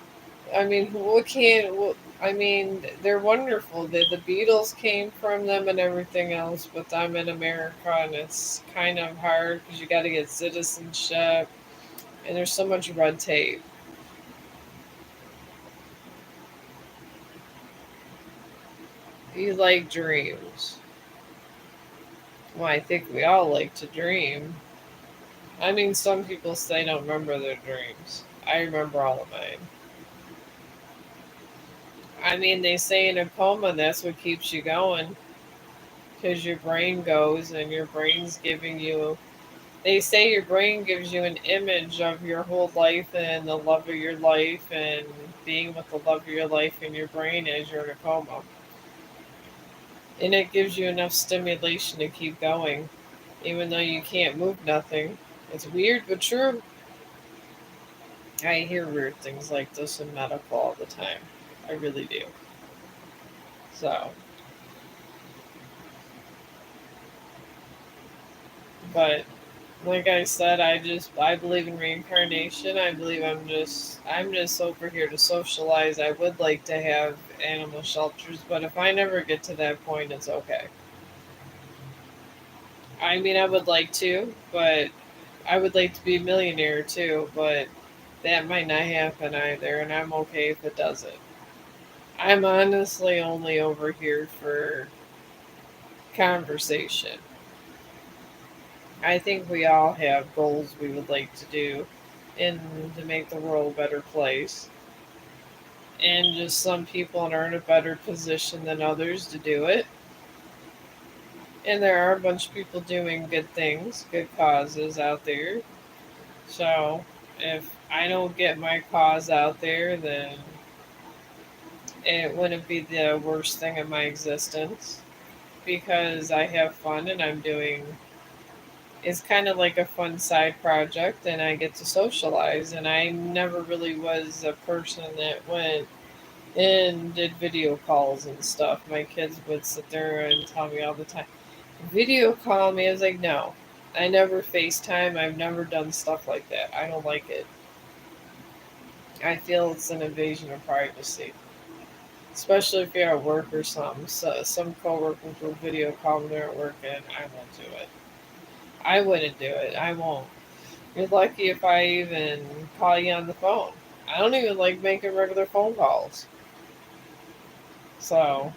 I mean, what can? I mean, they're wonderful. The Beatles came from them and everything else, but I'm in America and it's kind of hard because you got to get citizenship and there's so much red tape. You like dreams. Well, I think we all like to dream. I mean, some people say they don't remember their dreams. I remember all of mine. I mean, they say in a coma that's what keeps you going because your brain goes and your brain's giving you. They say your brain gives you an image of your whole life and the love of your life and being with the love of your life in your brain as you're in a coma. And it gives you enough stimulation to keep going, even though you can't move nothing. It's weird but true. I hear weird things like this in medical all the time. I really do. So, but like I said, I believe in reincarnation. I believe I'm just over here to socialize. I would like to have animal shelters, but if I never get to that point, it's okay. I mean, I would like to, but I would like to be a millionaire too, but that might not happen either, and I'm okay if it doesn't. I'm honestly only over here for conversation. I think we all have goals we would like to do and to make the world a better place. And just some people are in a better position than others to do it. And there are a bunch of people doing good things, good causes out there. So if I don't get my cause out there, then it wouldn't be the worst thing in my existence because I have fun and I'm doing it's kind of like a fun side project and I get to socialize and I never really was a person that went and did video calls and stuff. My kids would sit there and tell me all the time, video call me. I was like, no, I never FaceTime. I've never done stuff like that. I don't like it. I feel it's an invasion of privacy, especially if you're at work or something. So some coworkers will video call when they're at work, and I won't do it. I wouldn't do it. I won't. You're lucky if I even call you on the phone. I don't even like making regular phone calls. So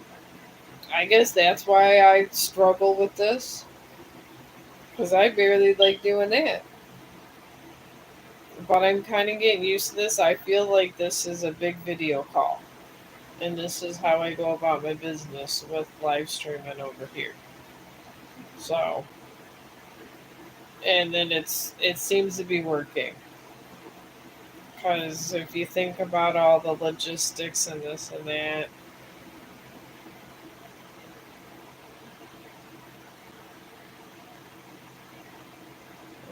I guess that's why I struggle with this because I barely like doing that. But I'm kind of getting used to this. I feel like this is a big video call, and this is how I go about my business with live streaming over here. So, and then it seems to be working because if you think about all the logistics and this and that,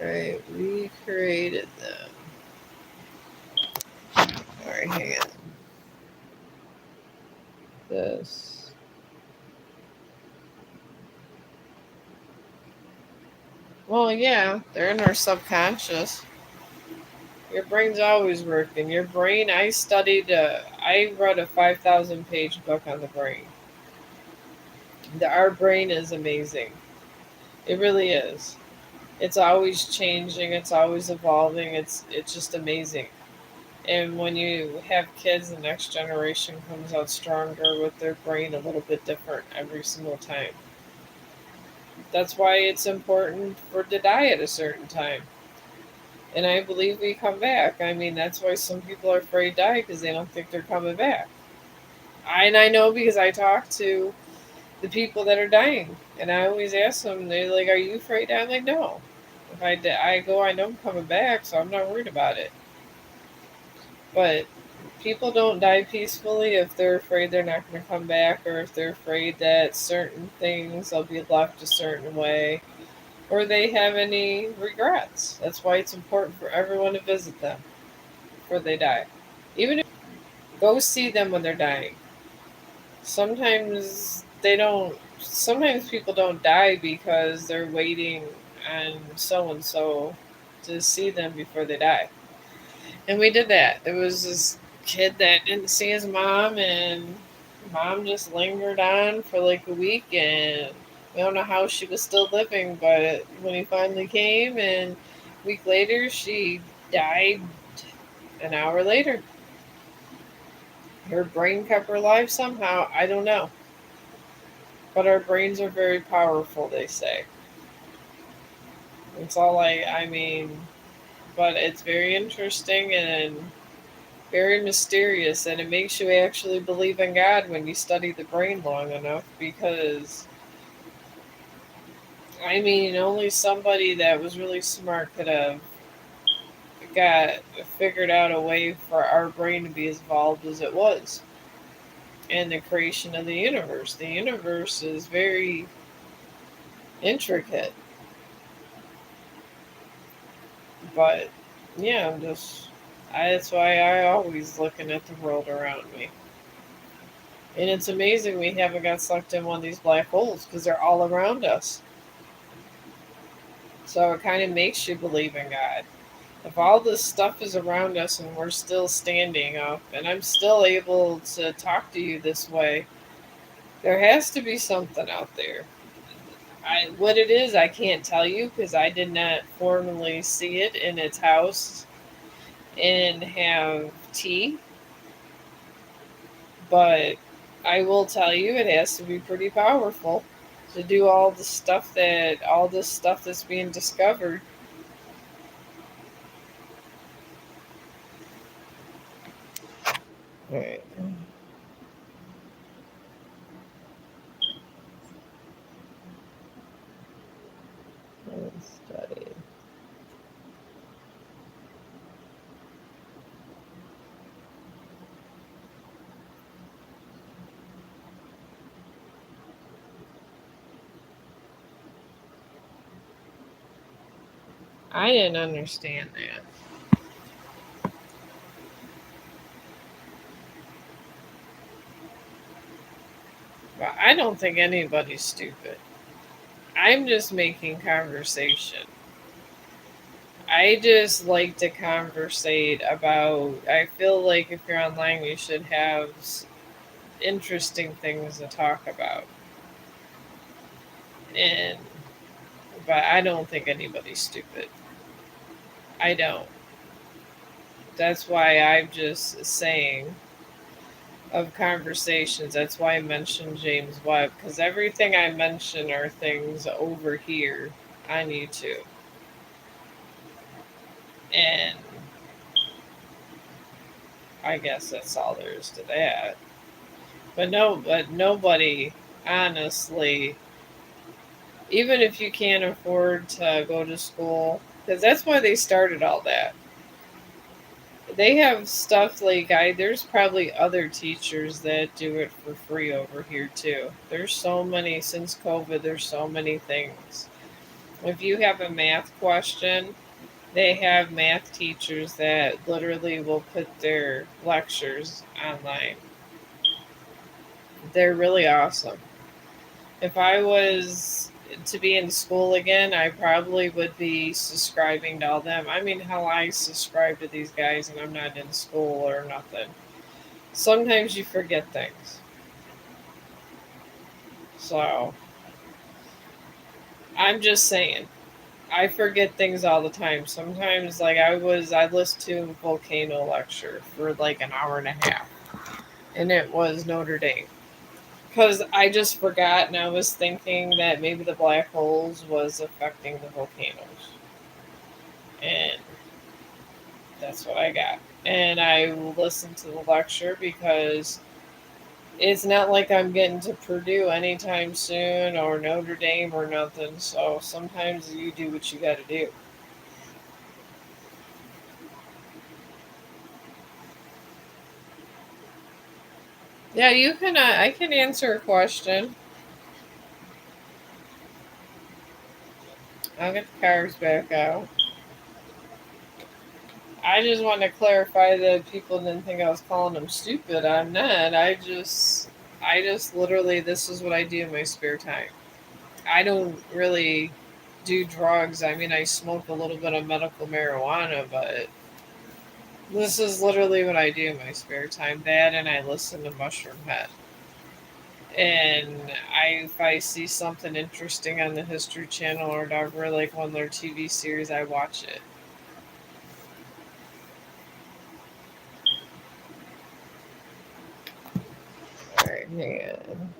right? We created them. All right, hang on. This. Well, yeah, they're in our subconscious. Your brain's always working. Your brain, I read a 5,000 page book on the brain. Our brain is amazing. It really is. It's always changing, it's always evolving, it's just amazing. And when you have kids, the next generation comes out stronger with their brain a little bit different every single time. That's why it's important for to die at a certain time. And I believe we come back. I mean, that's why some people are afraid to die because they don't think they're coming back. And I know because I talk to the people that are dying, and I always ask them. They're like, "Are you afraid?" I'm like, "No. If I go, I know I'm coming back, so I'm not worried about it." But people don't die peacefully if they're afraid they're not going to come back, or if they're afraid that certain things will be left a certain way, or they have any regrets. That's why it's important for everyone to visit them before they die. Even if go see them when they're dying. Sometimes they don't. Sometimes people don't die because they're waiting on so and so to see them before they die. And we did that. There was this kid that didn't see his mom, and mom just lingered on for like a week, and we don't know how she was still living, but when he finally came, and a week later, she died an hour later. Her brain kept her alive somehow. I don't know. But our brains are very powerful, they say. It's all I mean, but it's very interesting and very mysterious, and it makes you actually believe in God when you study the brain long enough because, I mean, only somebody that was really smart could have got figured out a way for our brain to be as evolved as it was and the creation of the universe. The universe is very intricate, but yeah, that's why I always looking at the world around me. And it's amazing we haven't got sucked in one of these black holes because they're all around us. So it kind of makes you believe in God. If all this stuff is around us and we're still standing up and I'm still able to talk to you this way, there has to be something out there. What it is, I can't tell you because I did not formally see it in its house and have tea, but I will tell you it has to be pretty powerful to do all this stuff that's being discovered. All right. Let's study. I didn't understand that. But I don't think anybody's stupid. I'm just making conversation. I just like to conversate about. I feel like if you're online, you should have interesting things to talk about. And but I don't think anybody's stupid. I don't. That's why I'm just saying of conversations. That's why I mentioned James Webb because everything I mention are things over here on YouTube, and I guess that's all there is to that. But no, but nobody, honestly, even if you can't afford to go to school, because that's why they started all that. They have stuff like there's probably other teachers that do it for free over here too. There's so many since COVID. There's so many things. If you have a math question, they have math teachers that literally will put their lectures online. They're really awesome. If I was to be in school again, I probably would be subscribing to all them. I mean, how I subscribe to these guys and I'm not in school or nothing. Sometimes you forget things. So, I'm just saying. I forget things all the time. Sometimes, like I listened to a volcano lecture for like an hour and a half, and it was Notre Dame. Because I just forgot, and I was thinking that maybe the black holes was affecting the volcanoes, and that's what I got. And I listened to the lecture because it's not like I'm getting to Purdue anytime soon or Notre Dame or nothing. So sometimes you do what you got to do. Yeah, you can. I can answer a question. I'll get the cards back out. I just want to clarify that people didn't think I was calling them stupid. I'm not. I just literally, this is what I do in my spare time. I don't really do drugs. I mean, I smoke a little bit of medical marijuana, but this is literally what I do in my spare time. That and I listen to Mushroom Head. And if I see something interesting on the History Channel or whatever, like one of their TV series, I watch it. All right, hang on.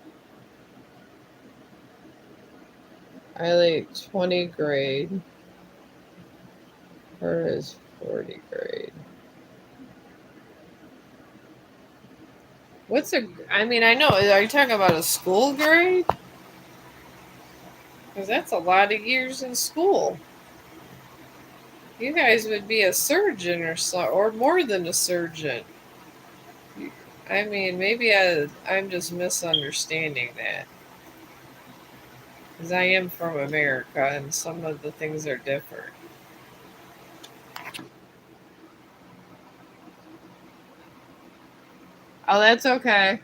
I like 20 grade. Her is 40 grade. What's a? I mean, I know. Are you talking about a school grade? Because that's a lot of years in school. You guys would be a surgeon or so, or more than a surgeon. I mean, maybe I'm just misunderstanding that. Because I am from America and some of the things are different. Oh, that's okay.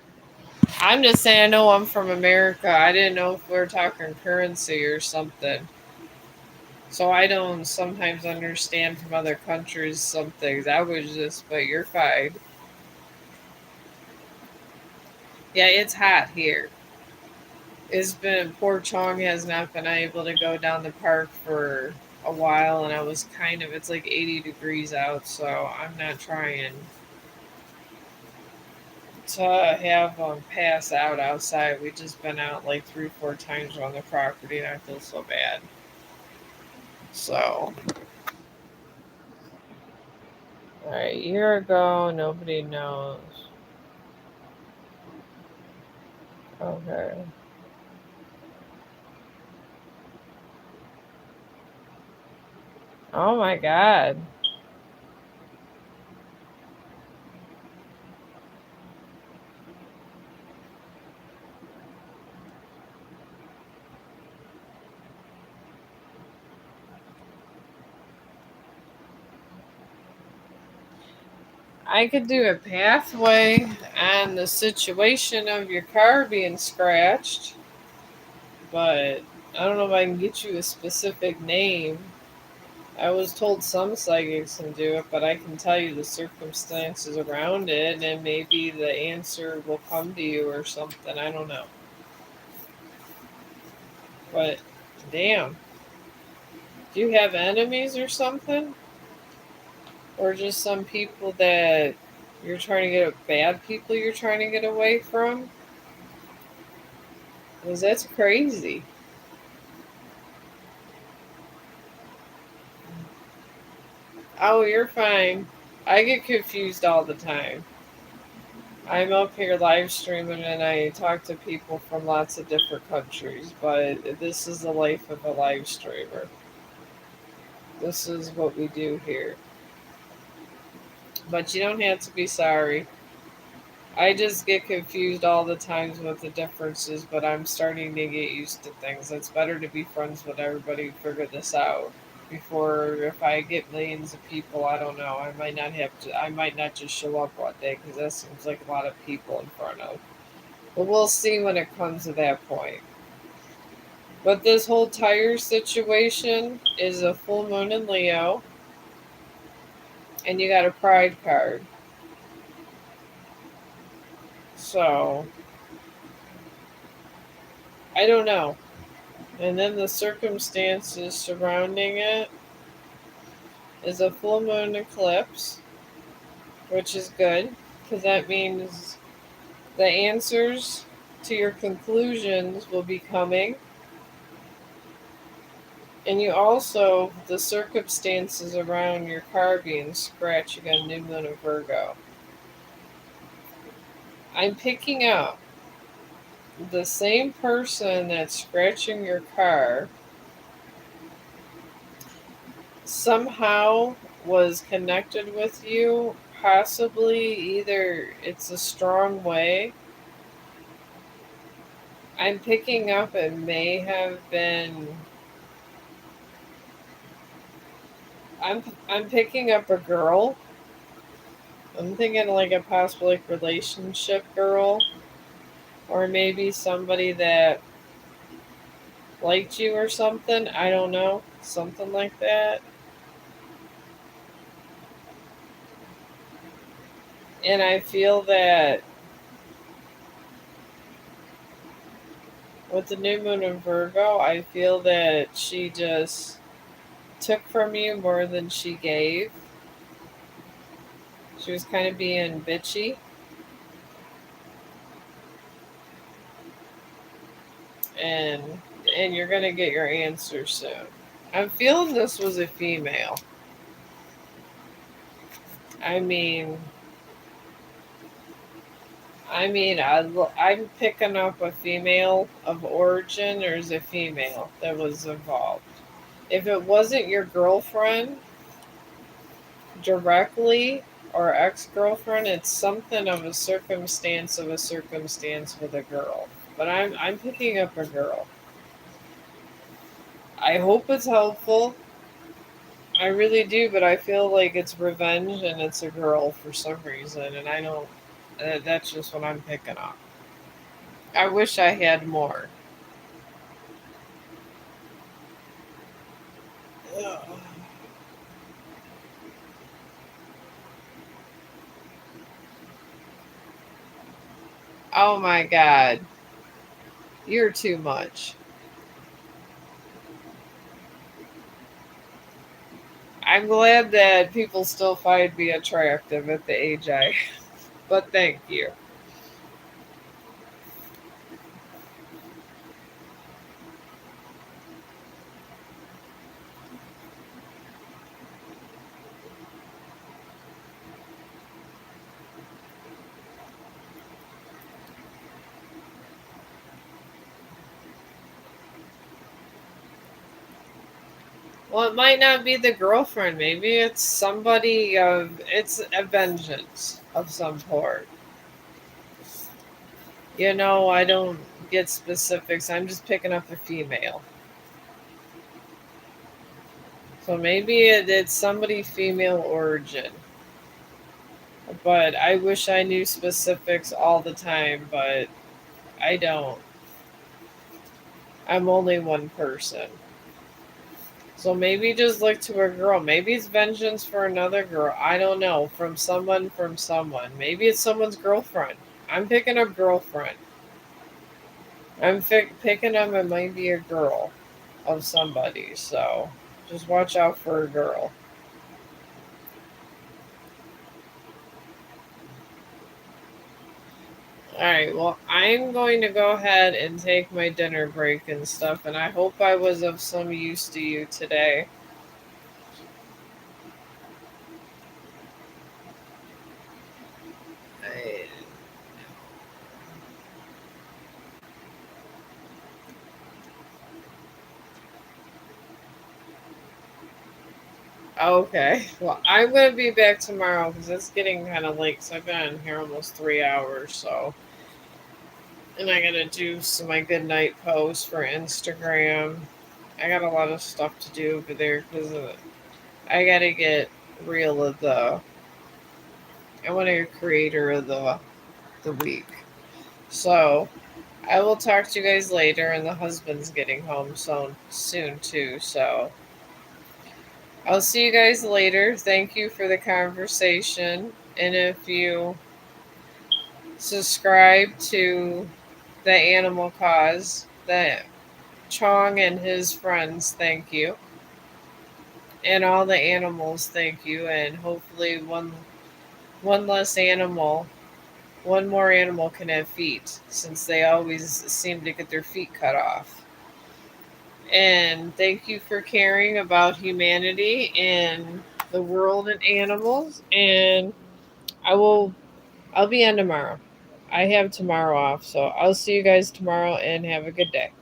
I'm just saying, I know I'm from America. I didn't know if we were talking currency or something. So I don't sometimes understand from other countries some things. I was just, but you're fine. Yeah, it's hot here. It's been, poor Chong has not been able to go down the park for a while, and I was kind of, it's like 80 degrees out, so I'm not trying to have pass out outside. We just been out like 3 or 4 times on the property, and I feel so bad. So, all right, a year ago, nobody knows. Okay. Oh my God. I could do a pathway on the situation of your car being scratched, but I don't know if I can get you a specific name. I was told some psychics can do it, but I can tell you the circumstances around it, and maybe the answer will come to you or something. I don't know. But damn, do you have enemies or something? Or just some people that you're trying to get, bad people you're trying to get away from? Because that's crazy. Oh, you're fine. I get confused all the time. I'm up here live streaming and I talk to people from lots of different countries, but this is the life of a live streamer. This is what we do here. But you don't have to be sorry. I just get confused all the times with the differences, but I'm starting to get used to things. It's better to be friends with everybody and figure this out. Before, if I get millions of people, I don't know. I might not have to. I might not just show up one day because that seems like a lot of people in front of. But we'll see when it comes to that point. But this whole tire situation is a full moon in Leo, and you got a pride card. So I don't know. And then the circumstances surrounding it is a full moon eclipse, which is good because that means the answers to your conclusions will be coming. And you also, the circumstances around your car being scratched, you got a new moon of Virgo. I'm picking up the same person that's scratching your car somehow was connected with you, possibly either it's a strong way. I'm picking up it may have been, I'm picking up a girl. I'm thinking like a possible like relationship girl. or maybe somebody that liked you or something. I don't know. Something like that. And I feel that with the new moon in Virgo, I feel that she just took from you more than she gave. She was kind of being bitchy, and and you're gonna get your answer soon. I'm feeling this was a female. I mean, I'm picking up a female of origin, or is a female that was involved. If it wasn't your girlfriend directly or ex girlfriend, it's something of a circumstance with a girl. But I'm picking up a girl. I hope it's helpful. I really do, but I feel like it's revenge and it's a girl for some reason, and I don't. That's just what I'm picking up. I wish I had more. Ugh. Oh my god, you're too much. I'm glad that people still find me attractive at the age I. But thank you. Well, it might not be the girlfriend. Maybe it's somebody of. It's a vengeance of some sort. I don't get specifics. I'm just picking up a female. So maybe it's somebody female origin. But I wish I knew specifics all the time, but I don't. I'm only one person. So maybe just look to a girl. Maybe it's vengeance for another girl. I don't know. From someone, from someone. Maybe it's someone's girlfriend. I'm picking up girlfriend. Picking up it might be a girl of somebody. So just watch out for a girl. All right. Well, I'm going to go ahead and take my dinner break and stuff. And I hope I was of some use to you today. I, Okay. Well, I'm going to be back tomorrow because it's getting kind of late. So I've been here almost 3 hours. So, and I got to do my good night post for Instagram. I got a lot of stuff to do over there because I got to get real of the. I want to be creator of the week. So I will talk to you guys later. And the husband's getting home so soon too. So I'll see you guys later. Thank you for the conversation. And if you subscribe to the animal cause, that Chong and his friends, thank you. And all the animals, thank you. And hopefully one less animal, one more animal can have feet, since they always seem to get their feet cut off. And thank you for caring about humanity and the world and animals. And I will I'll be on tomorrow. I have tomorrow off, so I'll see you guys tomorrow and have a good day.